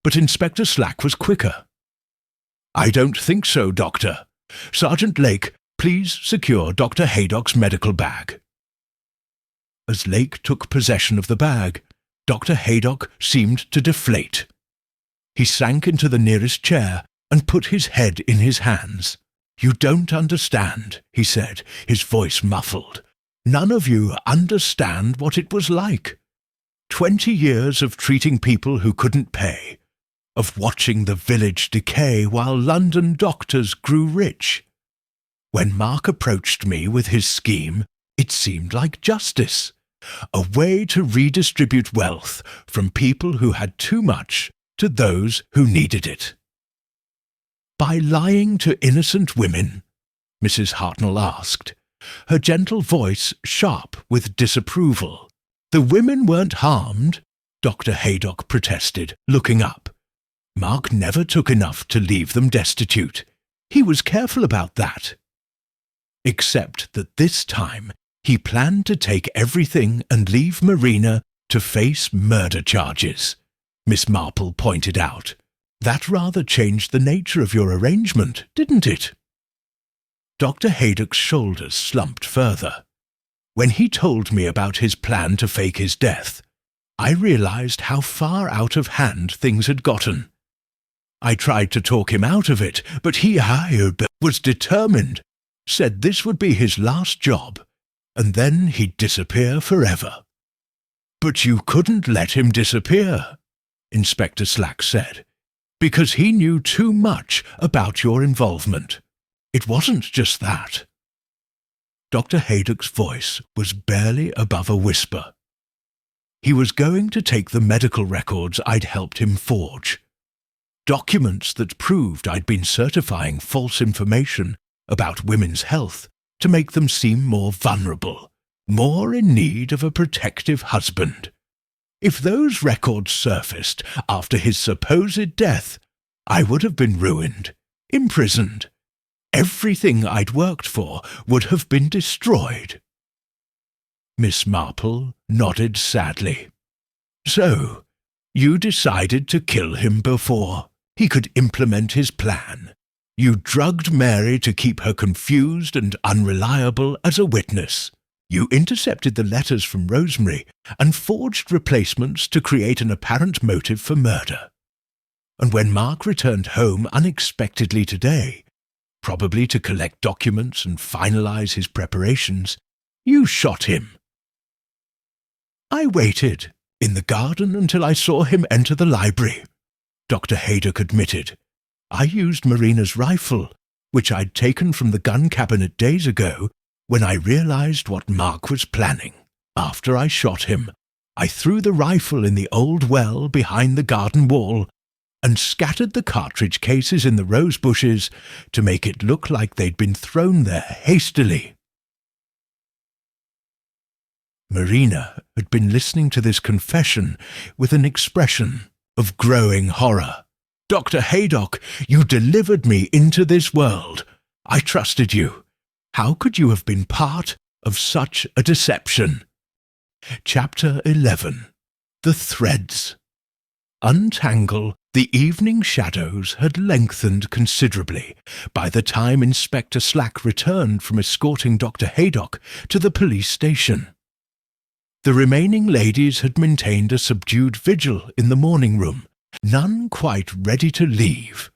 Speaker 1: but Inspector Slack was quicker. "I don't think so, Doctor. Sergeant Lake, please secure Dr. Haydock's medical bag." As Lake took possession of the bag, Dr. Haydock seemed to deflate. He sank into the nearest chair and put his head in his hands. "You don't understand," he said, his voice muffled. "None of you understand what it was like. 20 years of treating people who couldn't pay, of watching the village decay while London doctors grew rich. When Mark approached me with his scheme, it seemed like justice, a way to redistribute wealth from people who had too much to those who needed it." "By lying to innocent women?" Mrs. Hartnell asked, her gentle voice sharp with disapproval. "The women weren't harmed," Dr. Haydock protested, looking up. "Mark never took enough to leave them destitute. He was careful about that. Except that this time he planned to take everything and leave Marina to face murder charges," Miss Marple pointed out. "That rather changed the nature of your arrangement, didn't it?" Dr. Haydock's shoulders slumped further. "When he told me about his plan to fake his death, I realized how far out of hand things had gotten. I tried to talk him out of it, but he was determined, said this would be his last job, and then he'd disappear forever." "But you couldn't let him disappear," Inspector Slack said, "because he knew too much about your involvement. It wasn't just that." Dr. Haydock's voice was barely above a whisper. "He was going to take the medical records I'd helped him forge, documents that proved I'd been certifying false information about women's health to make them seem more vulnerable, more in need of a protective husband. If those records surfaced after his supposed death, I would have been ruined, imprisoned. Everything I'd worked for would have been destroyed." Miss Marple nodded sadly. "So, you decided to kill him before he could implement his plan. You drugged Mary to keep her confused and unreliable as a witness. You intercepted the letters from Rosemary and forged replacements to create an apparent motive for murder. And when Mark returned home unexpectedly today, probably to collect documents and finalize his preparations, you shot him." "I waited in the garden until I saw him enter the library," Dr. Haydock admitted. "I used Marina's rifle, which I'd taken from the gun cabinet days ago, when I realized what Mark was planning. After I shot him, I threw the rifle in the old well behind the garden wall and scattered the cartridge cases in the rose bushes to make it look like they'd been thrown there hastily." Marina had been listening to this confession with an expression of growing horror. "Dr. Haydock, you delivered me into this world. I trusted you. How could you have been part of such a deception?" Chapter 11. The Threads. Untangle, the evening shadows had lengthened considerably by the time Inspector Slack returned from escorting Dr. Haydock to the police station. The remaining ladies had maintained a subdued vigil in the morning room, none quite ready to leave,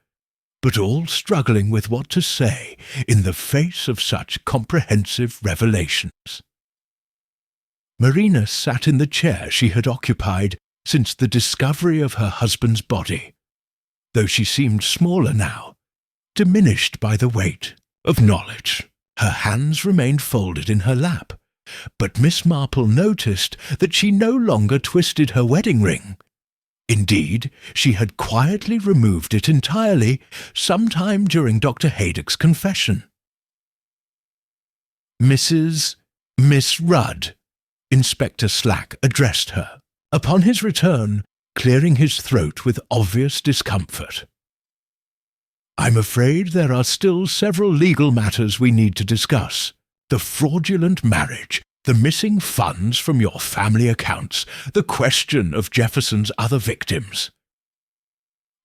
Speaker 1: but all struggling with what to say in the face of such comprehensive revelations. Marina sat in the chair she had occupied since the discovery of her husband's body, though she seemed smaller now, diminished by the weight of knowledge. Her hands remained folded in her lap, but Miss Marple noticed that she no longer twisted her wedding ring. Indeed, she had quietly removed it entirely sometime during Dr. Haydock's confession. "Miss Rudd," Inspector Slack addressed her, upon his return, clearing his throat with obvious discomfort. "I'm afraid there are still several legal matters we need to discuss. The fraudulent marriage, the missing funds from your family accounts, the question of Jefferson's other victims."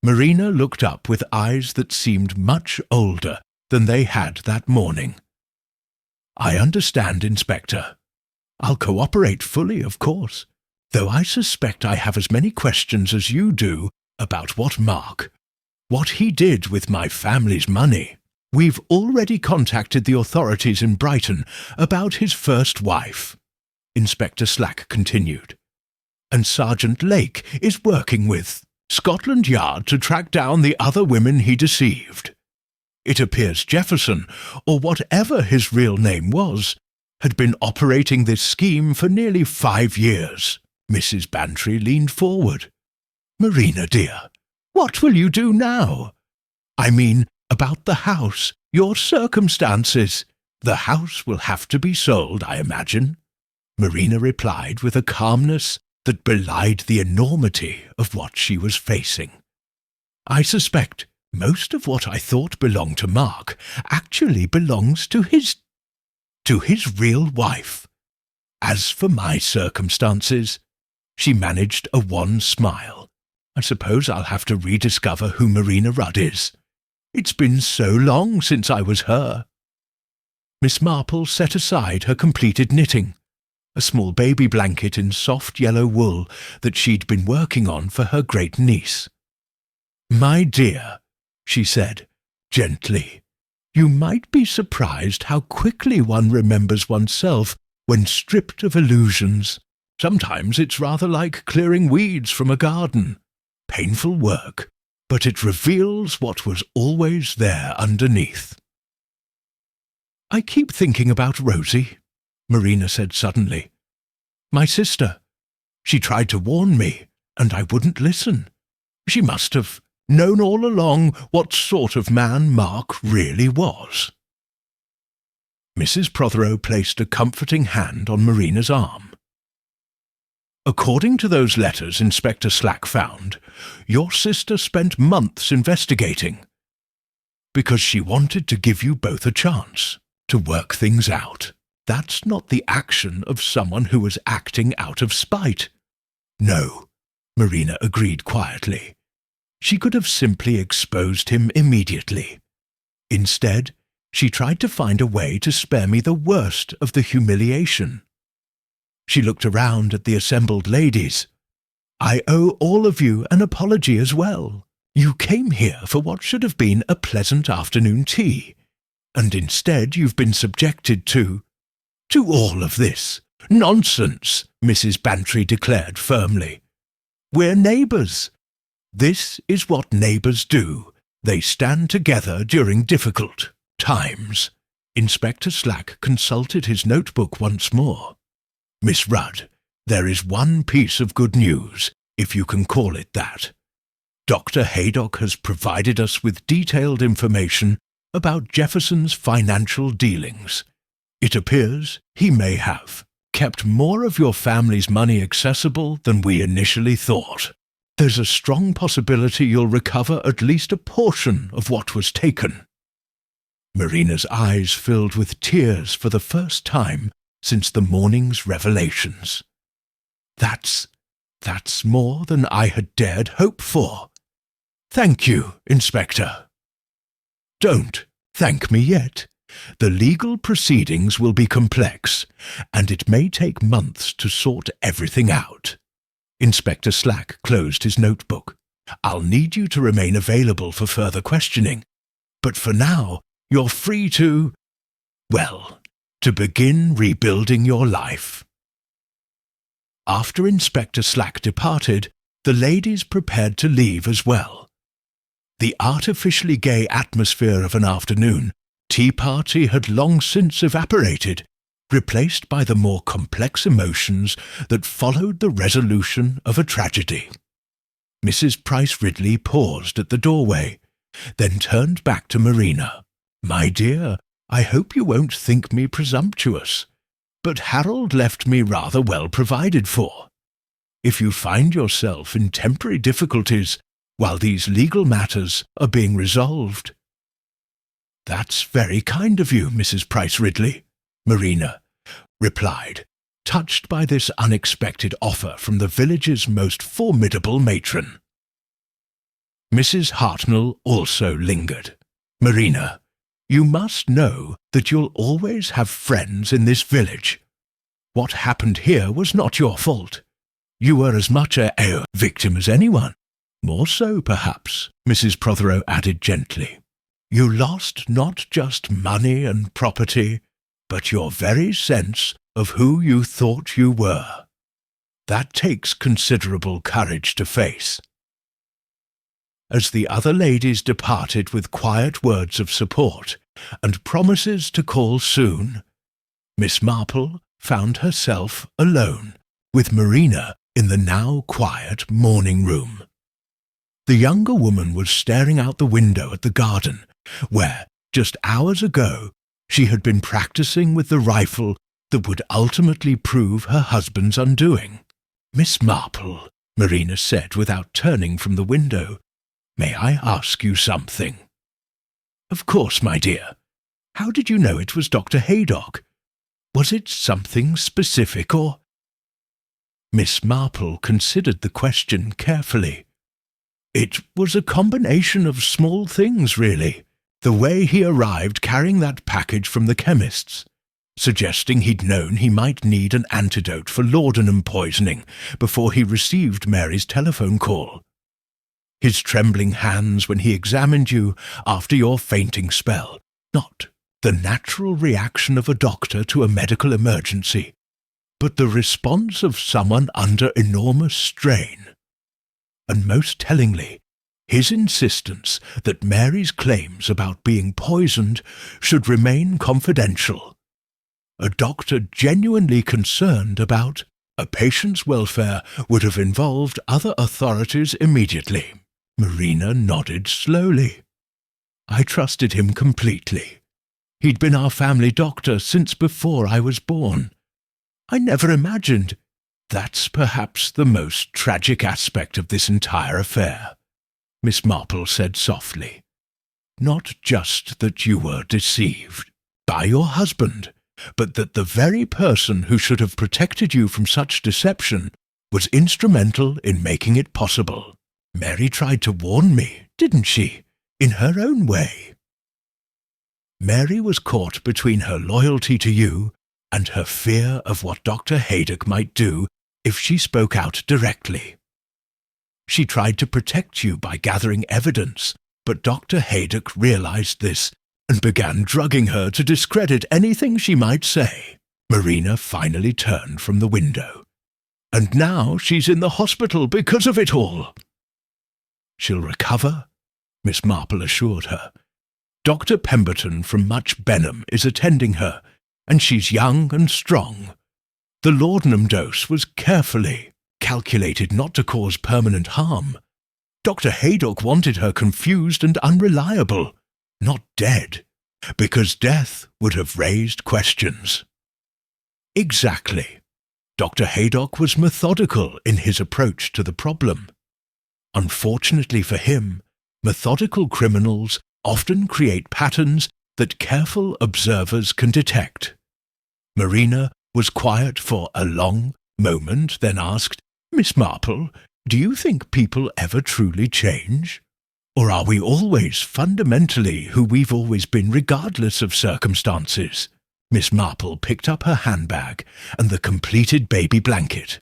Speaker 1: Marina looked up with eyes that seemed much older than they had that morning. "I understand, Inspector. I'll cooperate fully, of course, though I suspect I have as many questions as you do about what he did with my family's money. We've already contacted the authorities in Brighton about his first wife," Inspector Slack continued, "and Sergeant Lake is working with Scotland Yard to track down the other women he deceived. It appears Jefferson, or whatever his real name was, had been operating this scheme for nearly 5 years." Mrs. Bantry leaned forward. "Marina, dear, what will you do now? I mean, about the house, your circumstances. The house will have to be sold, I imagine," Marina replied with a calmness that belied the enormity of what she was facing. "I suspect most of what I thought belonged to Mark actually belongs to his real wife. As for my circumstances," she managed a wan smile, "I suppose I'll have to rediscover who Marina Rudd is. It's been so long since I was her." Miss Marple set aside her completed knitting, a small baby blanket in soft yellow wool that she'd been working on for her great-niece. "My dear," she said, gently, "you might be surprised how quickly one remembers oneself when stripped of illusions. Sometimes it's rather like clearing weeds from a garden. Painful work, but it reveals what was always there underneath." "I keep thinking about Rosie," Marina said suddenly. "My sister. She tried to warn me, and I wouldn't listen. She must have known all along what sort of man Mark really was." Mrs. Prothero placed a comforting hand on Marina's arm. "According to those letters Inspector Slack found, your sister spent months investigating, because she wanted to give you both a chance to work things out. That's not the action of someone who was acting out of spite." "No," Marina agreed quietly. "She could have simply exposed him immediately. Instead, she tried to find a way to spare me the worst of the humiliation." She looked around at the assembled ladies. "I owe all of you an apology as well. You came here for what should have been a pleasant afternoon tea, and instead you've been subjected to all of this." "Nonsense," Mrs. Bantry declared firmly. "We're neighbours. This is what neighbours do. They stand together during difficult times." Inspector Slack consulted his notebook once more. "Miss Rudd, there is one piece of good news, if you can call it that. Dr. Haydock has provided us with detailed information about Jefferson's financial dealings. It appears he may have kept more of your family's money accessible than we initially thought. There's a strong possibility you'll recover at least a portion of what was taken." Marina's eyes filled with tears for the first time since the morning's revelations. That's more than I had dared hope for. Thank you, Inspector." "Don't thank me yet. The legal proceedings will be complex, and it may take months to sort everything out." Inspector Slack closed his notebook. "I'll need you to remain available for further questioning, but for now you're free to begin rebuilding your life." After Inspector Slack departed, the ladies prepared to leave as well. The artificially gay atmosphere of an afternoon tea party had long since evaporated, replaced by the more complex emotions that followed the resolution of a tragedy. Mrs. Price Ridley paused at the doorway, then turned back to Marina. "My dear, I hope you won't think me presumptuous, but Harold left me rather well provided for. If you find yourself in temporary difficulties while these legal matters are being resolved—" "That's very kind of you, Mrs. Price Ridley," Marina replied, touched by this unexpected offer from the village's most formidable matron. Mrs. Hartnell also lingered. "Marina, you must know that you'll always have friends in this village. What happened here was not your fault. You were as much a victim as anyone. More so, perhaps," Mrs. Prothero added gently. "You lost not just money and property, but your very sense of who you thought you were. That takes considerable courage to face." As the other ladies departed with quiet words of support and promises to call soon, Miss Marple found herself alone with Marina in the now quiet morning room. The younger woman was staring out the window at the garden, where, just hours ago, she had been practicing with the rifle that would ultimately prove her husband's undoing. "Miss Marple," Marina said without turning from the window, "may I ask you something?" "Of course, my dear. How did you know it was Dr. Haydock? Was it something specific or—" Miss Marple considered the question carefully. "It was a combination of small things, really. The way he arrived carrying that package from the chemist's, suggesting he'd known he might need an antidote for laudanum poisoning before he received Mary's telephone call. His trembling hands when he examined you after your fainting spell, not the natural reaction of a doctor to a medical emergency, but the response of someone under enormous strain. And most tellingly, his insistence that Mary's claims about being poisoned should remain confidential. A doctor genuinely concerned about a patient's welfare would have involved other authorities immediately." Marina nodded slowly. "I trusted him completely. He'd been our family doctor since before I was born. I never imagined. That's perhaps the most tragic aspect of this entire affair," Miss Marple said softly. "Not just that you were deceived by your husband, but that the very person who should have protected you from such deception was instrumental in making it possible. Mary tried to warn me, didn't she, in her own way? Mary was caught between her loyalty to you and her fear of what Dr. Haydock might do if she spoke out directly. She tried to protect you by gathering evidence, but Dr. Haydock realized this and began drugging her to discredit anything she might say." Marina finally turned from the window. "And now she's in the hospital because of it all." "She'll recover," Miss Marple assured her. "Dr. Pemberton from Much Benham is attending her, and she's young and strong. The laudanum dose was carefully calculated not to cause permanent harm. Dr. Haydock wanted her confused and unreliable, not dead, because death would have raised questions." "Exactly. Dr. Haydock was methodical in his approach to the problem. Unfortunately for him, methodical criminals often create patterns that careful observers can detect." Marina was quiet for a long moment, then asked, "Miss Marple, do you think people ever truly change? Or are we always fundamentally who we've always been regardless of circumstances?" Miss Marple picked up her handbag and the completed baby blanket.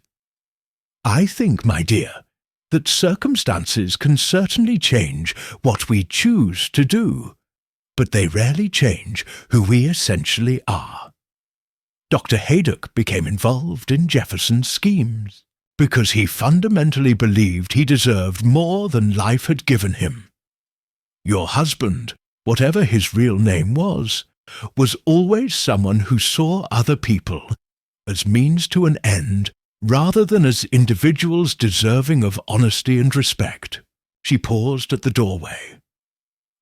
Speaker 1: "I think, my dear, that circumstances can certainly change what we choose to do, but they rarely change who we essentially are. Dr. Haydock became involved in Jefferson's schemes because he fundamentally believed he deserved more than life had given him. Your husband, whatever his real name was always someone who saw other people as means to an end rather than as individuals deserving of honesty and respect." She paused at the doorway.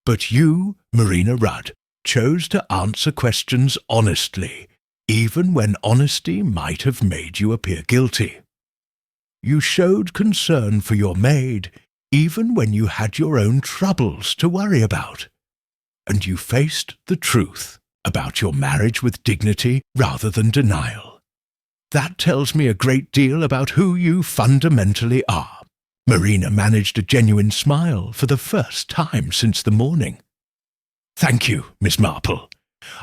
Speaker 1: "But you, Marina Rudd, chose to answer questions honestly, even when honesty might have made you appear guilty. You showed concern for your maid, even when you had your own troubles to worry about. And you faced the truth about your marriage with dignity rather than denial. That tells me a great deal about who you fundamentally are." Marina managed a genuine smile for the first time since the morning. "Thank you, Miss Marple.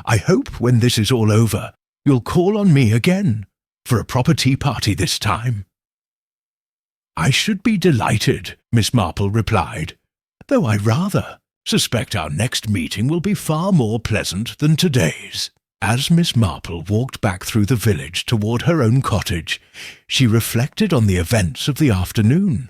Speaker 1: I hope when this is all over, you'll call on me again, for a proper tea party this time." "I should be delighted," Miss Marple replied, "though I rather suspect our next meeting will be far more pleasant than today's." As Miss Marple walked back through the village toward her own cottage, she reflected on the events of the afternoon.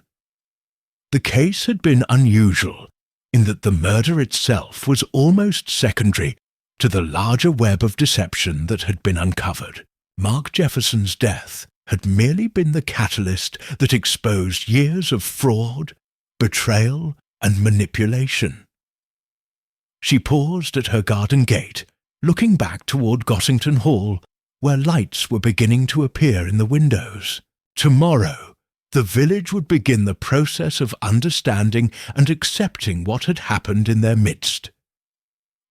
Speaker 1: The case had been unusual in that the murder itself was almost secondary to the larger web of deception that had been uncovered. Mark Jefferson's death had merely been the catalyst that exposed years of fraud, betrayal, and manipulation. She paused at her garden gate, looking back toward Gossington Hall, where lights were beginning to appear in the windows. Tomorrow, the village would begin the process of understanding and accepting what had happened in their midst.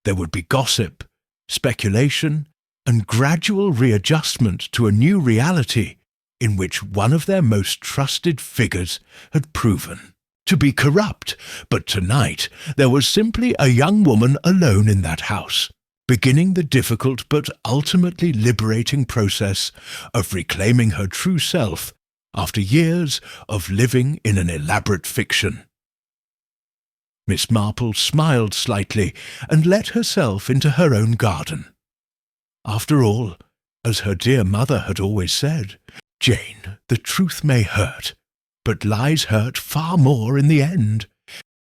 Speaker 1: There would be gossip, speculation, and gradual readjustment to a new reality in which one of their most trusted figures had proven to be corrupt. But tonight there was simply a young woman alone in that house, beginning the difficult but ultimately liberating process of reclaiming her true self after years of living in an elaborate fiction. Miss Marple smiled slightly and let herself into her own garden. After all, as her dear mother had always said, "Jane, the truth may hurt, but lies hurt far more in the end."